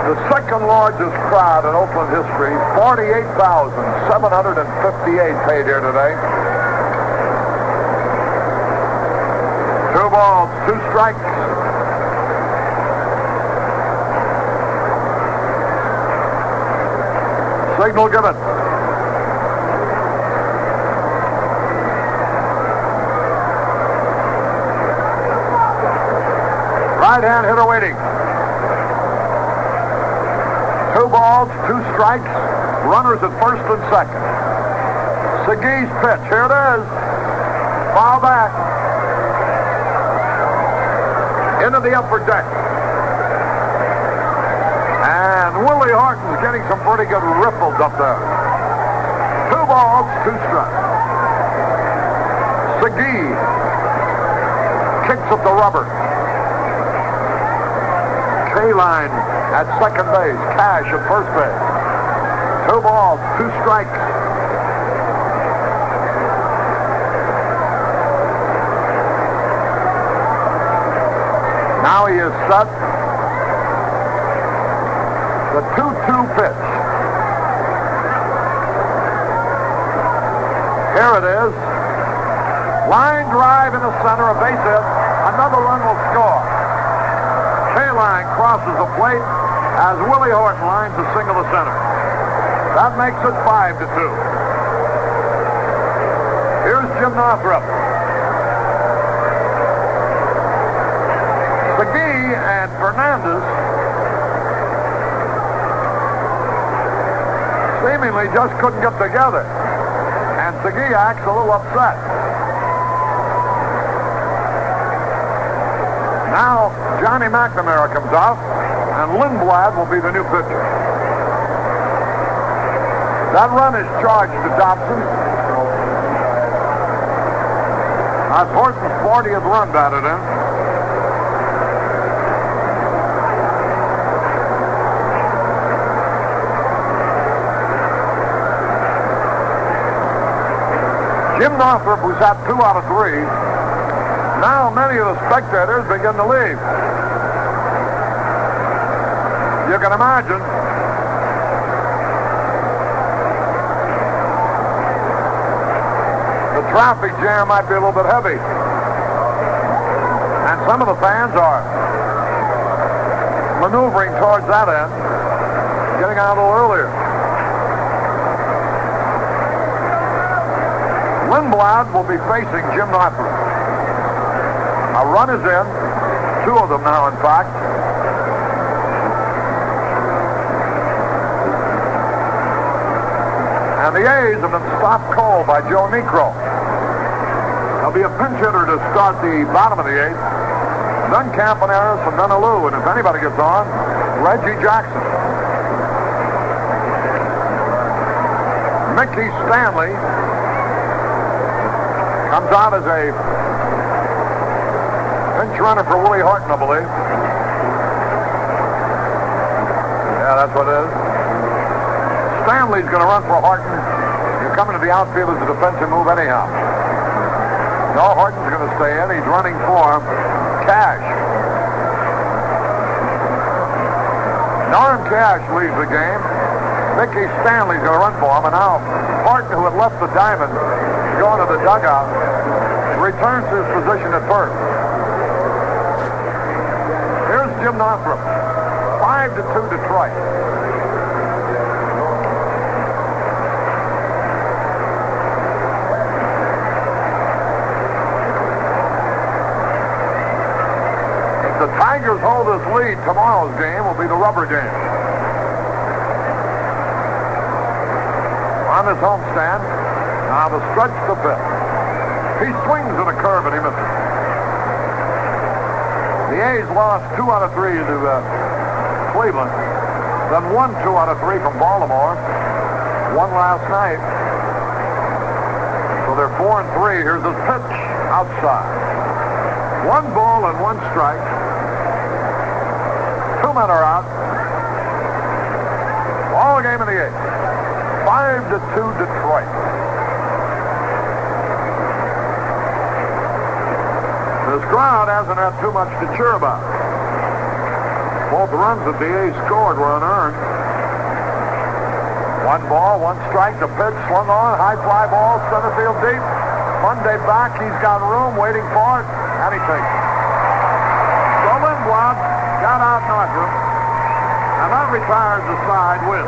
The second largest crowd in Oakland history, 48,758 paid here today. 2 balls, 2 strikes. Signal given. Right-hand hitter waiting. 2 balls, 2 strikes, runners at first and second. Segui's pitch, here it is. Foul back. Into the upper deck. And Willie Horton's getting some pretty good ripples up there. 2 balls, 2 strikes. Segui kicks at the rubber. Kaline at second base. Cash at first base. 2 balls, 2 strikes. Now he is set. The 2-2 pitch. Here it is. Line drive in the center, a base hit. Another run will score. Kaline crosses the plate as Willie Horton lines a single to center. That makes it 5-2. Here's Jim Northrup. Segui and Fernandez seemingly just couldn't get together. And Segui acts a little upset. Now, Johnny McNamara comes off, and Lindblad will be the new pitcher. That run is charged to Dobson. That's Horton's 40th run batted in. Jim Northrup, who's had 2 out of 3, now many of the spectators begin to leave. You can imagine traffic jam might be a little bit heavy. And some of the fans are maneuvering towards that end, getting out a little earlier. Lindblad will be facing Jim Northrup. A run is in, two of them now, in fact. And the A's have been stopped cold by Joe Niekro. There'll be a pinch hitter to start the bottom of the eighth. Then Campaneris and then Alou. And if anybody gets on, Reggie Jackson. Mickey Stanley comes out as a pinch runner for Willie Horton, I believe. Yeah, that's what it is. Stanley's going to run for Horton. He's coming to the outfield as a defensive move anyhow. No, Horton's going to stay in. He's running for Cash. Norm Cash leads the game. Mickey Stanley's going to run for him. And now Horton, who had left the diamond, going to the dugout, returns to his position at first. Here's Jim Northrup. 5-2 Detroit. If the Tigers hold this lead, tomorrow's game will be the rubber game. On his homestand, now the stretch to fifth. He swings at a curve and he misses. The A's lost 2 out of 3 to Cleveland, then won 2 out of 3 from Baltimore, won last night. So they're 4-3. Here's his pitch outside. 1 ball and 1 strike. 2 men are out. Ball game in the eighth. 5-2 Detroit. This crowd hasn't had too much to cheer about. Both runs that the A's scored were unearned. 1 ball, 1 strike. The pitch swung on. High fly ball, center field deep. Monday back. He's got room waiting for it, and he takes it. So Lindblad got out Northrup, and that retires the side with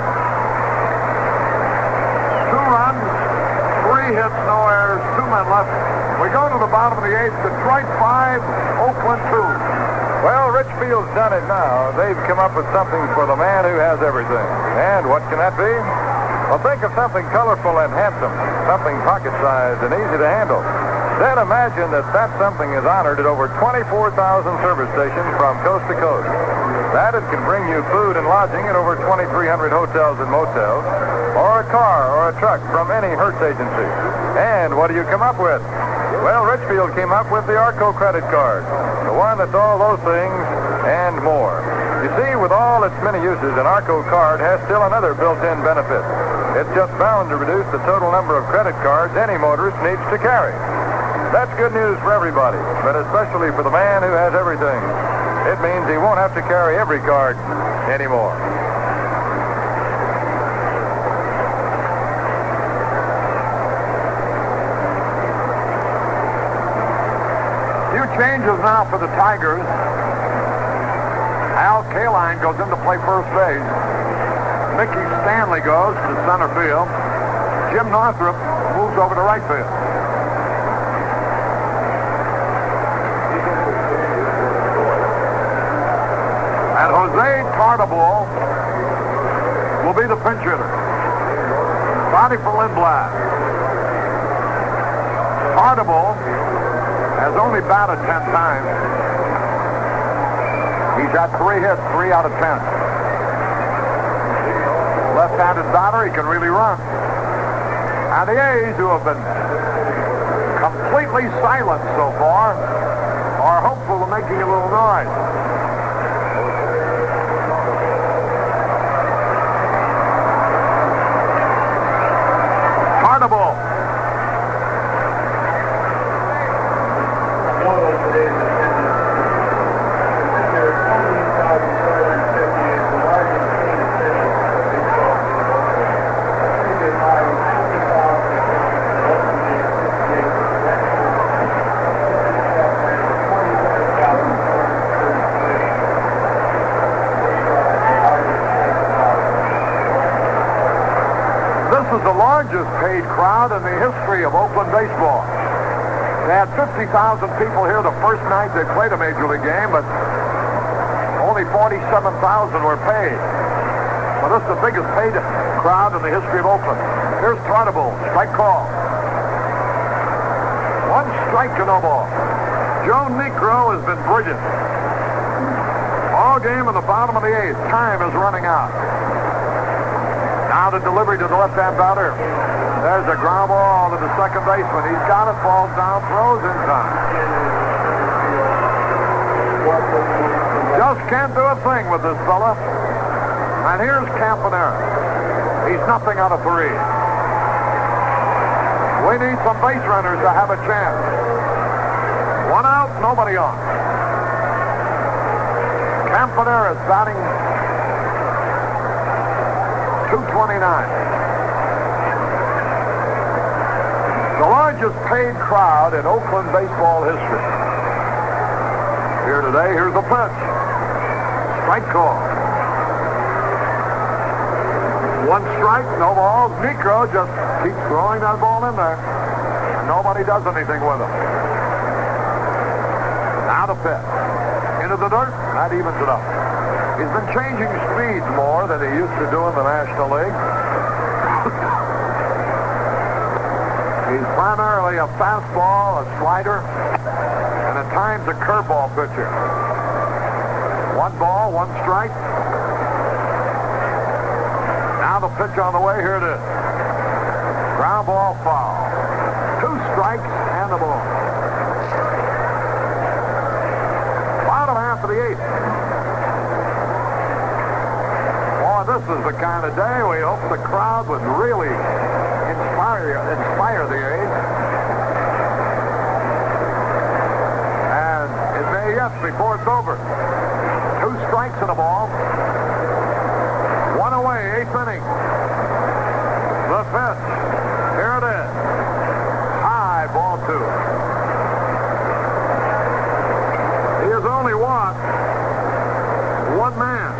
2 runs, 3 hits, no errors, 2 men left. We go to the bottom of the eighth. Detroit 5, Oakland 2. Well, Richfield's done it now. They've come up with something for the man who has everything. And what can that be? Well, think of something colorful and handsome, something pocket-sized and easy to handle. Then imagine that something is honored at over 24,000 service stations from coast to coast. That it can bring you food and lodging at over 2,300 hotels and motels, or a car or a truck from any Hertz agency. And what do you come up with? Well, Richfield came up with the Arco credit card, the one that's all those things and more. You see, with all its many uses, an Arco card has still another built-in benefit. It's just bound to reduce the total number of credit cards any motorist needs to carry. That's good news for everybody, but especially for the man who has everything. It means he won't have to carry every card anymore. Changes now for the Tigers. Al Kaline goes in to play first base. Mickey Stanley goes to center field. Jim Northrup moves over to right field. And Jose Tartabull will be the pinch hitter. Body for Lindblad. Tartabull has only batted 10 times. He's had 3 hits, 3 out of 10. Left-handed batter, he can really run. And the A's, who have been completely silent so far, are hopeful of making a little noise. Tartabull. This is the largest paid crowd in the history of Oakland baseball. They had 50,000 people here the first night they played a Major League game, but only 47,000 were paid. So this is the biggest paid crowd in the history of Oakland. Here's Trotable, strike call. One strike to no ball. Joe Negro has been brilliant. All game in the bottom of the eighth. Time is running out. Now the delivery to the left-hand batter. There's a ground ball to the second baseman. He's got it, falls down, throws in time. Just can't do a thing with this fella. And here's Campanera. He's nothing out of three. We need some base runners to have a chance. One out, nobody on. Campanera is batting .229. The largest paid crowd in Oakland baseball history. Here today, here's a pitch. Strike call. One strike, no balls. Negro just keeps throwing that ball in there. And nobody does anything with him. Now the pitch. Into the dirt, that evens it up. He's been changing speeds more than he used to do in the National League. He's primarily a fastball, a slider, and at times a curveball pitcher. One ball, one strike. Now the pitch on the way. Here it is. Ground ball foul. Two strikes and the ball. Bottom half of the eighth. Boy, this is the kind of day we hope the crowd would really inspire the eighth. And it may yet before it's over. Two strikes and a ball. One away, eighth inning. The pitch. Here it is. High, ball two. He has only walked one man.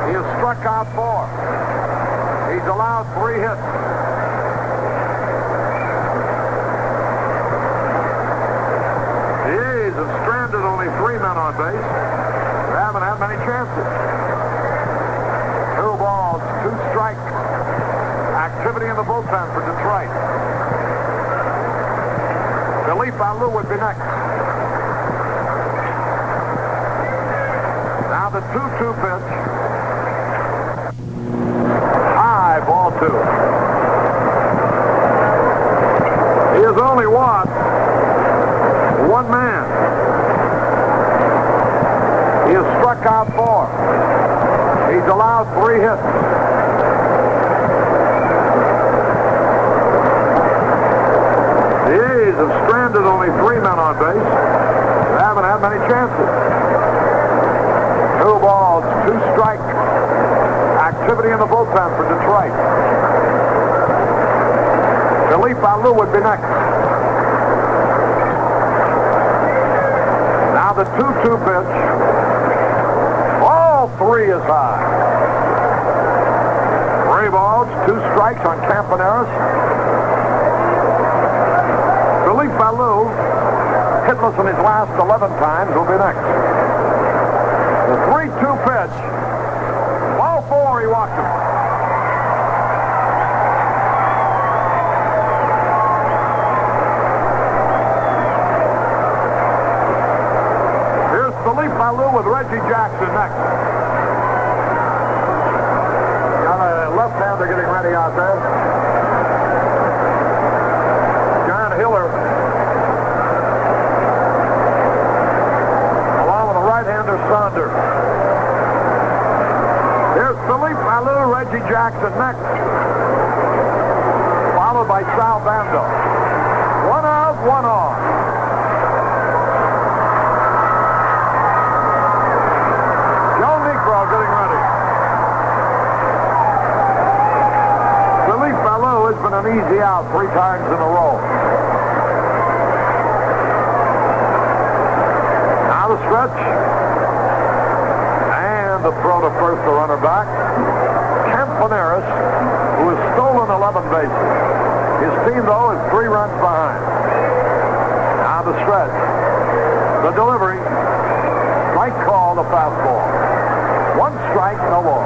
He has struck out four. He's allowed 3 hits. The A's have stranded only 3 men on base. They haven't had many chances. 2 balls, 2 strikes. Activity in the bullpen for Detroit. Philippe Alou would be next. Now the 2-2 pitch. High, ball 2. He has only walked one man. He has struck out 4. He's allowed 3 hits. The A's have stranded only 3 men on base. They haven't had many chances. 2 balls, 2 strikes. Activity in the bullpen for Detroit. Philippe Alou would be next. Now the 2-2 pitch. Ball 3 is high. 3 balls, 2 strikes on Campaneris. Philippe Alou, hitless in his last 11 times, will be next. The 3-2 pitch. Ball 4, he walked him. Here's Philippe Alou with Reggie Jackson next. Got a left-hander getting ready out there. John Hiller. Along with the right-hander Saunders. Here's Philippe Alou, Reggie Jackson next. Followed by Sal Bando. 1 out, 1 on. Joe Negro getting ready. Philippe Alou has been an easy out 3 times in a row. Now the stretch. The throw to first, the runner back. Campaneris, who has stolen 11 bases. His team, though, is 3 runs behind. Now the stretch. The delivery. Strike call, the fastball. 1 strike, no ball.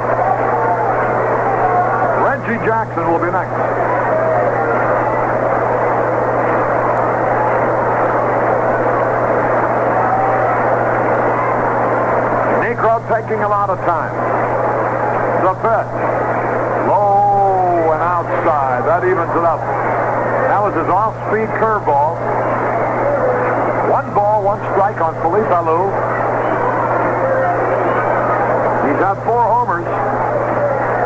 Reggie Jackson will be next. Negro taking a lot of time. The pitch. Low and outside. That evens it up. That was his off-speed curveball. 1 ball, 1 strike on Felipe Alou. He's had 4 homers.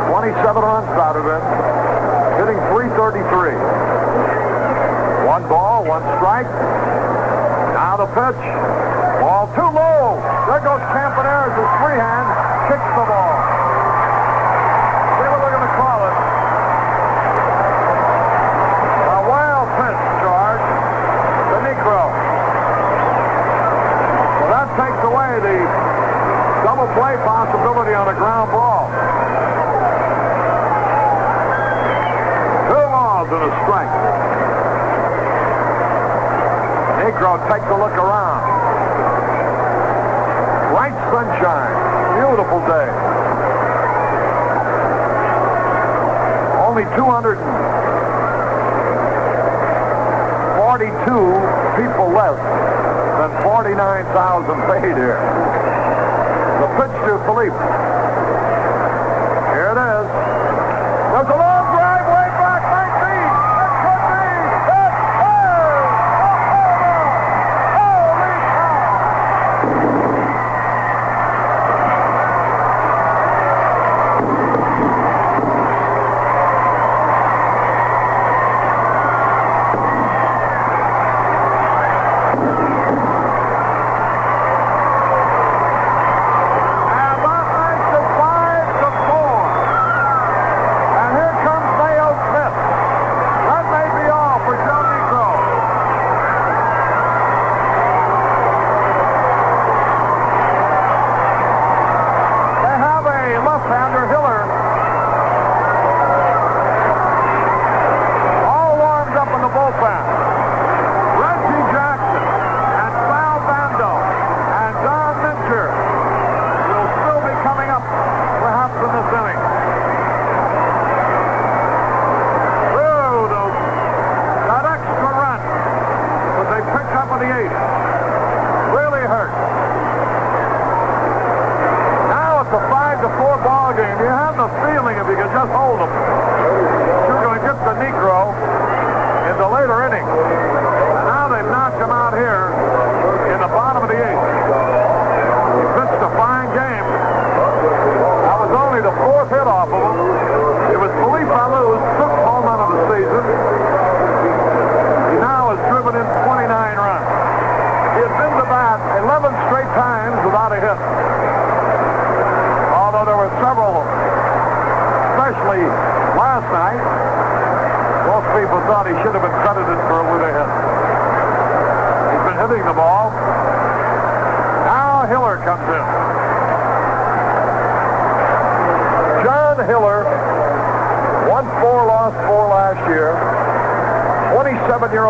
27 runs batted in. Hitting .333. 1 ball, 1 strike. Now the pitch. Ball too low. There goes Campaneris' free hand. Kicks the ball. See what they're going to call it. A wild pitch, George. The Negro. So that takes away the double play possibility on a ground ball. 2 balls and a strike. Negro takes a look around. Bright sunshine. Beautiful day. Only 242 people less than 49,000 paid here. The pitch to Felipe. Here it is. There's a long drive way back. 19. It could be. It is. Holy cow.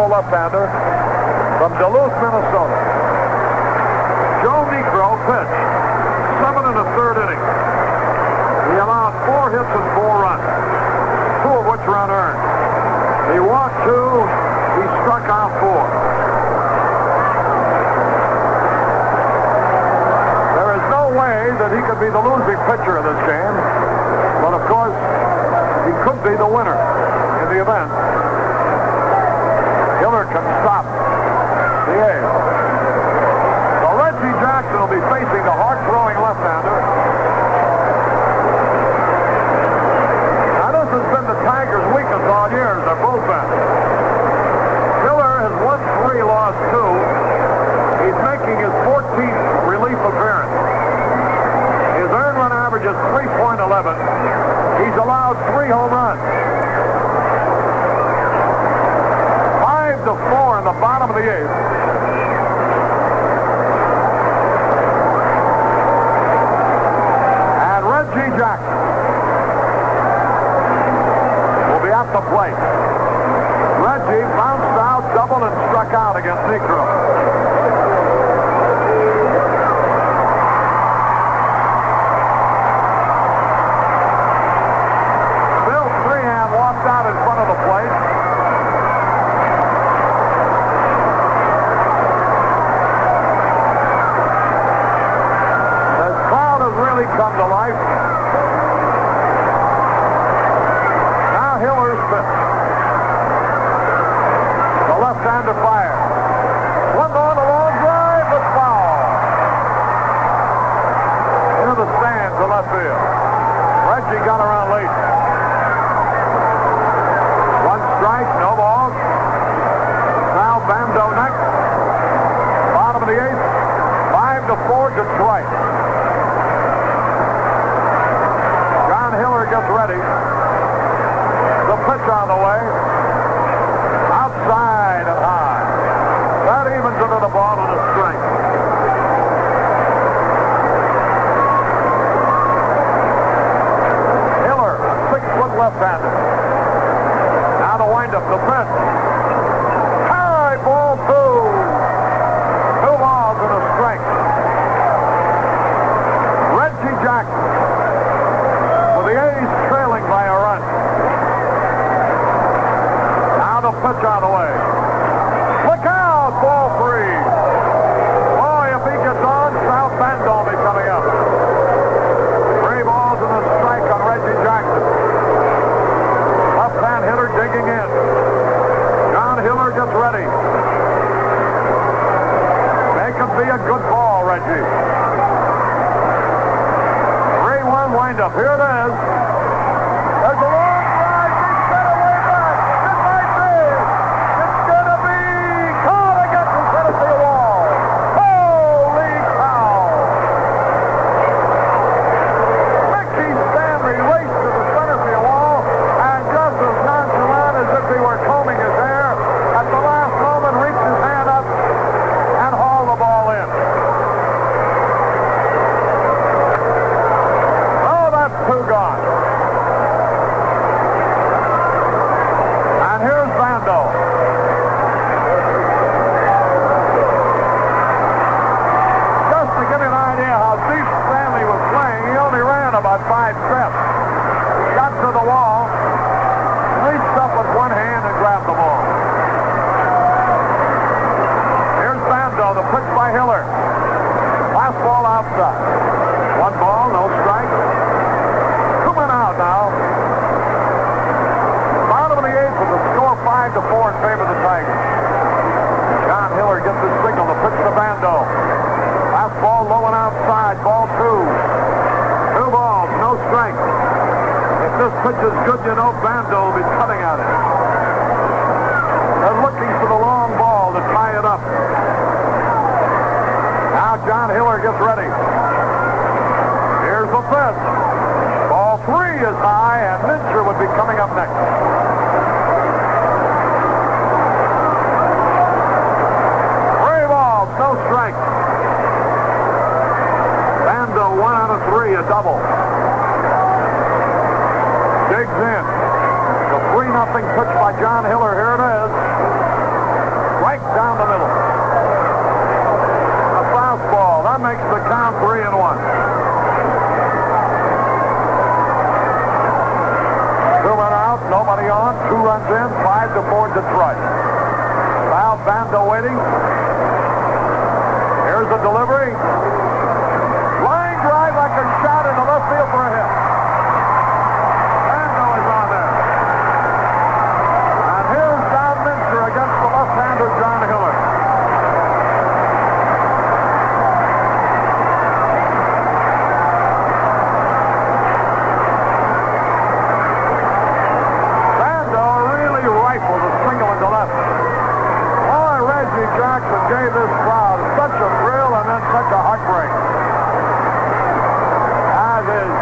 Left-hander from Duluth, Minnesota. Joe Negro pitched 7 1/3 innings. He allowed 4 hits and 4 runs, 2 of which were unearned. He walked 2. He struck out 4. There is no way that he could be the losing pitcher in this game, but of course he could be the winner in the event. Hiller can stop the ace. So Reggie Jackson will be facing the hard-throwing left-hander. Now this has been the Tigers' weakness all year, their bullpen. Hiller has won 3, lost 2. He's making his 14th relief appearance. His earned run average is 3.11. He's allowed 3 home runs. 5-4 in the bottom of the 8th. And Reggie Jackson at the plate. Reggie bounced out, doubled, and struck out against Negro. Bill Freehan walked out in front of the plate. The crowd has really come to life. Now Hiller's pitch. The left-hander fire. One on a long drive, but foul. Into the stands in left field. Reggie got around late. One strike, no balls. Now Bando next. Bottom of the eighth. 5-4 Detroit. John Hiller gets ready. The pitch on the way. Outside and high. That evens into the ball with a strike. Hiller, a 6-foot left-hander. Now the windup, the pitch. High ball 2. 2 balls and a strike. Reggie Jackson with the A's trailing by a run. Now the pitch on the way. Look out, ball 3. Boy, if he gets on, South Bend will be coming up. 3 balls and a strike on Reggie Jackson. Left-hand hitter digging in. John Hiller gets ready. Make it be a good ball, Reggie. 3-1 windup. Here it is. There's a long drive. He's got it way back. It might be. It's going to be caught against the center field wall. Holy cow. Mickey Stanley raced to the center field wall, and just as nonchalant as if he were combing his hair, at the last moment reached his hand up and hauled the ball in. Oh, that's 2 gone. And here's Bando. Just to give you an idea how deep Stanley was playing, he only ran about 5 steps. Got to the wall, reached up with one hand and grabbed the ball. Here's Bando, the pitch by Hiller. Last ball outside. 1 ball, no strike. 2 men out now. Bottom of the 8th with the score 5-4 in favor of the Tigers. John Hiller gets his signal to pitch to Bando. Last ball low and outside. Ball 2. 2 balls, no strike. If this pitch is good, you know Bando will be cutting at it. They're looking for the long ball to tie it up. Now John Hiller gets ready. Here's the pitch. Ball 3 is high, and Mincher would be coming up next. 3 balls, no strike. Bando 1 out of 3, a double. Digs in. The 3-0 pitch by John Hiller. Here it is. Right down the middle. A fastball. That makes the count 3-1. 2 men out, nobody on. 2 runs in. 5-4 Detroit. Now Bando waiting. Here's the delivery. Line drive like a shot in the left field for a hit. Bando is on there. And here's Don Mincher against the left-hander John Hiller. Bando really rifled a single into left. Boy, Reggie Jackson gave this crowd such a thrill and then such a heartbreak. As is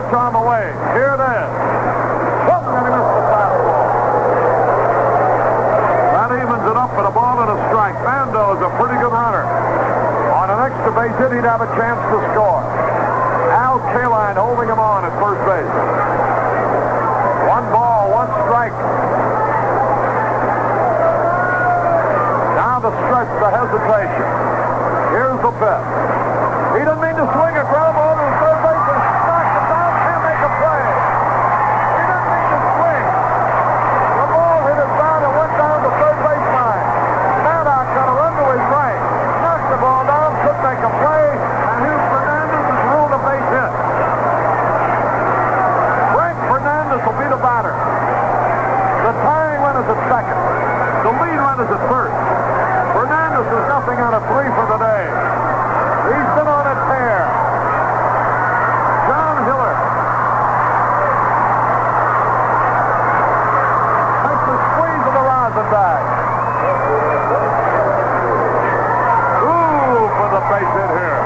pitch on the way. Here it is. Swung and he missed the fastball. That evens it up for a ball and a strike. Bando is a pretty good runner. On an extra base hit, he'd have a chance to score. Al Kaline holding him on at first base. 1 ball, 1 strike. Now the stretch, the hesitation. Here's the pitch. He didn't mean to swing a ground ball to the third base and knocked it down. Can't make a play. He didn't mean to swing. The ball hit his down and went down the third base line. Maddox got to run to his right. Knocked the ball down, couldn't make a play, and Hugh Fernandez has ruled a base hit. Frank Fernandez will be the batter. The tying run is at second. The lead run is at first. Fernandez is nothing out of 3 for the day. He's been on a tear. John Hiller makes the squeeze of the rosin bag. Ooh, for the base hit here.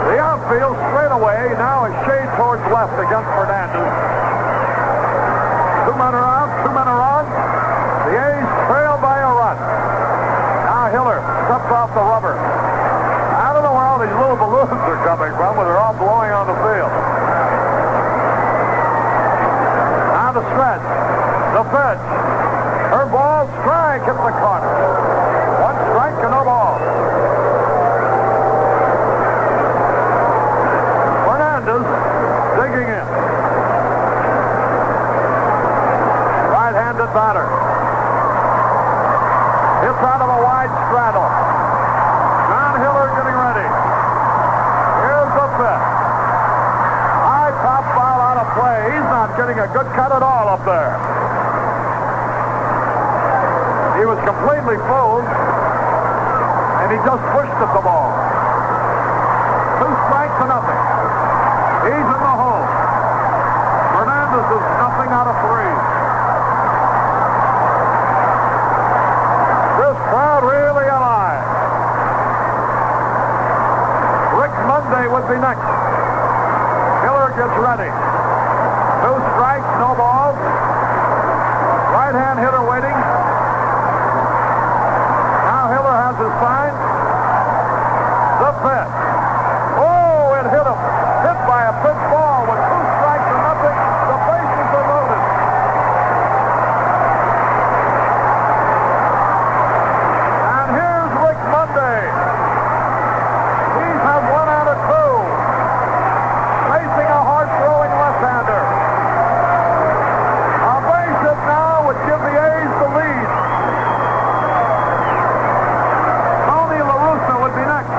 The outfield straight away now is shade towards left against Fernandez. 2 men are out, 2 men are on. The A's trail by a run. Now Hiller steps off the rubber. I don't know where all these little balloons are coming from, but they're all blowing on the field. Now the stretch. The pitch. Her ball, strike, hit the corner. 1 strike and no ball. Fernandez digging in. Right-handed batter. Hits out of a wide straddle. John Hiller getting ready. Here's the pitch. High top foul out of play. He's not getting a good cut at all up there. He was completely fooled, and he just pushed at the ball. 2 strikes to nothing. He's in the hole. Fernandez is nothing out of 3. This crowd really alive. Rick Monday would be next. Hiller gets ready. 2 strikes, no balls. Right-hand hitter waiting. Now Hiller has his sign. The pitch. Oh, it hit him. Hit by a pitch ball with 2 strikes to nothing. The bases are loaded. And here's Rick Monday. He's had 1 out of 2. Facing a hard-throwing left-hander. A base hit now would give the A's the lead. Tony La Russa would be next.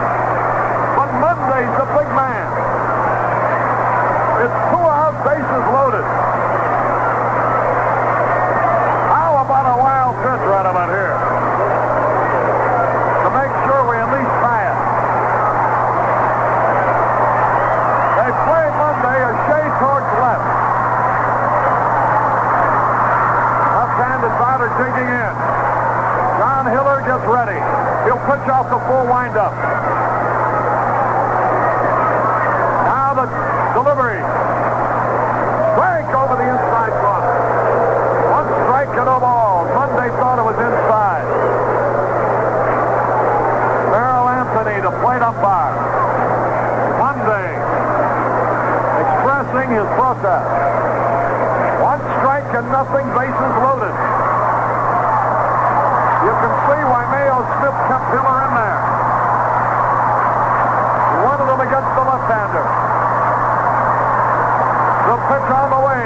But Monday's the big man. It's 2 out, bases loaded. How about a wild pitch right about here? To make sure we at least tie it. They play Monday a shade towards left. Left-handed batter digging in. John Hiller gets ready. He'll pitch off the full windup. Now the delivery. Strike over the inside corner. 1 strike and no balls. Monday thought it was inside. Merrill Anthony, the plate umpire. Monday expressing his protest. 1 strike and nothing, bases loaded. You can see why Mayo Smith kept Hiller in there. He wanted him against the left-hander. The pitch on the way.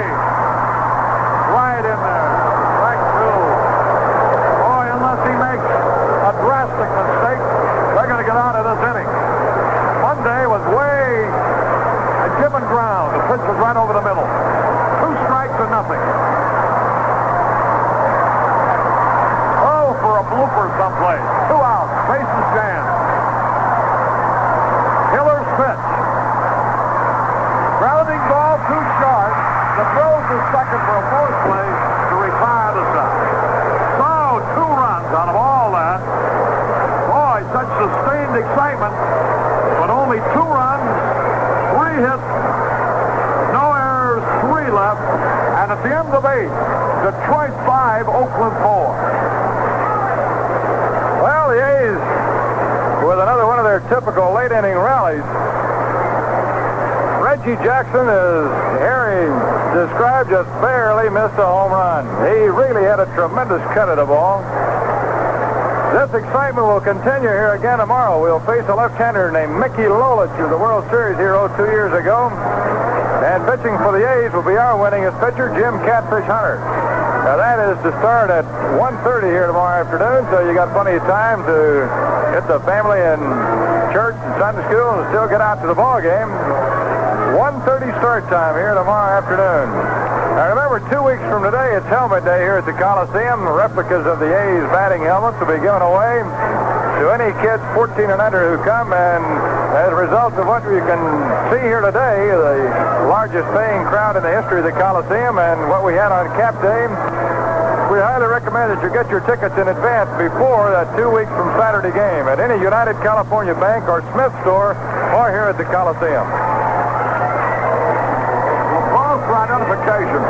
Right in there. Strike 2. Boy, unless he makes a drastic mistake, they're going to get out of this inning. Monday was way at given ground. The pitch was right over the middle. 2 strikes and nothing. Oh, for a blooper someplace. 2 outs. Bases jammed. Hiller's pitch. Grounding ball too short. The throws is second for a force play to retire the side. So 2 runs out of all that. Boy, such sustained excitement. But only 2 runs, 3 hits, End of 8. Detroit 5, Oakland 4. Well, the A's, with another one of their typical late-inning rallies. Reggie Jackson, as Harry described, just barely missed a home run. He really had a tremendous cut at the ball. This excitement will continue here again tomorrow. We'll face a left-hander named Mickey Lolich of the World Series hero 2 years ago. And pitching for the A's will be our winningest pitcher, Jim Catfish Hunter. Now, that is to start at 1:30 here tomorrow afternoon, so you got plenty of time to get the family and church and Sunday school and still get out to the ball game. 1:30 start time here tomorrow afternoon. Now, remember, 2 weeks from today, it's Helmet Day here at the Coliseum. Replicas of the A's batting helmets will be given away to any kids 14 and under who come. And as a result of what you can see here today, the largest paying crowd in the history of the Coliseum and what we had on Cap Day, we highly recommend that you get your tickets in advance before that 2 weeks from Saturday game at any United California Bank or Smith store or here at the Coliseum. Call for identification.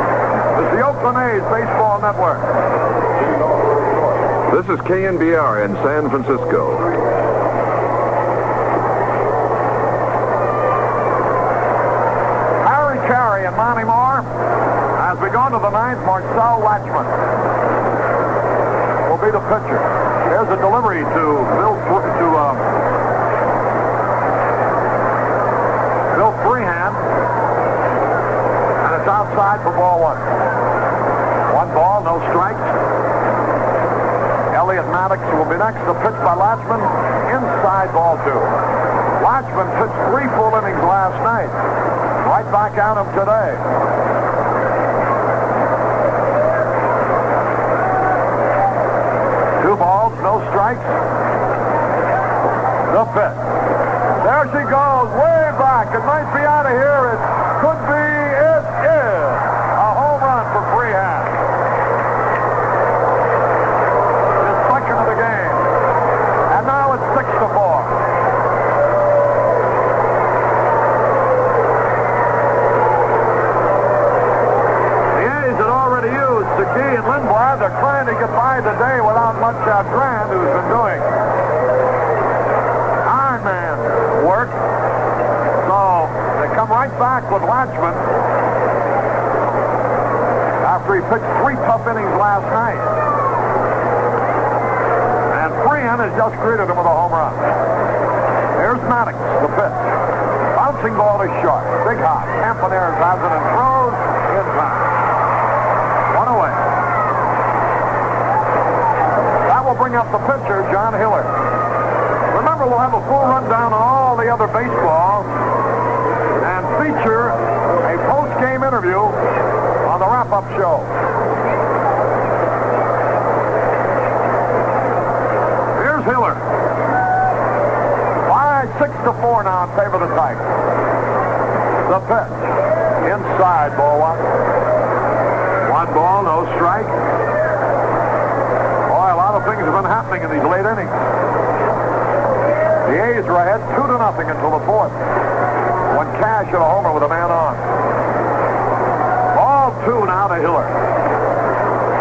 This is the Oakland A's Baseball Network. This is KNBR in San Francisco. Harry Carey and Monty Moore. As we go to the ninth, Marcel Latchman will be the pitcher. There's a delivery to Bill Freehan. And it's outside for ball 1. 1 ball, no strikes. Elliot Maddox will be next to pitch by Latchman. Inside ball 2. Latchman pitched 3 full innings last night. Right back at him today. 2 balls, no strikes. The pitch. There she goes, way back. It might be out of here. It could be. It is a home run for Freehan. His second of the game. And now it's 6-4. The A's had already used McGee and Lindblad. They're trying to get by the day without much Grant, who's been doing Iron Man work. So they come right back with Latchman after he pitched 3 tough innings last night. And Freehan has just greeted him with a home run. Here's Maddox, the pitch. Bouncing ball is short. Big hop. Campaneris has it and throws in time. 1 away. That will bring up the pitcher, John Hiller. Remember, we'll have a full rundown on all the other baseball and feature a post-game interview on the wrap-up show. Here's Hiller. 6-4 now in favor of the Tigers. The pitch. Inside, ball 1. 1 ball, no strike. Boy, a lot of things have been happening in these late innings. The A's are ahead 2-0 until the 4th. When Cash hit a homer with a man on. Ball 2 now to Hiller.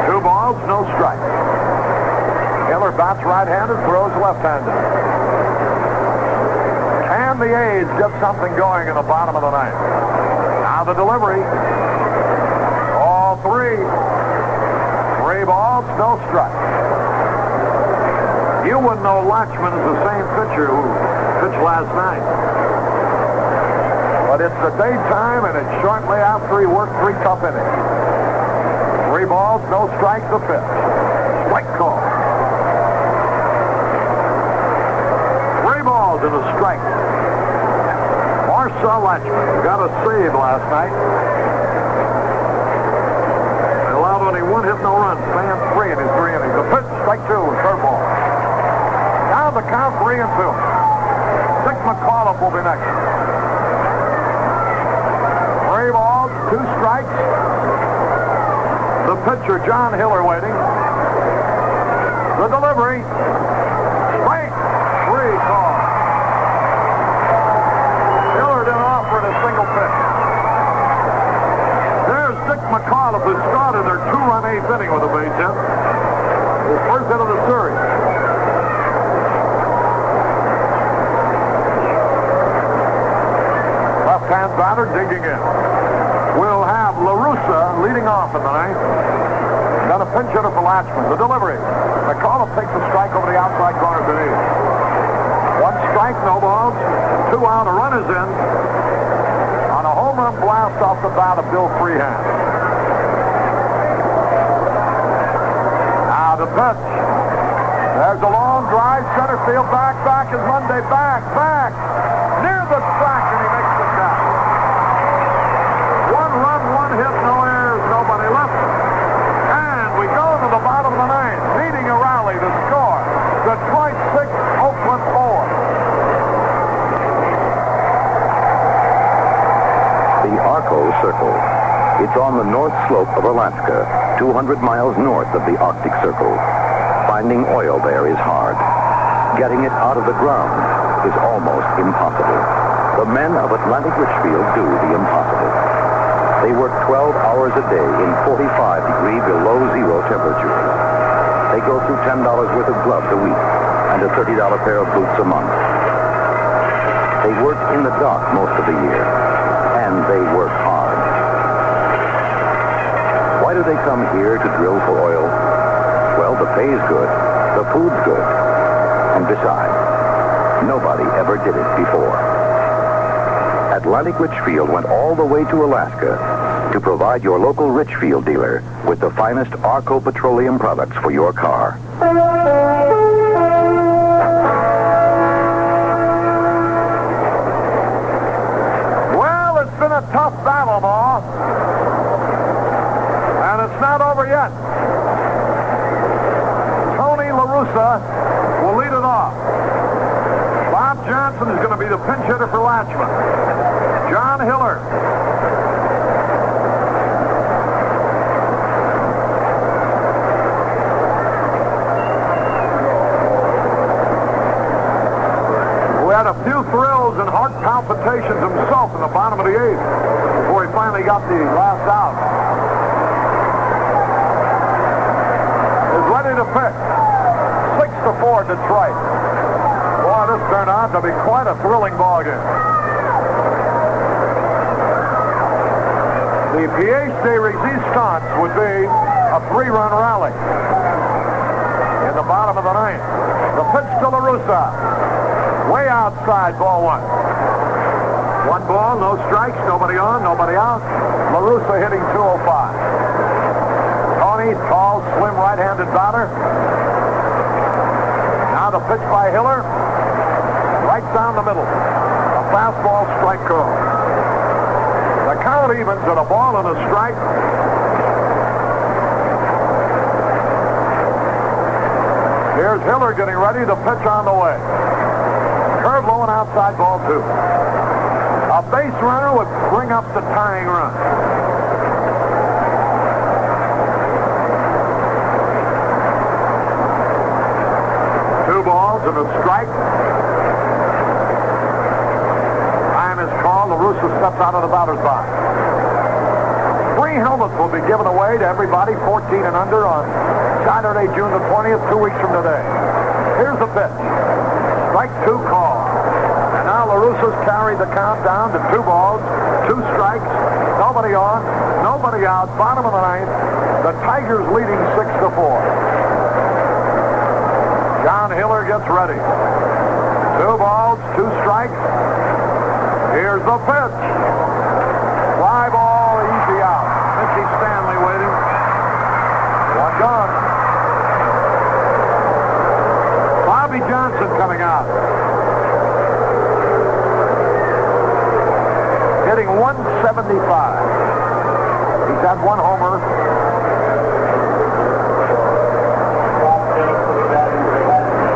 2 balls, no strike. Hiller bats right-handed, throws left-handed. And the A's get something going in the bottom of the 9th. Now the delivery. All 3. 3 balls, no strike. You wouldn't know Latchman is the same pitcher who pitched last night. But it's the daytime, and it's shortly after he worked 3 tough innings. 3 balls, no strike, the pitch. Strike call. 3 balls and a strike. Marcel Latchman got a save last night. They allowed only 1 hit, no run. Span 3 in his 3 innings. The pitch, strike 2, curveball. Now the count 3-2. Dick McAuliffe will be next. 3 balls, 2 strikes. The pitcher, John Hiller, waiting. The delivery. Strike 3 call. Hiller didn't offer it a single pitch. There's Dick McAuliffe, who started Right-hand batter digging in. We'll have LaRussa leading off in the ninth. Got a pinch hitter for Latchman. The delivery. McAuliffe takes a strike over the outside corner beneath. One strike, no balls. 2 out, a run is in. On a home run blast off the bat of Bill Freehand. Now the pitch. There's a long drive, center field, back is Monday, back. Near the track, and he makes the catch. 1 run, 1 hit, no errors, nobody left. And we go to the bottom of the ninth, needing a rally to score. Detroit 6, Oakland 4. The Arco Circle. It's on the north slope of Alaska, 200 miles north of the Arctic Circle. Finding oil there is hard. Getting it out of the ground is almost impossible. The men of Atlantic Richfield do the impossible. They work 12 hours a day in 45-degree below zero temperatures. They go through $10 worth of gloves a week and a $30 pair of boots a month. They work in the dark most of the year, and they work hard. Why do they come here to drill for oil? Well, the pay's good, the food's good, and besides, nobody ever did it before. Atlantic Richfield went all the way to Alaska to provide your local Richfield dealer with the finest Arco petroleum products for your car. Well, it's been a tough battle, Ma. And it's not over yet. LaRussa will lead it off. Bob Johnson is going to be the pinch hitter for Latchman. John Hiller. Who had a few thrills and heart palpitations himself in the bottom of the 8th before he finally got the last out. Is ready to pick. 6-4 Detroit. Boy, this turned out to be quite a thrilling ball game. The pièce de résistance would be a 3-run rally in the bottom of the 9th. The pitch to LaRussa. Way outside, ball 1. 1 ball, no strikes, nobody on, nobody out. LaRussa hitting 205. Tony, tall, slim, right-handed batter. The pitch by Hiller, right down the middle. A fastball strike call. The count evens at a ball and a strike. Here's Hiller getting ready. The pitch on the way. Curve low and outside, ball 2. A base runner would bring up the tying run. Balls and a strike. Time is called. LaRussa steps out of the batter's box. 3 helmets will be given away to everybody 14 and under on Saturday, June the 20th, 2 weeks from today. Here's the pitch. Strike 2 call. And now LaRussa's carried the count down to 2 balls, 2 strikes, nobody on, nobody out, bottom of the 9th. The Tigers leading 6-4. John Hiller gets ready. 2 balls, 2 strikes. Here's the pitch. Fly ball, easy out. Mickey Stanley waiting. 1 gone. Bobby Johnson coming out. Hitting 175. He's had 1 homer.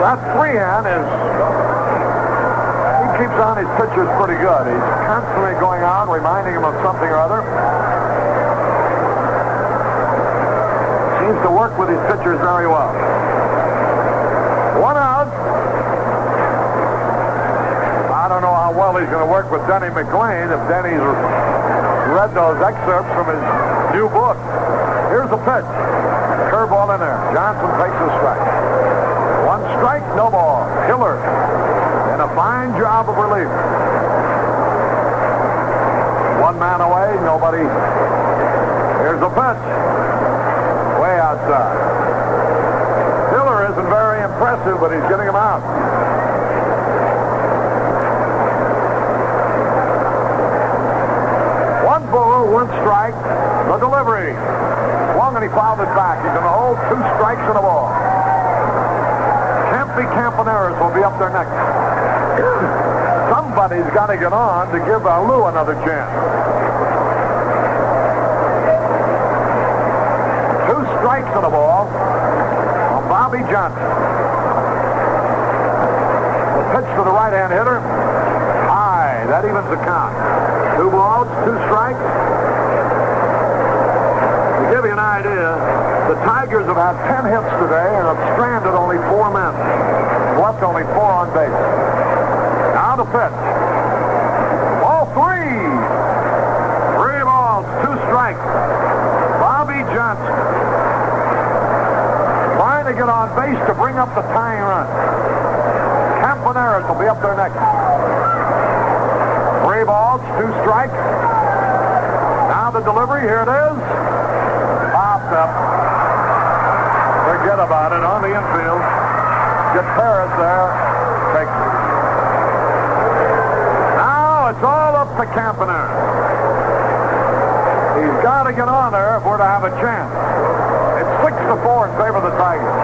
That Freehand he keeps on his pitchers pretty good. He's constantly going on, reminding him of something or other. Seems to work with his pitchers very well. 1 out. I don't know how well he's going to work with Denny McLean if Denny's read those excerpts from his new book. Here's the pitch. Curveball in there. Johnson takes a strike. 1 strike, no ball. Hiller in a fine job of relief. One man away, nobody. Here's the pitch. Way outside. Hiller isn't very impressive, but he's getting him out. One ball, one strike. The delivery. Swung and he fouled it back. He's going to hold 2 strikes and a ball. Campy Campaneris will be up there next. Somebody's got to get on to give Lou another chance. 2 strikes and a ball on Bobby Johnson. The pitch to the right-hand hitter. High. That evens the count. 2 balls, 2 strikes. To give you an idea, the Tigers have had 10 hits today and have stranded only 4 men. Left only 4 on base. Now the pitch. Ball 3. 3 balls, 2 strikes. Bobby Johnson trying to get on base to bring up the tying run. Campaneris will be up there next. 3 balls, 2 strikes. Now the delivery. Here it is. Popped up. Forget about it. On the infield. Get Paris there. Takes it. Now it's all up to Campaneris. He's got to get on there if we're to have a chance. It's 6-4 in favor of the Tigers.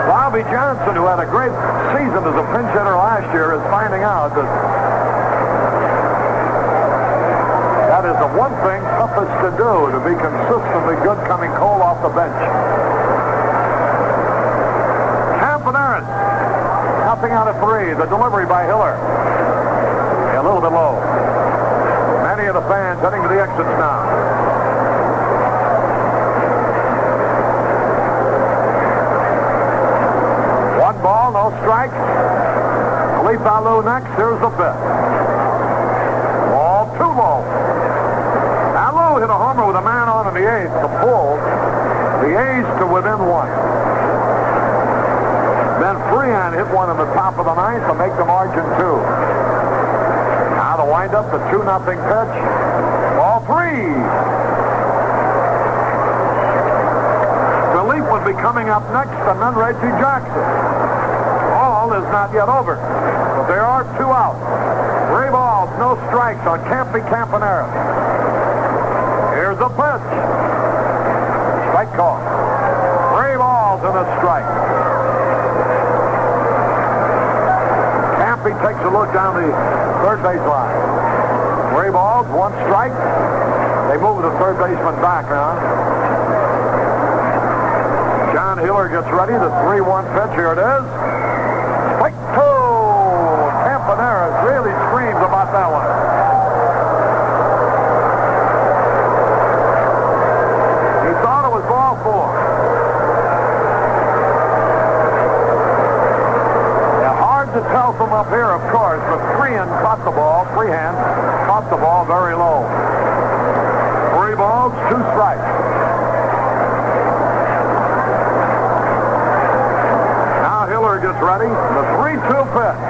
Bobby Johnson, who had a great season as a pinch hitter last year, is finding out that that is the one thing toughest to do, to be consistently good coming cold off the bench. Campaneris, nothing out of 3. The delivery by Hiller. A little bit low. Many of the fans heading to the exits now. One ball, no strikes. Felipe Alou next. Here's the pitch. Ball 2 low. Alou hit a homer with a man on in the 8th to pull the A's to within 1. Then Freehan hit one in the top of the 9th to make the margin 2. Now the windup, the 2-0 pitch. Ball 3. Philippe would be coming up next, and then Reggie Jackson. All is not yet over, but there are 2 out. 3 balls, no strikes on Campy Campaneris. Here's the pitch. Strike call. 3 balls and a strike. Campy takes a look down the third base line. 3 balls, 1 strike. They move the third baseman back now. John Hiller gets ready. The 3-1 pitch. Here it is. Strike 2. Campaneris really screams about that one. He thought it was ball 4. Yeah, hard to tell from up here, of course, but Freehan caught the ball very low. 3 balls, 2 strikes. Now Hiller gets ready. The 3-2 pitch.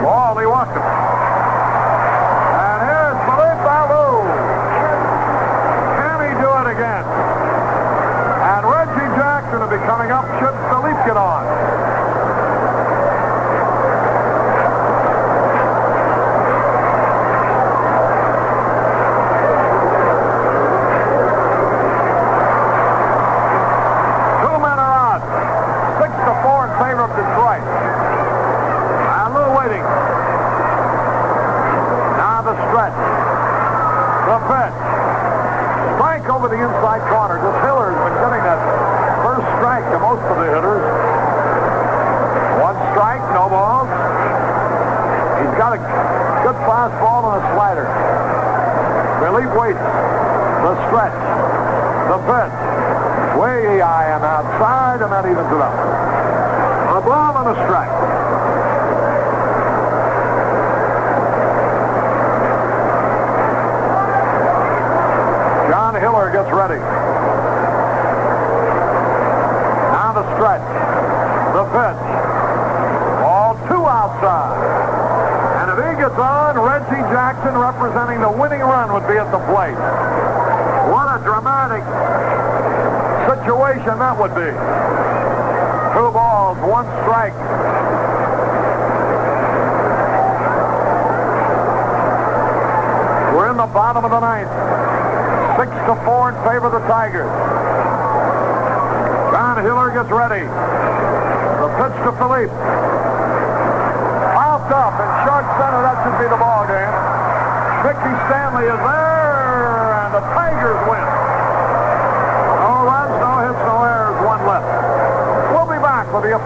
Ball, he walked him. And here's Felipe Alou. Can he do it again? And Reggie Jackson will be coming up. Should Felipe get on? Detroit. Alou waiting. Now the stretch. The pitch. Strike over the inside corner. This Hiller's been getting that first strike to most of the hitters. 1 strike, no balls. He's got a good fastball and a slider. Relief waits. The stretch. The pitch. Way high and outside, and that evens it up. A ball and a strike. John Hiller gets ready. Now the stretch. The pitch. Ball 2 outside. son, Reggie Jackson, representing the winning run, would be at the plate. What a dramatic situation that would be. 2 balls, 1 strike. We're in the bottom of the 9th. 6-4 in favor of the Tigers. John Hiller gets ready. The pitch to Philippe. Popped up in short center. That should be the ball game. Mickey Stanley is there, and the Tigers win. No runs, no hits, no errors, 1 left. We'll be back with the...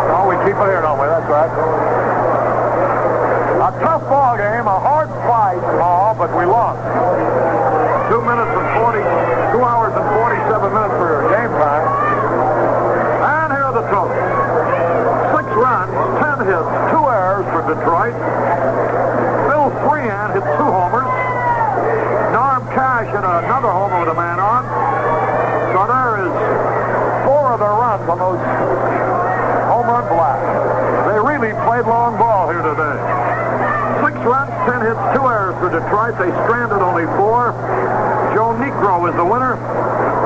Oh, we keep it here, don't we? That's right. A tough ball game, a hard fight, but we lost. 2 hours and 47 minutes for game time. And here are the totals. 6 runs, 10 hits, 2 errors for Detroit. Bill Freehan hit 2 homers. Norm Cash hit another homer with a man on. So there is 4 of their runs on those home run blasts. They really played long ball here today. 6 runs, 10 hits, 2 errors for Detroit. They stranded only 4. Joe Niekro is the winner.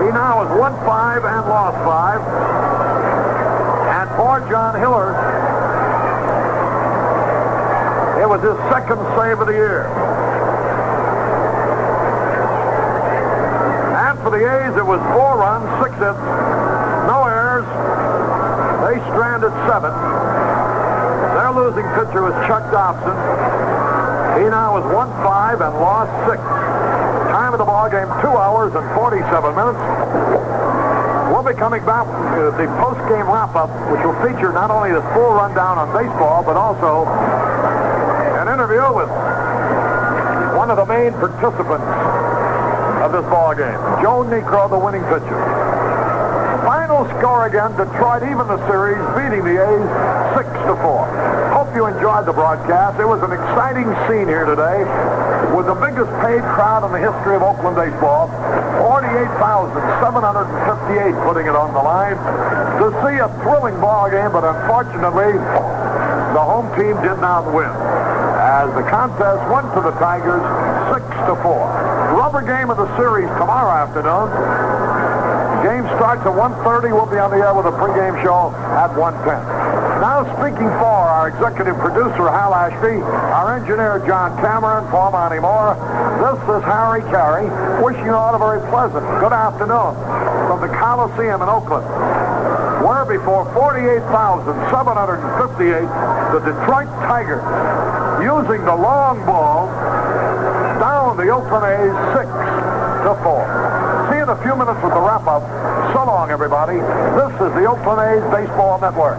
He now has won 5 and lost 5. And for John Hiller, it was his 2nd save of the year. And for the A's, it was 4 runs, 6 hits, no errors. They stranded 7. Their losing pitcher was Chuck Dobson. He now has won 5 and lost 6. Time of the ball game, 2 hours and 47 minutes. We'll be coming back to the post-game wrap-up, which will feature not only the full rundown on baseball, but also an interview with one of the main participants of this ball game, Joe Niekro, the winning pitcher. Final score again, Detroit even the series, beating the A's 6-4. Hope you enjoyed the broadcast. It was an exciting scene here today with the biggest paid crowd in the history of Oakland baseball. 48,758 putting it on the line to see a thrilling ball game, but unfortunately, the home team did not win, as the contest went to the Tigers 6-4. Rubber game of the series tomorrow afternoon. Game starts at 1:30. We'll be on the air with a pregame show at 1:10. Now speaking for our executive producer, Hal Ashby, our engineer, John Cameron, for Monty Moore, this is Harry Carey, wishing you all a very pleasant good afternoon from the Coliseum in Oakland, where before 48,758, the Detroit Tigers, using the long ball, down the Oakland A's 6-4. See you in a few minutes with the wrap-up. So long, everybody. This is the Oakland A's Baseball Network.